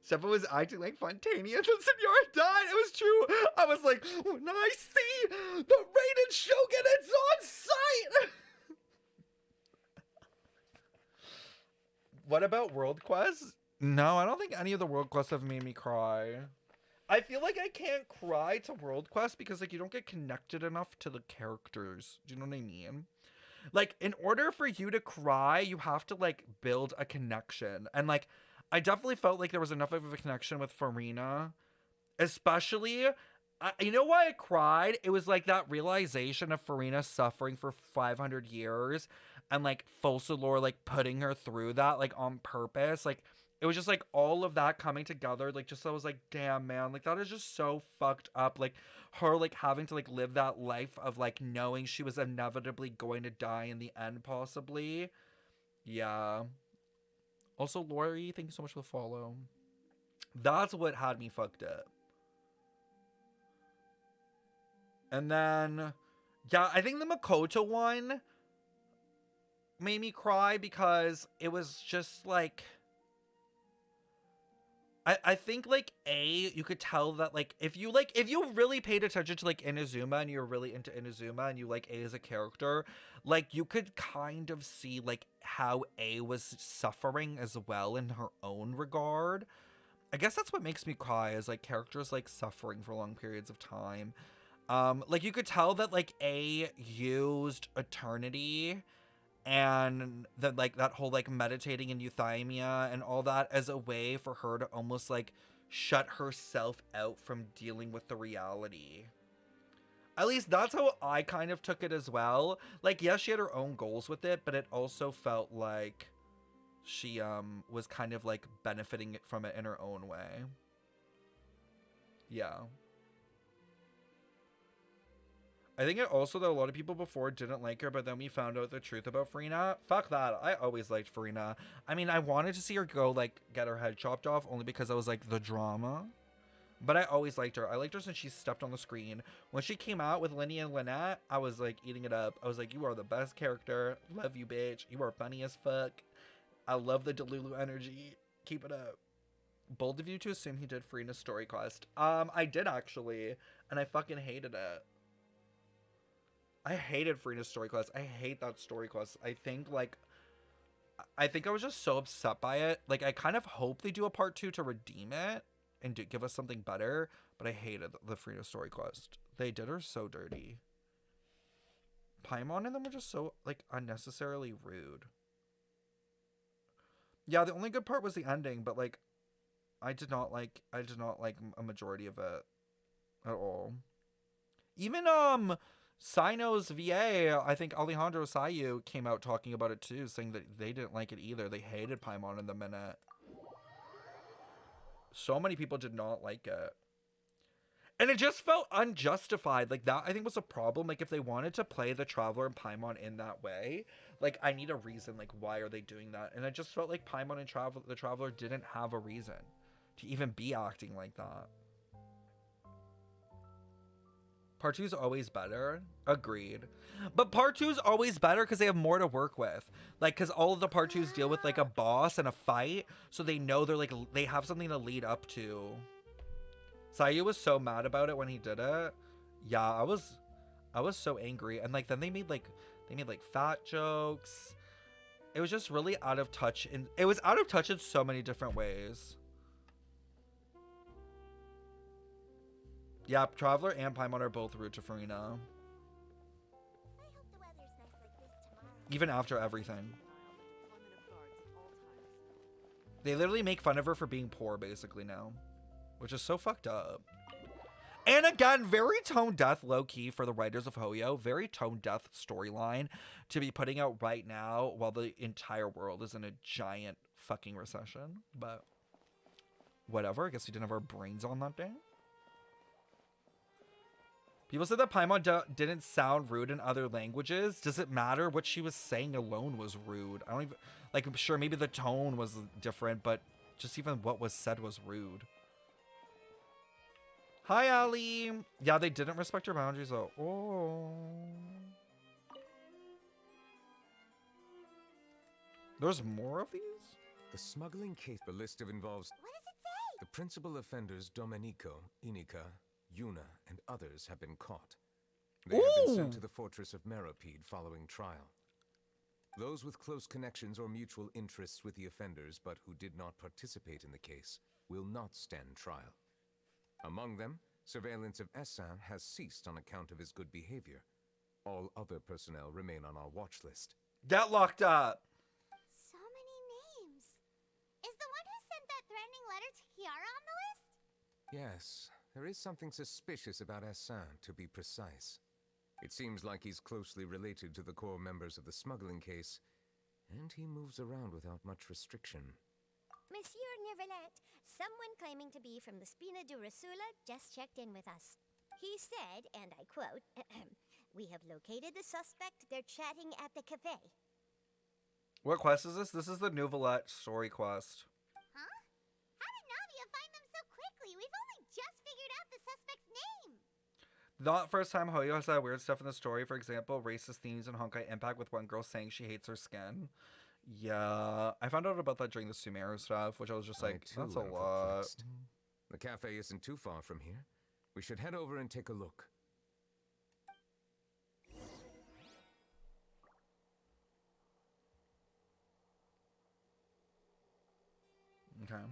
Stefan was acting like Fontania until Senora died. It was true. I was like, when I see the Raiden Shogun, it's on site. What about World Quest? No, I don't think any of the World Quests have made me cry. I feel like I can't cry to World Quest because like you don't get connected enough to the characters. Do you know what I mean? Like in order for you to cry, you have to like build a connection. And like I definitely felt like there was enough of a connection with Farina. Especially, you know why I cried? It was like that realization of Farina suffering for 500 years and like Focalor like putting her through that like on purpose. Like it was just like all of that coming together. Like just I was like, damn man, like that is just so fucked up. Like her like having to like live that life of like knowing she was inevitably going to die in the end possibly. Yeah. Also, Lori, thank you so much for the follow. That's what had me fucked up. And then, yeah, I think the Makoto one made me cry because it was just like... I think like you could tell that like if you really paid attention to like Inazuma and you're really into Inazuma and you like A as a character, like you could kind of see like how A was suffering as well in her own regard. I guess that's what makes me cry is like characters like suffering for long periods of time. Like you could tell that like A used eternity and that like that whole like meditating in euthymia and all that as a way for her to almost like shut herself out from dealing with the reality. At least that's how I kind of took it as well. Like yes, she had her own goals with it, but it also felt like she was kind of like benefiting from it in her own way. Yeah. I think it also that a lot of people before didn't like her, but then we found out the truth about Farina. Fuck that. I always liked Farina. I mean, I wanted to see her go, like, get her head chopped off only because I was like, the drama. But I always liked her. I liked her since she stepped on the screen. When she came out with Linny and Lynette, I was, like, eating it up. I was like, you are the best character. Love you, bitch. You are funny as fuck. I love the Delulu energy. Keep it up. Bold of you to assume he did Farina's story quest. I did, actually. And I fucking hated it. I hated Farina's story quest. I hate that story quest. I think I was just so upset by it. Like, I kind of hope they do a part 2 to redeem it and give us something better, but I hated the Farina story quest. They did her so dirty. Paimon and them were just so, like, unnecessarily rude. Yeah, the only good part was the ending, but, like, I did not like a majority of it at all. Even, Sino's VA, I think Alejandro Sayu came out talking about it too, saying that they didn't like it either. They hated Paimon in the minute. So many people did not like it. And it just felt unjustified. Like, that, I think, was a problem. Like, if they wanted to play the Traveler and Paimon in that way, like, I need a reason. Like, why are they doing that? And I just felt like Paimon and the Traveler didn't have a reason to even be acting like that. Part 2 is always better. Agreed. But Part 2 is always better because they have more to work with. Like, because all of the Part 2s deal with, like, a boss and a fight. So they know they have something to lead up to. Sayu was so mad about it when he did it. Yeah, I was so angry. And, like, then they made fat jokes. It was just really out of touch. It was out of touch in so many different ways. Yeah, Traveler and Paimon are both rude to Farina. I hope the weather's nice Even after everything. They literally make fun of her for being poor, basically, now. Which is so fucked up. And again, very tone-deaf, low-key for the writers of Hoyo. Very tone-deaf storyline to be putting out right now while the entire world is in a giant fucking recession. But whatever. I guess we didn't have our brains on that day. People said that Paimon didn't sound rude in other languages. Does it matter? What she was saying alone was rude. I don't even... Like, I'm sure maybe the tone was different, but just even what was said was rude. Hi, Ali. Yeah, they didn't respect your boundaries, though. Oh. There's more of these? The smuggling case, the list of involves... What does it say? The principal offenders Domenico, Inika, Yuna, and others have been caught. They have been sent to the fortress of Meropide following trial. Those with close connections or mutual interests with the offenders but who did not participate in the case will not stand trial. Among them, surveillance of Essin has ceased on account of his good behavior. All other personnel remain on our watch list. Get locked up! So many names. Is the one who sent that threatening letter to Kiara on the list? Yes, there is something suspicious about Essin, to be precise. It seems like he's closely related to the core members of the smuggling case, and he moves around without much restriction. Monsieur Neuvillette, someone claiming to be from the Spina di Rosula just checked in with us. He said, and I quote, "We have located the suspect. They're chatting at the cafe." What quest is this? This is the Neuvillette story quest. Huh? How did Navia find them so quickly? We've only just figured out the suspect's name. Not first time Hoyo has that weird stuff in the story. For example, racist themes and Honkai Impact with one girl saying she hates her skin. Yeah, I found out about that during the Sumeru stuff, which I was just like, that's a lot. Perplexed. The cafe isn't too far from here. We should head over and take a look. Okay.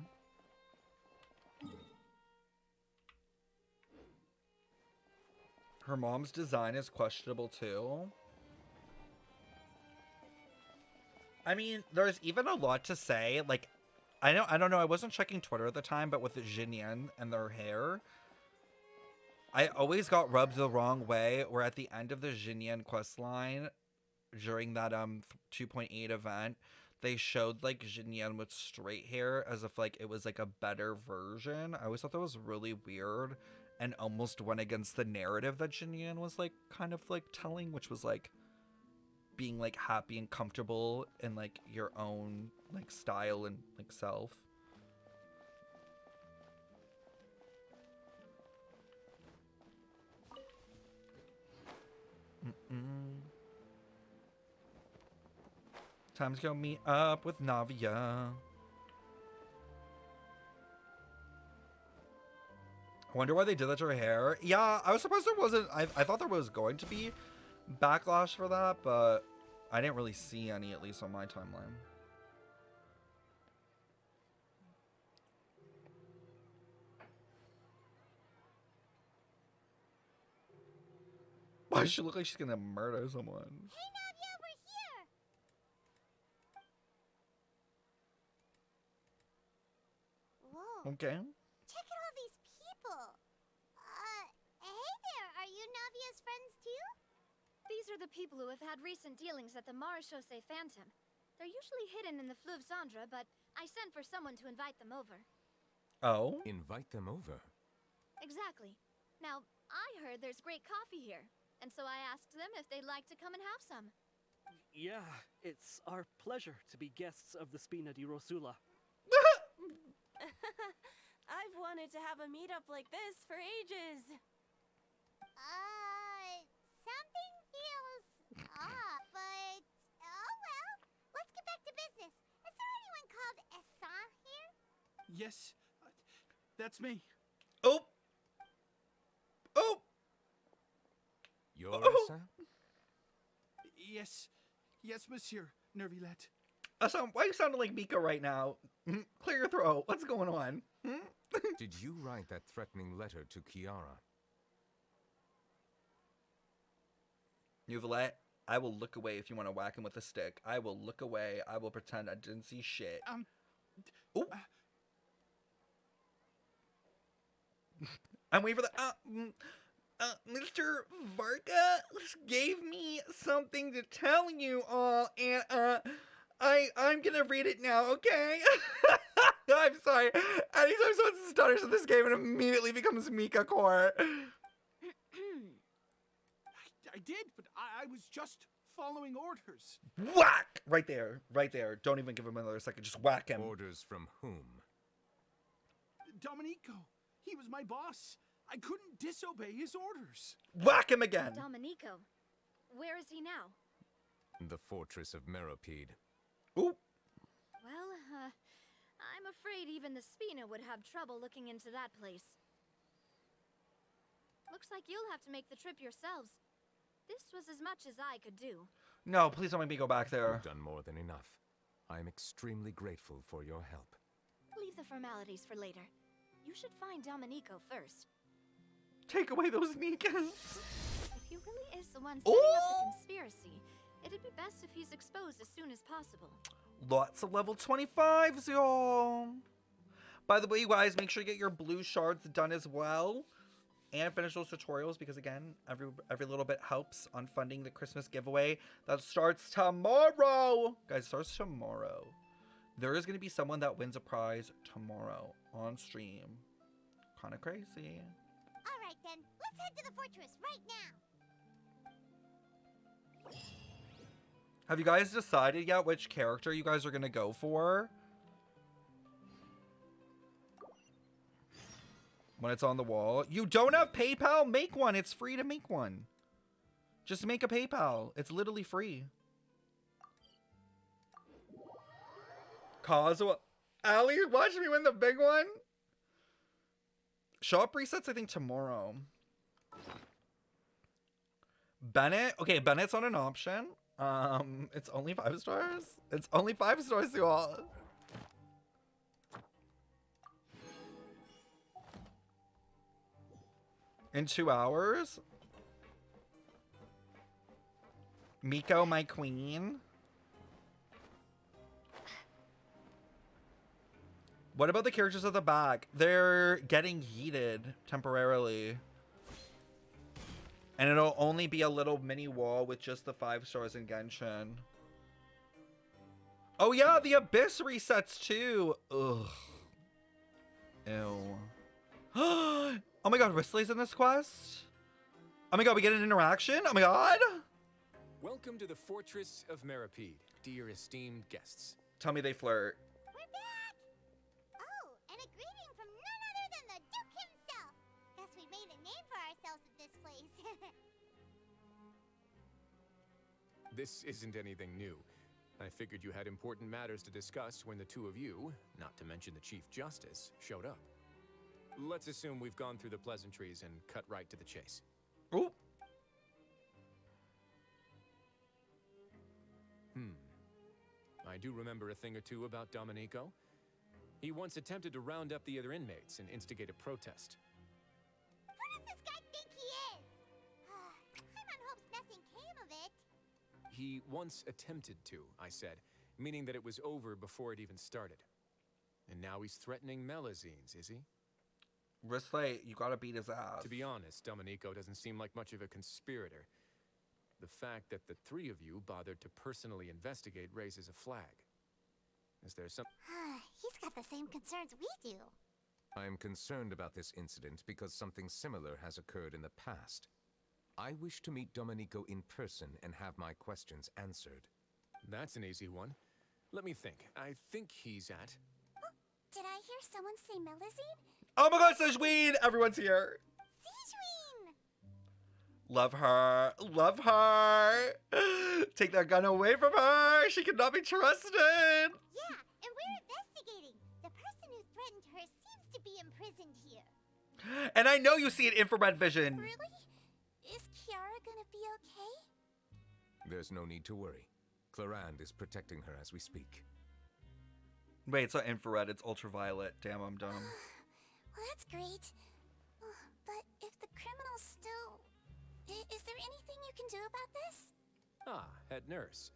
Her mom's design is questionable too. I mean, there's even a lot to say. Like, I don't know. I wasn't checking Twitter at the time, but with the Jinyan and their hair, I always got rubbed the wrong way. Where at the end of the Jinyan questline, during that 2.8 event, they showed like Jinyan with straight hair as if like it was like a better version. I always thought that was really weird and almost went against the narrative that Jinyan was like kind of like telling, which was like being like happy and comfortable in like your own like style and like self. Time to go meet up with Navia. I wonder why they did that to her hair. Yeah, I was surprised there wasn't. I thought there was going to be backlash for that, but I didn't really see any, at least on my timeline. Why does she look like she's gonna murder someone? Hey, Navia, we're here! Whoa. Okay. Check out all these people. Hey there, are you Navia's friends too? These are the people who have had recent dealings at the Marechaussee Phantom. They're usually hidden in the Fleuve Cendre, but I sent for someone to invite them over. Oh? Invite them over? Exactly. Now, I heard there's great coffee here, and so I asked them if they'd like to come and have some. Yeah, it's our pleasure to be guests of the Spina di Rosula. I've wanted to have a meetup like this for ages. Something feels off, but oh well. Let's get back to business. Is there anyone called Essin here? Yes, that's me. Oh! Oh! You're Essin? Yes, monsieur Neuvillette. Why are you sounding like Mika right now? Clear your throat. What's going on? Did you write that threatening letter to Kiara? Neuvillette? I will look away if you want to whack him with a stick. I will look away. I will pretend I didn't see shit. Ooh. I'm waiting for the... Mr. Varga gave me something to tell you all, and I'm gonna read it now, okay? I'm sorry. Anytime someone stutters in this game, it immediately becomes Mika Core. I did, but I was just following orders. Whack! Right there, right there. Don't even give him another second. Just whack him. Orders from whom? Domenico. He was my boss. I couldn't disobey his orders. Whack him again. Domenico. Where is he now? The fortress of Meropide. Ooh. Well, I'm afraid even the Spina would have trouble looking into that place. Looks like you'll have to make the trip yourselves. This was as much as I could do. No, please don't make me go back there. You've done more than enough. I am extremely grateful for your help. Leave the formalities for later. You should find Domenico first. Take away those Nikas. If he really is the one setting up the conspiracy, it'd be best if he's exposed as soon as possible. Lots of level 25s, y'all. By the way, you guys, make sure you get your blue shards done as well. And finish those tutorials because, again, every little bit helps on funding the Christmas giveaway. That starts tomorrow. Guys, it starts tomorrow. There is going to be someone that wins a prize tomorrow on stream. Kind of crazy. All right, then. Let's head to the fortress right now. Have you guys decided yet which character you guys are going to go for? When it's on the wall. You don't have PayPal? Make one. It's free to make one. Just make a PayPal. It's literally free. Kazuha. Allie, watch me win the big one. Shop resets, I think, tomorrow. Bennett. Okay, Bennett's on an option. It's only 5 stars. It's only 5 stars, you all. In 2 hours? Miko, my queen. What about the characters at the back? They're getting heated temporarily. And it'll only be a little mini wall with just the 5 stars in Genshin. Oh yeah, the Abyss resets too. Ugh. Ew. Oh my god, Risley's in this quest? Oh my god, we get an interaction? Oh my god! Welcome to the Fortress of Meropide, dear esteemed guests. Tell me they flirt. We're back! Oh, and a greeting from none other than the Duke himself! Guess we made a name for ourselves at this place. This isn't anything new. I figured you had important matters to discuss when the two of you, not to mention the Chief Justice, showed up. Let's assume we've gone through the pleasantries and cut right to the chase. Ooh. I do remember a thing or two about Domenico. He once attempted to round up the other inmates and instigate a protest. Who does this guy think he is? Paimon hopes nothing came of it. He once attempted to, I said, meaning that it was over before it even started. And now he's threatening Melazines, is he? Risley, you gotta beat his ass. To be honest, Domenico doesn't seem like much of a conspirator. The fact that the three of you bothered to personally investigate raises a flag. Is there some... He's got the same concerns we do. I am concerned about this incident because something similar has occurred in the past. I wish to meet Domenico in person and have my questions answered. That's an easy one. Let me think. I think he's at... Oh, did I hear someone say Melazine? Oh my god, Sejween! Everyone's here. Sejween! Love her. Love her. Take that gun away from her. She cannot be trusted. Yeah, and we're investigating. The person who threatened her seems to be imprisoned here. And I know you see an infrared vision. Really? Is Kiara gonna be okay? There's no need to worry. Clarand is protecting her as we speak. Wait, it's not infrared, it's ultraviolet. Damn, I'm dumb. Well, that's great. But if the criminal's still... Is there anything you can do about this? Ah, head nurse.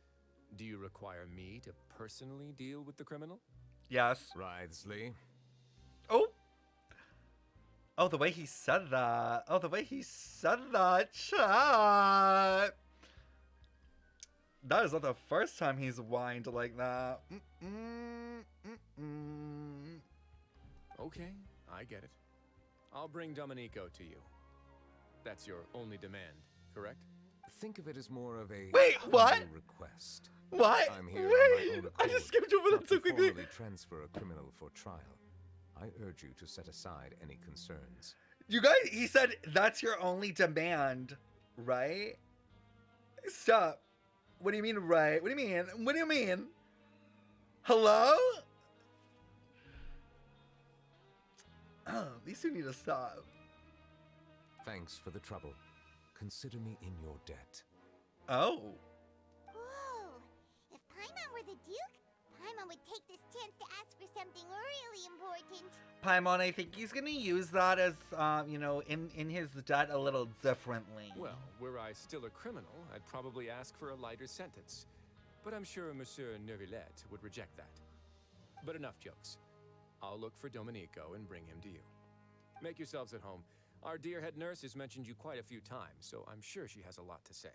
Do you require me to personally deal with the criminal? Yes. Wriothesley. Oh. Oh, the way he said that. Oh, the way he said that, chat. That is not the first time he's whined like that. Okay, I get it. I'll bring Domenico to you. That's your only demand, correct? Think of it as more of a Wait, what? request. What? I'm here on Wait, my own I accord, just skipped over that so not to quickly. formally transfer a criminal for trial. I urge you to set aside any concerns. You guys, he said that's your only demand, right? Stop. What do you mean, right? What do you mean? What do you mean? Hello? Oh, these two need to stop. Thanks for the trouble. Consider me in your debt. Oh. Whoa! If Paimon were the Duke, Paimon would take this chance to ask for something really important. Paimon, I think he's gonna use that as, you know, in his debt a little differently. Well, were I still a criminal, I'd probably ask for a lighter sentence. But I'm sure Monsieur Neuvillette would reject that. But enough jokes. I'll look for Domenico and bring him to you. Make yourselves at home. Our dear head nurse has mentioned you quite a few times, so I'm sure she has a lot to say.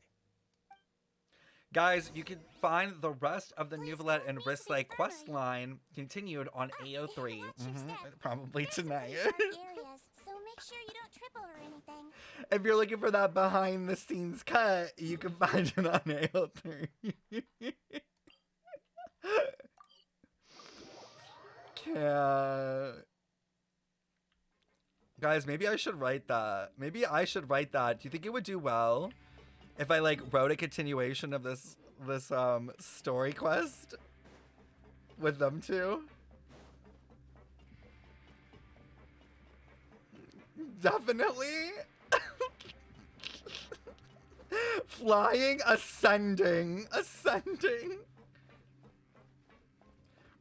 Guys, you can find the rest of the Neuvillette and Risslay quest line continued on AO3. Probably tonight. areas, so make sure you don't trip over anything. If you're looking for that behind the scenes cut, you can find it on AO3. Guys, maybe I should write that. Maybe I should write that. Do you think it would do well if I like wrote a continuation of this story quest with them two? Definitely. Flying, ascending.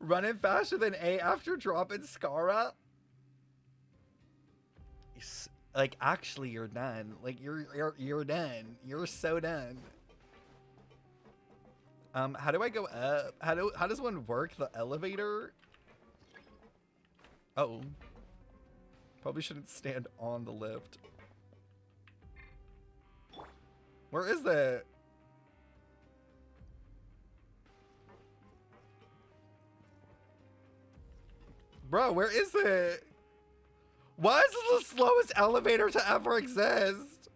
Running faster than A after dropping Scara. Like, actually, you're done. Like, you're done. You're so done. How do I go up? How does one work? The elevator? Oh. Probably shouldn't stand on the lift. Where is it? Bro, where is it? Why is this the slowest elevator to ever exist?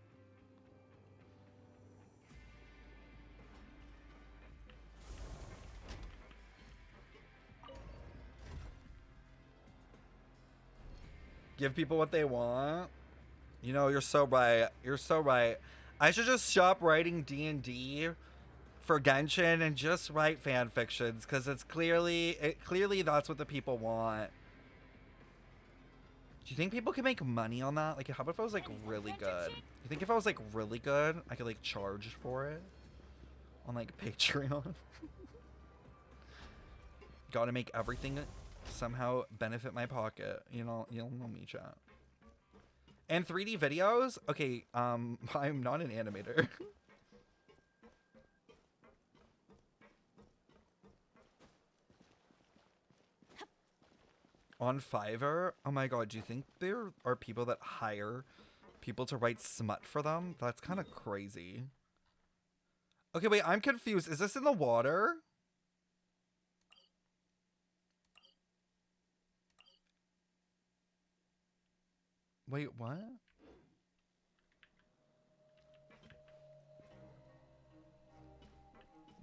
Give people what they want. You know, you're so right. You're so right. I should just stop writing D&D for Genshin and just write fan fictions, because it's clearly that's what the people want. Do you think people can make money on that? Like, how about if I was like really good? You think if I was like really good, I could like charge for it on like Patreon? Gotta make everything somehow benefit my pocket. You'll know me, chat. And 3D videos? Okay, I'm not an animator. On Fiverr? Oh my god, do you think there are people that hire people to write smut for them? That's kind of crazy. Okay, wait, I'm confused. Is this in the water? Wait, what?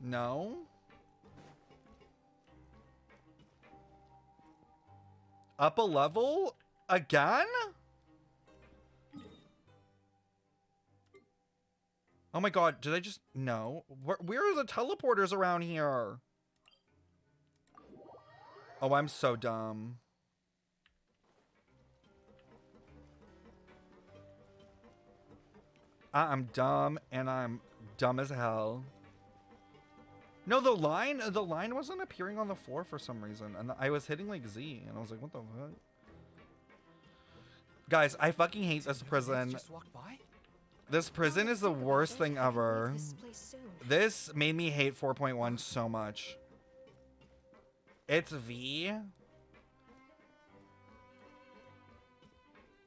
No? Up a level? Again? Oh my god, did I just... No. Where are the teleporters around here? Oh, I'm so dumb. I'm dumb, and I'm dumb as hell. No, the line wasn't appearing on the floor for some reason, and I was hitting like Z, and I was like, what the fuck? Guys, I fucking hate this prison. Just walk by? This prison is the worst thing ever. This made me hate 4.1 so much. It's V.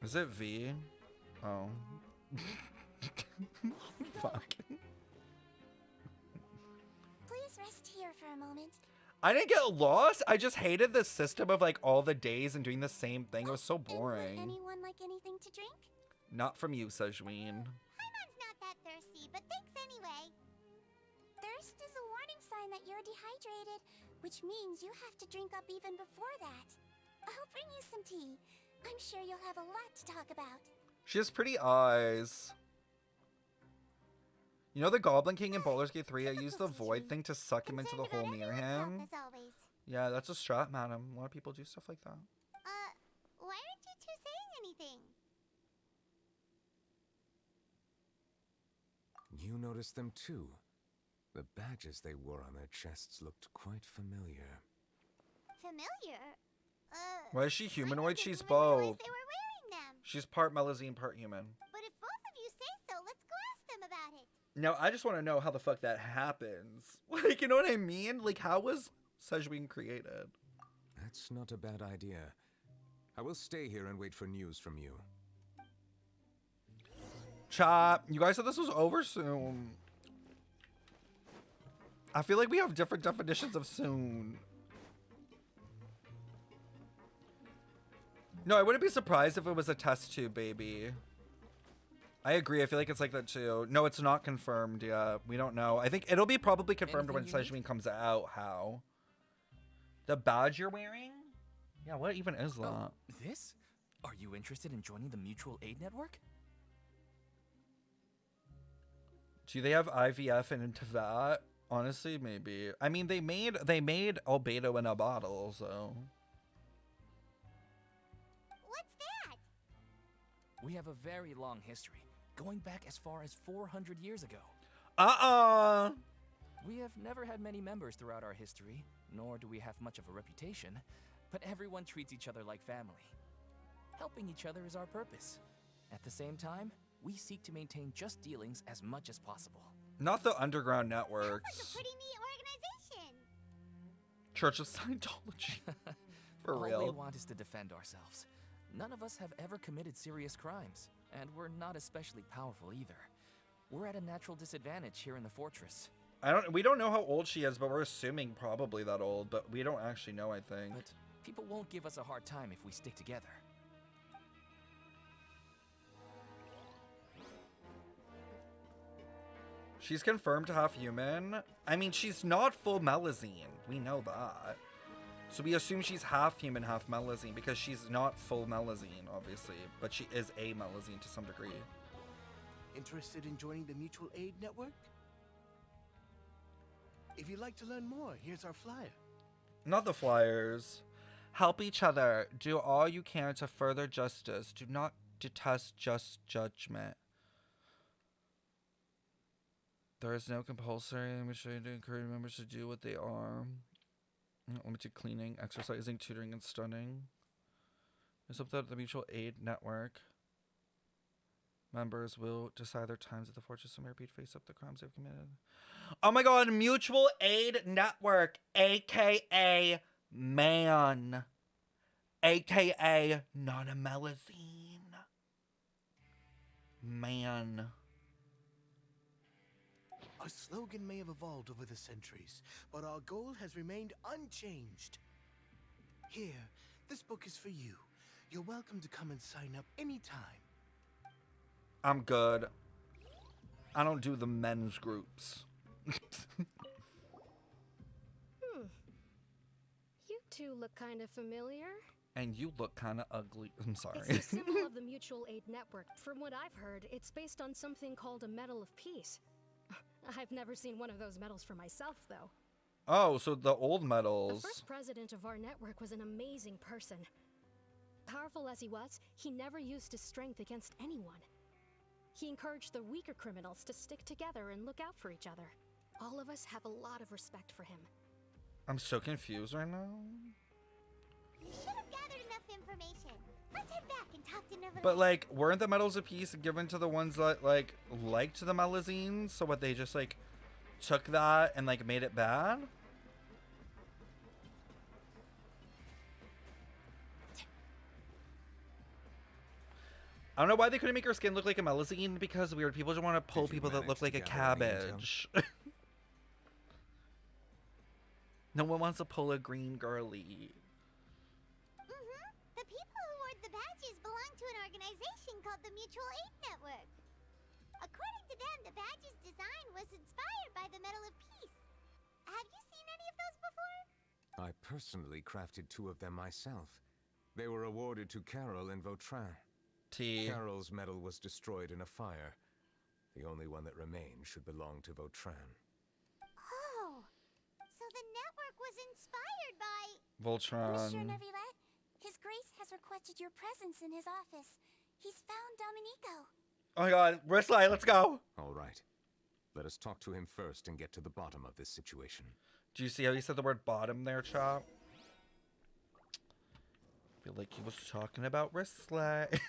Is it V? Oh. Fuck. Please rest here for a moment. I didn't get lost. I just hated the system of like all the days and doing the same thing. It was so boring. Anyone like anything to drink? Not from you, Sejween. Paimon's not that thirsty, but thanks anyway. Thirst is a warning sign that you're dehydrated, which means you have to drink up even before that. I'll bring you some tea. I'm sure you'll have a lot to talk about. She has pretty eyes. You know the Goblin King in Baldur's Gate 3? I used the void thing to suck him into the hole near him. As always. Yeah, that's a strat, madam. A lot of people do stuff like that. Why aren't you two saying anything? You noticed them too. The badges they wore on their chests looked quite familiar. Familiar? Why is she humanoid? She's They both. were wearing them. She's part Melazine, part human. But if both of you say so, let's go ask them about it. Now, I just want to know how the fuck that happens. Like, you know what I mean? Like, how was Sejween created? That's not a bad idea. I will stay here and wait for news from you. Chat, you guys said this was over soon. I feel like we have different definitions of soon. No, I wouldn't be surprised if it was a test tube, baby. I agree. I feel like it's like that too. No, it's not confirmed yet. We don't know. I think it'll be probably confirmed when Sejween comes out. How? The badge you're wearing? Yeah, what even is that? Oh, this? Are you interested in joining the Mutual Aid Network? Do they have IVF into that? Honestly, maybe. I mean, they made albedo in a bottle, so. What's that? We have a very long history, going back as far as 400 years ago. We have never had many members throughout our history, nor do we have much of a reputation, but everyone treats each other like family. Helping each other is our purpose. At the same time, we seek to maintain just dealings as much as possible. Not the underground networks. Sounds like a pretty neat organization. Church of Scientology. For All real. we want is to defend ourselves. None of us have ever committed serious crimes, and we're not especially powerful either. We're at a natural disadvantage here in the fortress. We don't know how old she is, but we're assuming probably that old, but we don't actually know, I think. But people won't give us a hard time if we stick together. She's confirmed to half human. I mean, she's not full Melazine. We know that. So we assume she's half human, half Melazine, because she's not full Melazine, obviously. But she is a Melazine to some degree. Interested in joining the Mutual Aid Network? If you'd like to learn more, here's our flyer. Not the flyers. Help each other. Do all you can to further justice. Do not detest just judgment. There is no compulsory mission to encourage members to do what they are. Limited cleaning, exercising, tutoring, and stunning. It's up that the Mutual Aid Network members will decide their times at the fortress and repeat face up the crimes they've committed. Oh my god, Mutual Aid Network, aka man. AKA not a Melazine. Man. Our slogan may have evolved over the centuries, but our goal has remained unchanged. Here, this book is for you. You're welcome to come and sign up anytime. I'm good. I don't do the men's groups. You two look kind of familiar. And you look kind of ugly. I'm sorry. It's the symbol of the Mutual Aid Network. From what I've heard, it's based on something called a Medal of Peace. I've never seen one of those medals for myself, though. Oh, so the old medals. The first president of our network was an amazing person. Powerful as he was, he never used his strength against anyone. He encouraged the weaker criminals to stick together and look out for each other. All of us have a lot of respect for him. I'm so confused right now. We should have gathered enough information. Let's head back and talk to Neuvillette. But like, weren't the medals of peace given to the ones that like liked the Melazines? So what, they just like took that and like made it bad? I don't know why they couldn't make her skin look like a Melazine, because weird people just want to pull people that look like a cabbage. No one wants to pull a green girly. The people who wore the badges belong to an organization called the Mutual Aid Network. According to them, the badge's design was inspired by the Medal of Peace. Have you seen any of those before? I personally crafted 2 of them myself. They were awarded to Carol and Vautrin. Carol's medal was destroyed in a fire. The only one that remained should belong to Vautrin. Oh, so the network was inspired by... Voltron. Monsieur Neuvillette, His Grace has requested your presence in his office. He's found Domenico. Oh my god, Wristlight, let's go! All right. Let us talk to him first and get to the bottom of this situation. Do you see how he said the word bottom there, Chop? I feel like he was talking about Wristlight.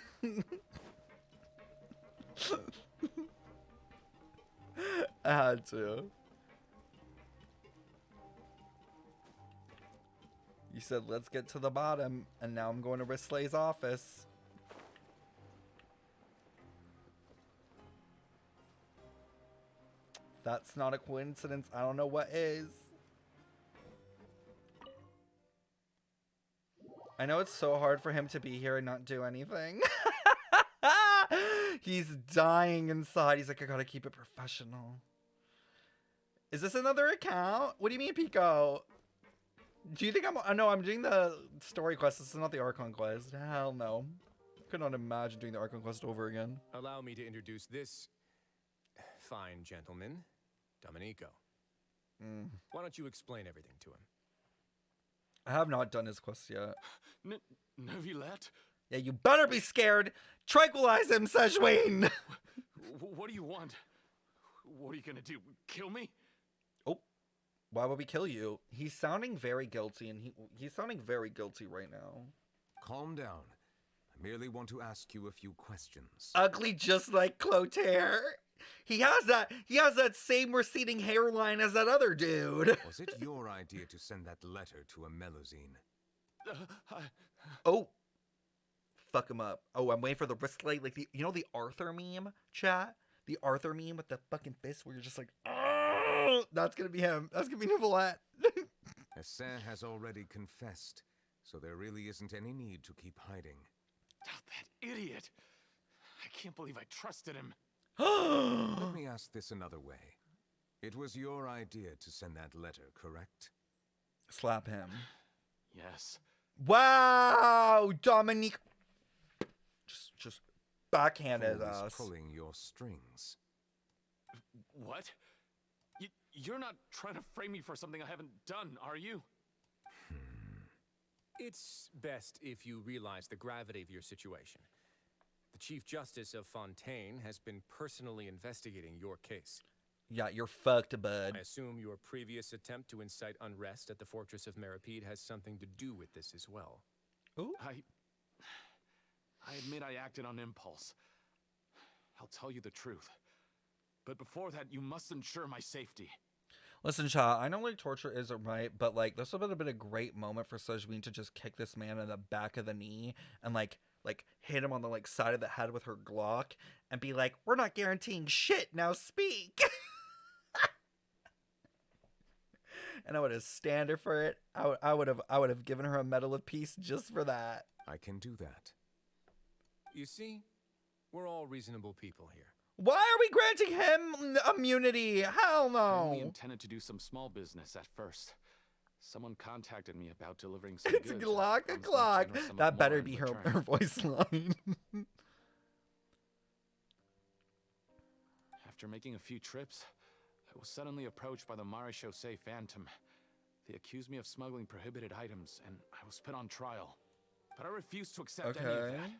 I had to. You said, let's get to the bottom, and now I'm going to Wristlight's office. That's not a coincidence. I don't know what is. I know it's so hard for him to be here and not do anything. He's dying inside. He's like, I gotta keep it professional. Is this another account? What do you mean, Pico? Do you think I'm... no, I'm doing the story quest. This is not the Archon quest. Hell no. Could not imagine doing the Archon quest over again. Allow me to introduce this fine gentleman, Domenico. Why don't you explain everything to him? I have not done his quest yet. Neuvillette? Yeah, you better be scared. Tranquilize him, Sejwin. What do you want? What are you gonna do? Kill me? Oh, why would we kill you? He's sounding very guilty, and he's sounding very guilty right now. Calm down. I merely want to ask you a few questions. Ugly, just like Clotaire. He has that same receding hairline as that other dude. Was it your idea to send that letter to a Melazine? Oh. Fuck him up. Oh, I'm waiting for the wristlight, like you know the Arthur meme, chat? The Arthur meme with the fucking fist where you're just like, oh, that's gonna be him. That's gonna be Neuvillette. Hassan has already confessed, so there really isn't any need to keep hiding. That idiot! I can't believe I trusted him. Let me ask this another way. It was your idea to send that letter, correct? Slap him. Yes. Wow, Dominique. Just backhand his ass. Pulling your strings. What? You're not trying to frame me for something I haven't done, are you? It's best if you realize the gravity of your situation. The Chief Justice of Fontaine has been personally investigating your case. Yeah, you're fucked, bud. I assume your previous attempt to incite unrest at the Fortress of Meripede has something to do with this as well. Ooh. I admit I acted on impulse. I'll tell you the truth. But before that, you must ensure my safety. Listen, Cha, I know like torture isn't right, but like this would have been a great moment for Sejwin to just kick this man in the back of the knee and like hit him on the like side of the head with her Glock and be like, "We're not guaranteeing shit. Now speak." And I would have stand her for it. I would have given her a Medal of Peace just for that. I can do that. You see, we're all reasonable people here. Why are we granting him immunity? Hell I no. only intended to do some small business at first. Someone contacted me about delivering some goods. It's Glock. That better be her voice line. After making a few trips, I was suddenly approached by the Maréchaussée Phantom. They accused me of smuggling prohibited items, and I was put on trial. But I refused to accept any of that.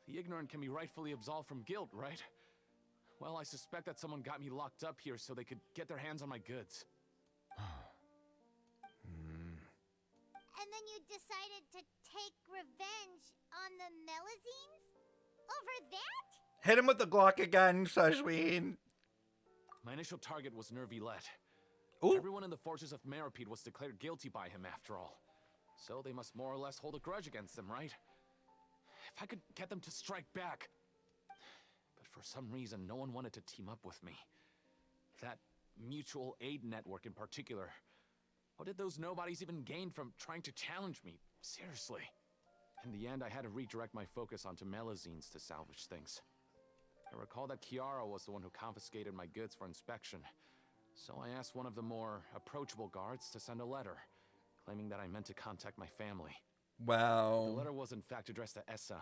The ignorant can be rightfully absolved from guilt, right? Well, I suspect that someone got me locked up here so they could get their hands on my goods. And then you decided to take revenge on the Melazines? Over that? Hit him with the Glock again, Sashween. My initial target was Neuvillette. Ooh. Everyone in the fortress of Meropide was declared guilty by him after all. So they must more or less hold a grudge against them, right? If I could get them to strike back. But for some reason, no one wanted to team up with me. That mutual aid network in particular. What did those nobodies even gain from trying to challenge me? Seriously. In the end, I had to redirect my focus onto Melazines to salvage things. I recall that Kiara was the one who confiscated my goods for inspection. So I asked one of the more approachable guards to send a letter, claiming that I meant to contact my family. Wow. The letter was in fact addressed to Essa.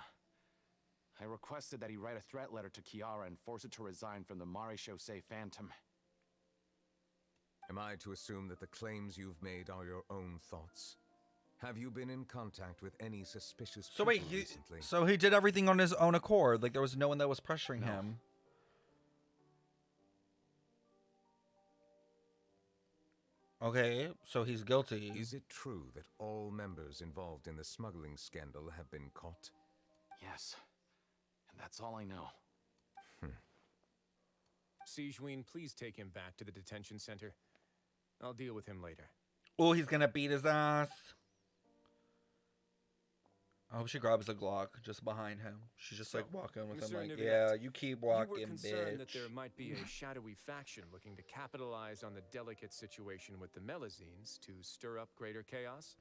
I requested that he write a threat letter to Kiara and force her to resign from the Maréchaussée Phantom. Am I to assume that the claims you've made are your own thoughts? Have you been in contact with any suspicious So people wait, recently? so he did everything on his own accord? Like there was no one that was pressuring him? Okay, so he's guilty. Is it true that all members involved in the smuggling scandal have been caught? Yes. And that's all I know. Sijween, please take him back to the detention center. I'll deal with him later. Oh, he's gonna beat his ass. I hope she grabs a Glock just behind him. She's just like walking with him Monsieur like, Neuvillette, yeah, you keep walking, you were concerned bitch. that there might be a shadowy faction looking to capitalize on the delicate situation with the Melazines to stir up greater chaos?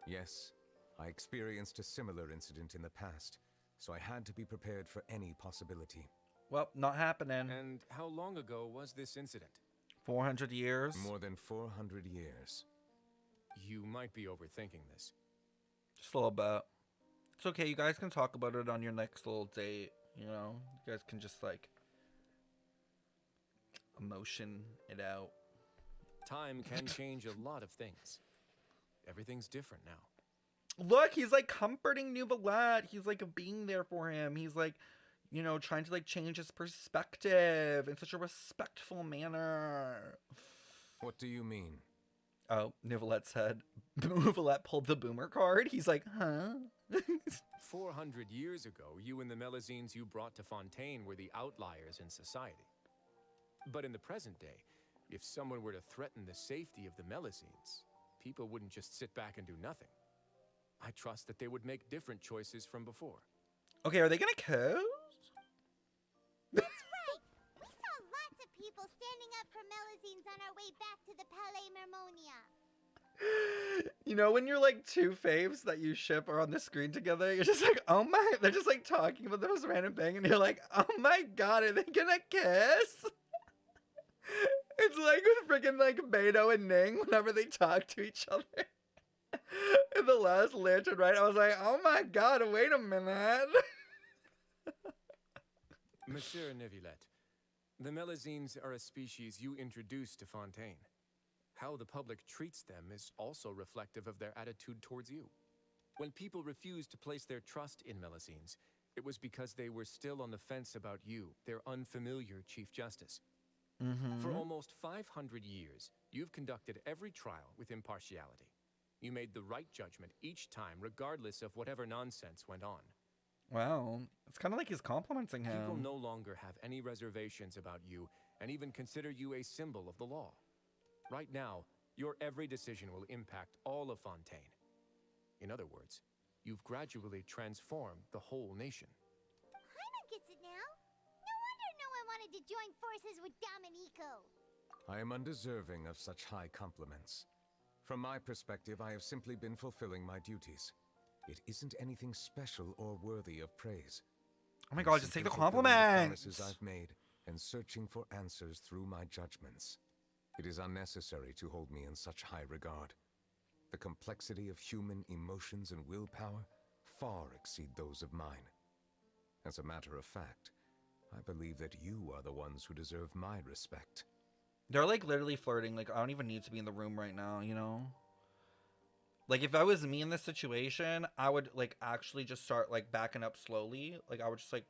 Yes. I experienced a similar incident in the past, so I had to be prepared for any possibility. Well, not happening. And how long ago was this incident? 400 years? More than 400 years. You might be overthinking this. Just a little bit. It's okay, you guys can talk about it on your next little date, you know? You guys can just, like, emotion it out. Time can change a lot of things. Everything's different now. Look, he's, like, comforting Neuvillette. He's, like, being there for him. He's, like, you know, trying to, like, change his perspective in such a respectful manner. What do you mean? Oh, Neuvillette said, Neuvillette pulled the boomer card. He's like, huh? 400 years ago, you and the Melazines you brought to Fontaine were the outliers in society. But in the present day, if someone were to threaten the safety of the Melazines, people wouldn't just sit back and do nothing. I trust that they would make different choices from before. Okay, are they gonna kiss? That's right! We saw lots of people standing up for Melazines on our way back to the Palais Mermonia. You know when you're like two faves that you ship are on the screen together, you're just like, oh my, they're just like talking about the most random thing and you're like, oh my god, are they gonna kiss? It's like with freaking like Beto and Ning whenever they talk to each other. In the last Lantern, right? I was like, oh my god, wait a minute. Monsieur Neuvillette, the Melazines are a species you introduced to Fontaine. How the public treats them is also reflective of their attitude towards you. When people refused to place their trust in Melazines, it was because they were still on the fence about you, their unfamiliar Chief Justice. For almost 500 years, you've conducted every trial with impartiality. You made the right judgment each time, regardless of whatever nonsense went on. Wow, it's kind of like he's complimenting him. People no longer have any reservations about you and even consider you a symbol of the law. Right now, your every decision will impact all of Fontaine. In other words, you've gradually transformed the whole nation. Paimon gets it now. No wonder no one wanted to join forces with Domenico. I am undeserving of such high compliments. From my perspective, I have simply been fulfilling my duties. It isn't anything special or worthy of praise. Oh my god, just take the Simply fulfilling compliments! The promises I've made and searching for answers through my judgments. It is unnecessary to hold me in such high regard. The complexity of human emotions and willpower far exceed those of mine. As a matter of fact, I believe that you are the ones who deserve my respect. They're like literally flirting. Like, I don't even need to be in the room right now, you know? Like, if I was me in this situation, I would like actually just start like backing up slowly. Like, I would just I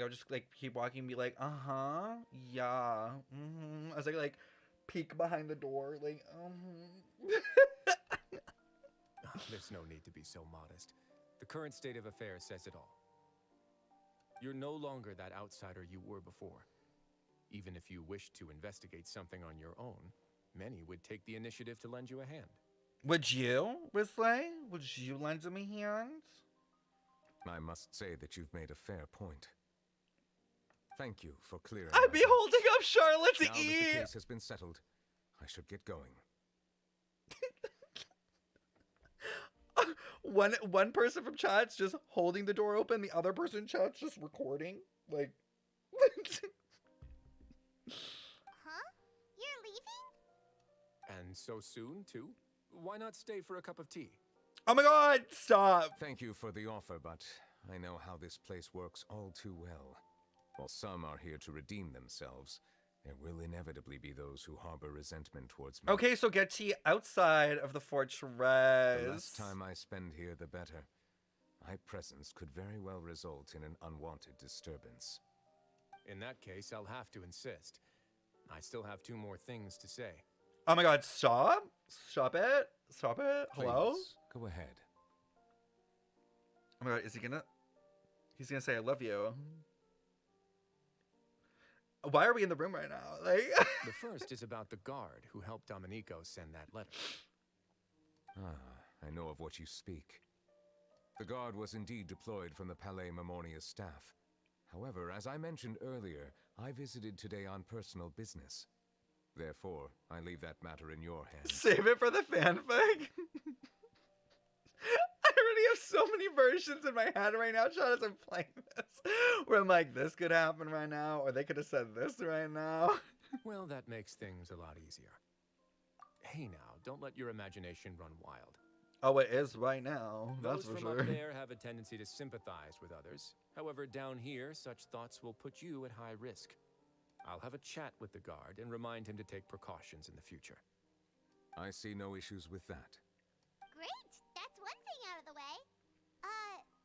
would just like keep walking and be like, uh-huh, yeah, as I like peek behind the door, like, There's no need to be so modest. The current state of affairs says it all. You're no longer that outsider you were before. Even if you wished to investigate something on your own, many would take the initiative to lend you a hand. Would you, Wesley? Would you lend him a hand? I must say that you've made a fair point. Thank you for clearing. I'd be holding up Charlotte's now that ear. the case has been settled, I should get going. One person from chat's just holding the door open, the other person in chat's just recording. Like Huh? You're leaving? And so soon, too? Why not stay for a cup of tea? Oh my god, stop! Thank you for the offer, but I know how this place works all too well. While some are here to redeem themselves, there will inevitably be those who harbor resentment towards me. Okay, so get tea outside of the fortress. The less time I spend here, the better. My presence could very well result in an unwanted disturbance. In that case, I'll have to insist. I still have 2 more things to say. Oh my god, stop! Stop it! Stop it! Hello? Please, go ahead. Oh my god, is he gonna... He's gonna say I love you. Why are we in the room right now? Like... The first is about the guard who helped Domenico send that letter. I know of what you speak. The guard was indeed deployed from the Palais Memoria's staff. However, as I mentioned earlier, I visited today on personal business. Therefore, I leave that matter in your hands. Save it for the fanfic? I already have so many versions in my head right now, Sean, as I'm playing this. Where I'm like, this could happen right now, or they could have said this right now. Well, that makes things a lot easier. Hey now, don't let your imagination run wild. Oh, it is right now. That's Those for from sure. up there have a tendency to sympathize with others. However, down here, such thoughts will put you at high risk. I'll have a chat with the guard and remind him to take precautions in the future. I see no issues with that. Great! That's one thing out of the way.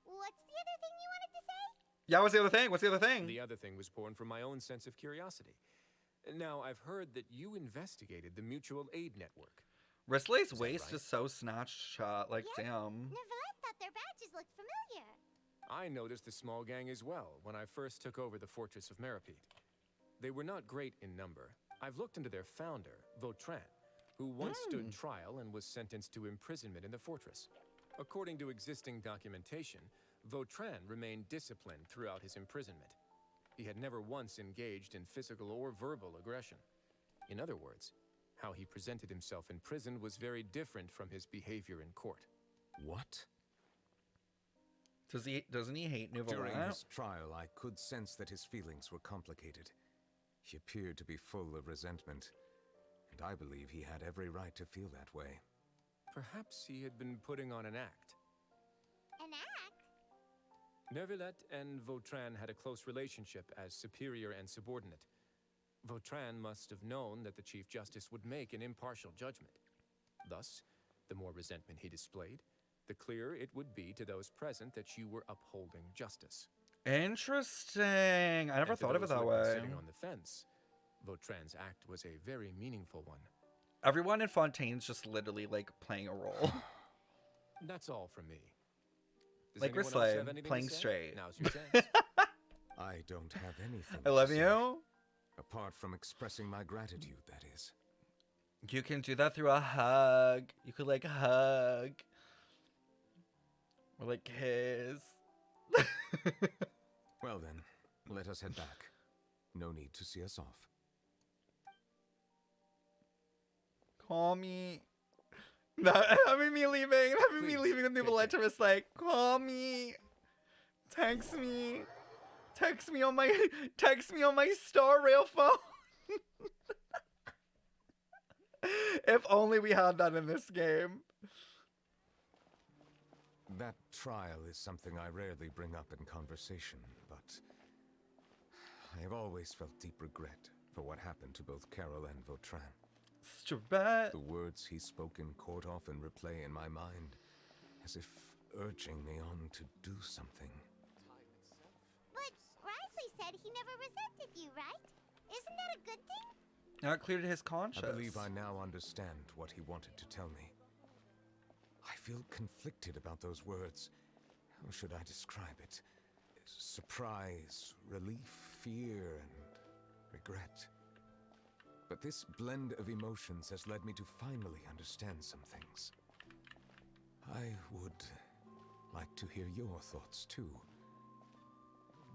What's the other thing you wanted to say? Yeah, what's the other thing? What's the other thing? The other thing was born from my own sense of curiosity. Now, I've heard that you investigated the mutual aid network. Risley's Is that waist right? is so snatched shot. Like, Yep. damn. Neuvillette thought their badges looked familiar. I noticed the small gang as well when I first took over the Fortress of Meripede. They were not great in number. I've looked into their founder, Vautrin, who once stood trial and was sentenced to imprisonment in the fortress. According to existing documentation, Vautrin remained disciplined throughout his imprisonment. He had never once engaged in physical or verbal aggression. In other words, how he presented himself in prison was very different from his behavior in court. What? Doesn't he hate During Neuvillette? this trial, I could sense that his feelings were complicated. He appeared to be full of resentment, and I believe he had every right to feel that way. Perhaps he had been putting on an act. An act? Neuvillette and Vautrin had a close relationship as superior and subordinate. Vautrin must have known that the Chief Justice would make an impartial judgment. Thus, the more resentment he displayed, the clearer it would be to those present that you were upholding justice. Interesting. I never And to thought of it those that living way. Sitting on the fence, Vautrin's act was a very meaningful one. Everyone in Fontaine's just literally like playing a role. That's all from me. Does Like anyone else Risley, have anything to playing say? straight. Now's your chance. I don't have anything I love to say. you. Apart from expressing my gratitude, that is. You can do that through a hug. You could like hug. Or like kiss. Well then, let us head back. No need to see us off. Call me. Having me leaving with Neuvillette to just like, call me. Text me. Text me on my Star Rail phone. If only we had that in this game. That trial is something I rarely bring up in conversation, but I have always felt deep regret for what happened to both Carol and Vautrin. Strabet. The words he spoke in court often replay in my mind, as if urging me on to do something. But Risley said he never resented you, right? Isn't that a good thing? Now it cleared his conscience. I believe I now understand what he wanted to tell me. I feel conflicted about those words. How should I describe it? Surprise, relief, fear, and regret. But this blend of emotions has led me to finally understand some things. I would like to hear your thoughts too.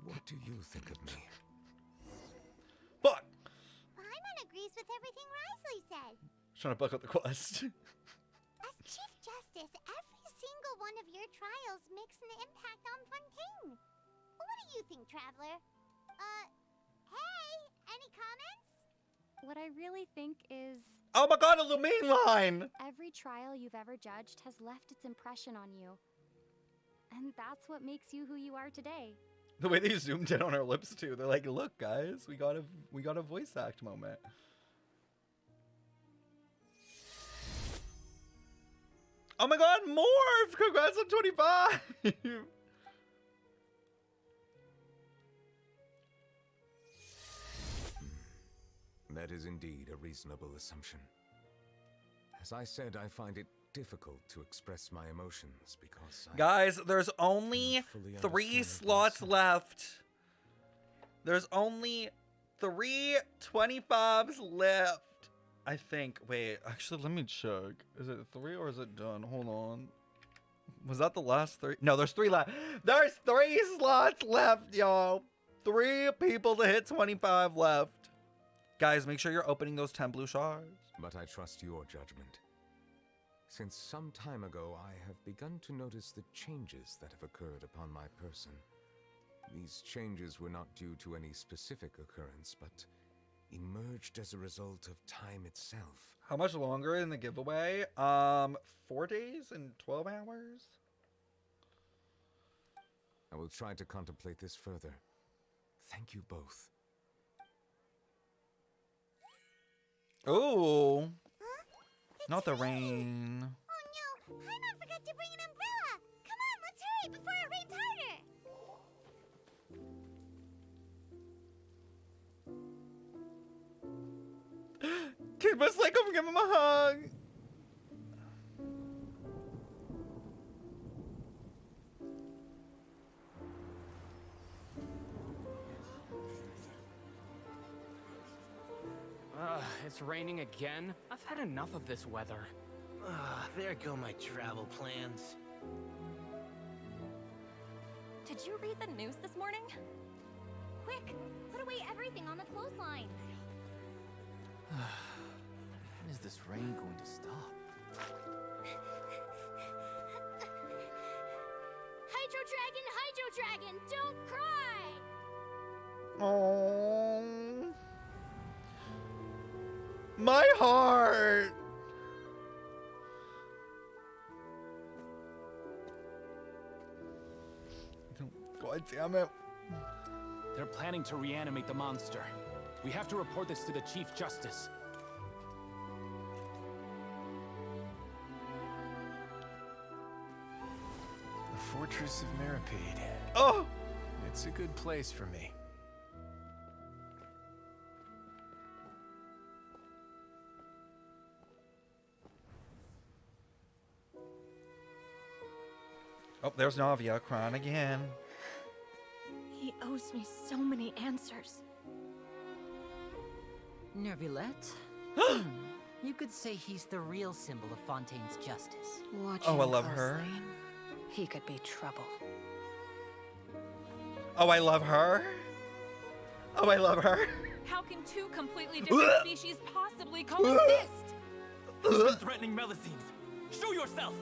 What do you think of me? Fuck! Paimon agrees with everything Risley said. Trying to buck up the quest. As Chief Justice, every single one of your trials makes an impact on Fontaine. What do you think, Traveler? Hey, any comments? What I really think is... Oh my god, a Lumine line! Every trial you've ever judged has left its impression on you. And that's what makes you who you are today. The way they zoomed in on our lips too. They're like, look guys, we got a voice act moment. Oh my god, Morph! Congrats on 25! That is indeed a reasonable assumption. As I said, I find it difficult to express my emotions because Guys, there's only 3 slots left. There's only 3 25s left. I think. Wait, actually, let me check. Is it 3 or is it done? Hold on. Was that the last 3? No, there's 3 left. There's 3 slots left, y'all. 3 people to hit 25 left. Guys, make sure you're opening those 10 blue shards. But I trust your judgment. Since some time ago, I have begun to notice the changes that have occurred upon my person. These changes were not due to any specific occurrence, but emerged as a result of time itself. How much longer in the giveaway? 4 days and 12 hours? I will try to contemplate this further. Thank you both. Ooh. Not the rain. Oh no, Paimon forgot to bring an umbrella. Come on, let's hurry before it rains harder. Kid must like him, give him a hug. It's raining again? I've had enough of this weather. There go my travel plans. Did you read the news this morning? Quick, put away everything on the clothesline. When is this rain going to stop? Hydro Dragon, don't cry! Oh. My heart. God damn it. They're planning to reanimate the monster. We have to report this to the Chief Justice. The Fortress of Mirapede. Oh! It's a good place for me. Oh, there's Navia crying again. He owes me so many answers. Neuvillette? You could say he's the real symbol of Fontaine's justice. Oh, I love her. He could be trouble. Oh, I love her. Oh, I love her. How can 2 completely different species possibly coexist? Who's been threatening Melusines? Show yourself!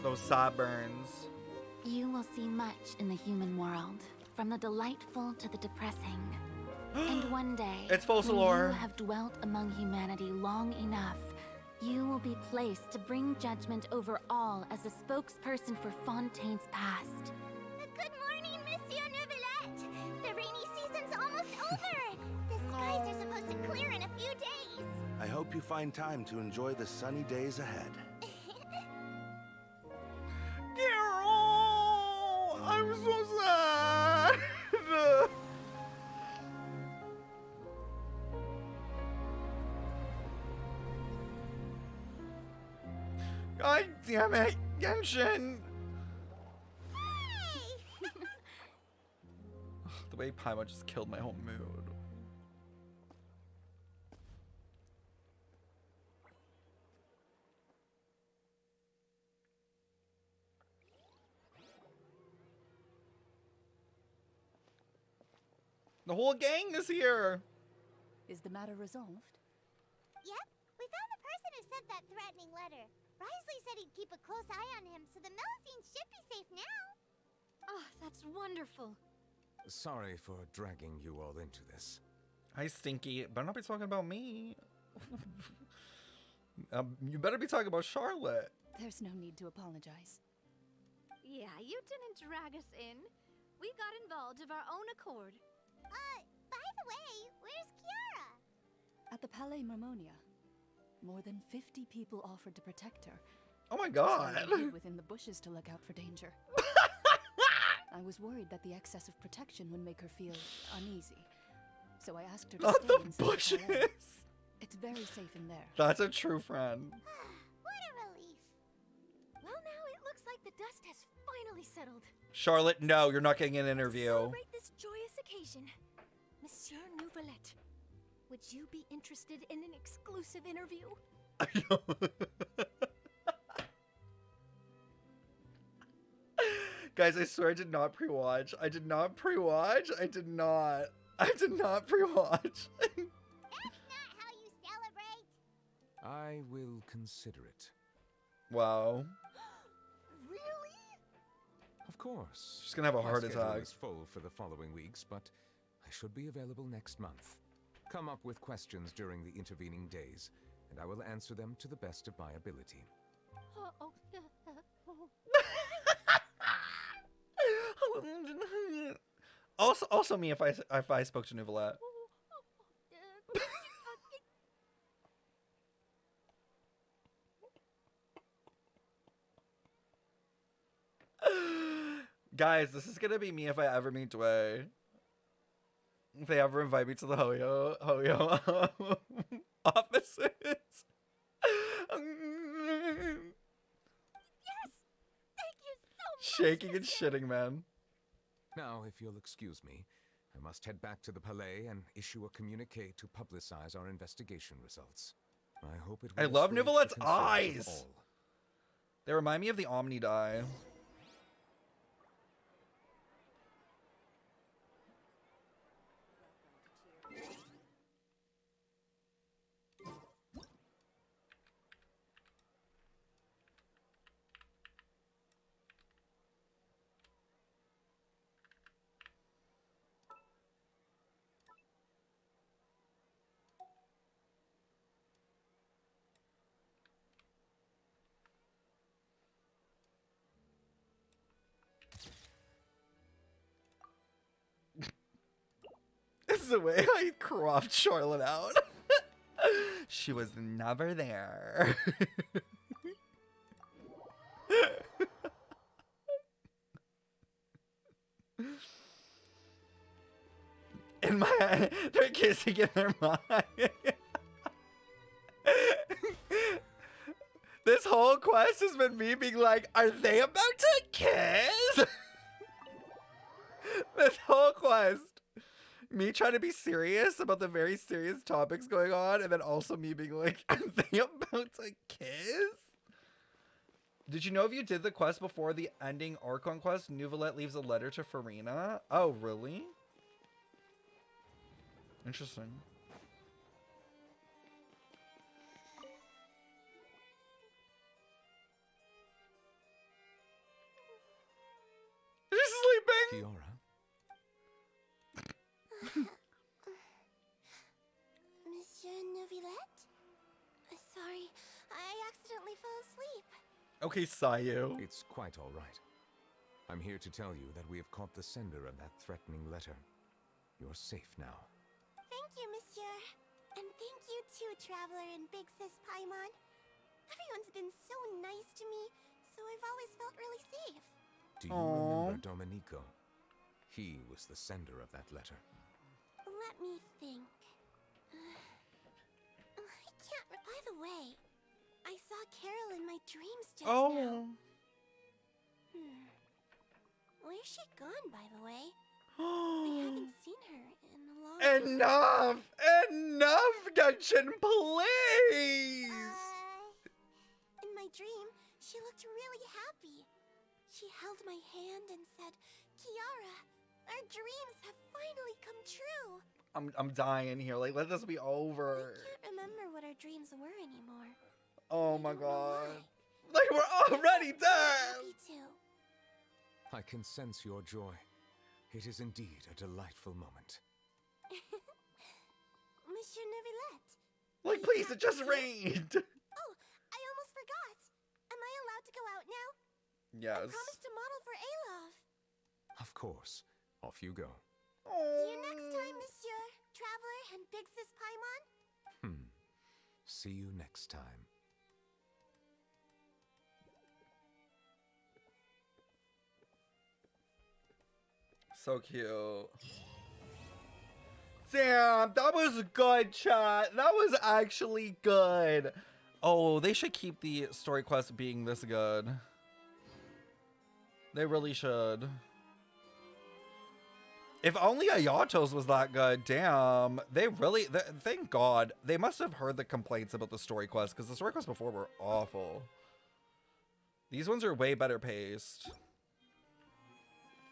Those sideburns. You will see much in the human world, from the delightful to the depressing. And one day, It's when Focalor. you have dwelt among humanity long enough, you will be placed to bring judgment over all as a spokesperson for Fontaine's past. Good morning, Monsieur Neuvillette. The rainy season's almost over. The skies are supposed to clear in a few days. I hope you find time to enjoy the sunny days ahead. Carol! I'm so sad. God damn it, Genshin! The way Paimon just killed my whole mood. The whole gang is here! Is the matter resolved? Yep, we found the person who sent that threatening letter. Risley said he'd keep a close eye on him, so the Melusines should be safe now. Oh, that's wonderful. Sorry for dragging you all into this. Hi, Stinky. Better not be talking about me. You better be talking about Charlotte. There's no need to apologize. Yeah, you didn't drag us in. We got involved of our own accord. By the way, where's Kiara? At the Palais Mermonia, more than 50 people offered to protect her. Oh my god. So I hid within the bushes to look out for danger. I was worried that the excess of protection would make her feel uneasy. So I asked her to Not stay the inside the bushes. Palais. It's very safe in there. That's a true friend. What a relief. Well, now it looks like the dust has finally settled. Charlotte, no, you're not getting an interview. Celebrate this joyous occasion. Monsieur Neuvillette, would you be interested in an exclusive interview? Guys, I swear I did not pre-watch. I did not pre-watch. I did not pre-watch. That's not how you celebrate. I will consider it. Wow. Really? Of course. She's gonna have a My heart schedule attack. is full for the following weeks, but I should be available next month. Come up with questions during the intervening days, and I will answer them to the best of my ability. Also me if I spoke to Neuvillette. Guys, this is gonna be me if I ever meet Dway. If they ever invite me to the Hoyo offices. Yes! Thank you so much! Shaking and shitting, man. Now, if you'll excuse me, I must head back to the Palais and issue a communique to publicize our investigation results. I hope it will I love assuage the Neuvillette's concerns of eyes. all. They remind me of the Omni die. This is the way I cropped Charlotte out. She was never there. In my, they're kissing in their mind. This whole quest has been me being like, are they about to kiss? This whole quest. Me trying to be serious about the very serious topics going on, and then also me being like, are they about to kiss? Did you know if you did the quest before the ending Archon quest, Neuvillette leaves a letter to Farina? Oh, really? Interesting. Is she sleeping? Kiara? Monsieur Neuvillette? Sorry, I accidentally fell asleep. Okay, Sayu. It's quite all right. I'm here to tell you that we have caught the sender of that threatening letter. You're safe now. Thank you, Monsieur. And thank you too, Traveler and Big Sis Paimon. Everyone's been so nice to me, so I've always felt really safe. Do you remember Domenico? He was the sender of that letter. Let me think. I can't. By the way, I saw Carol in my dreams just now. Where's she gone, by the way? I haven't seen her in a long time. Enough, Genshin, please! In my dream, she looked really happy. She held my hand and said, Kiara, our dreams have finally come true. I'm dying here. Like, let this be over. I can't remember what our dreams were anymore. Oh my god. Like, we're already dead! Me too. I can sense your joy. It is indeed a delightful moment. Monsieur Neuvillette. Like, please, it just rained! Oh, I almost forgot. Am I allowed to go out now? Yes. I promised to model for Alov. Of course. Off you go. See you next time, Monsieur Traveler and Big Sis Paimon. See you next time. So cute. Damn, that was good, chat. That was actually good. Oh, they should keep the story quest being this good. They really should. If only Ayato's was that good. Damn. They really... thank God. They must have heard the complaints about the story quest, because the story quests before were awful. These ones are way better paced.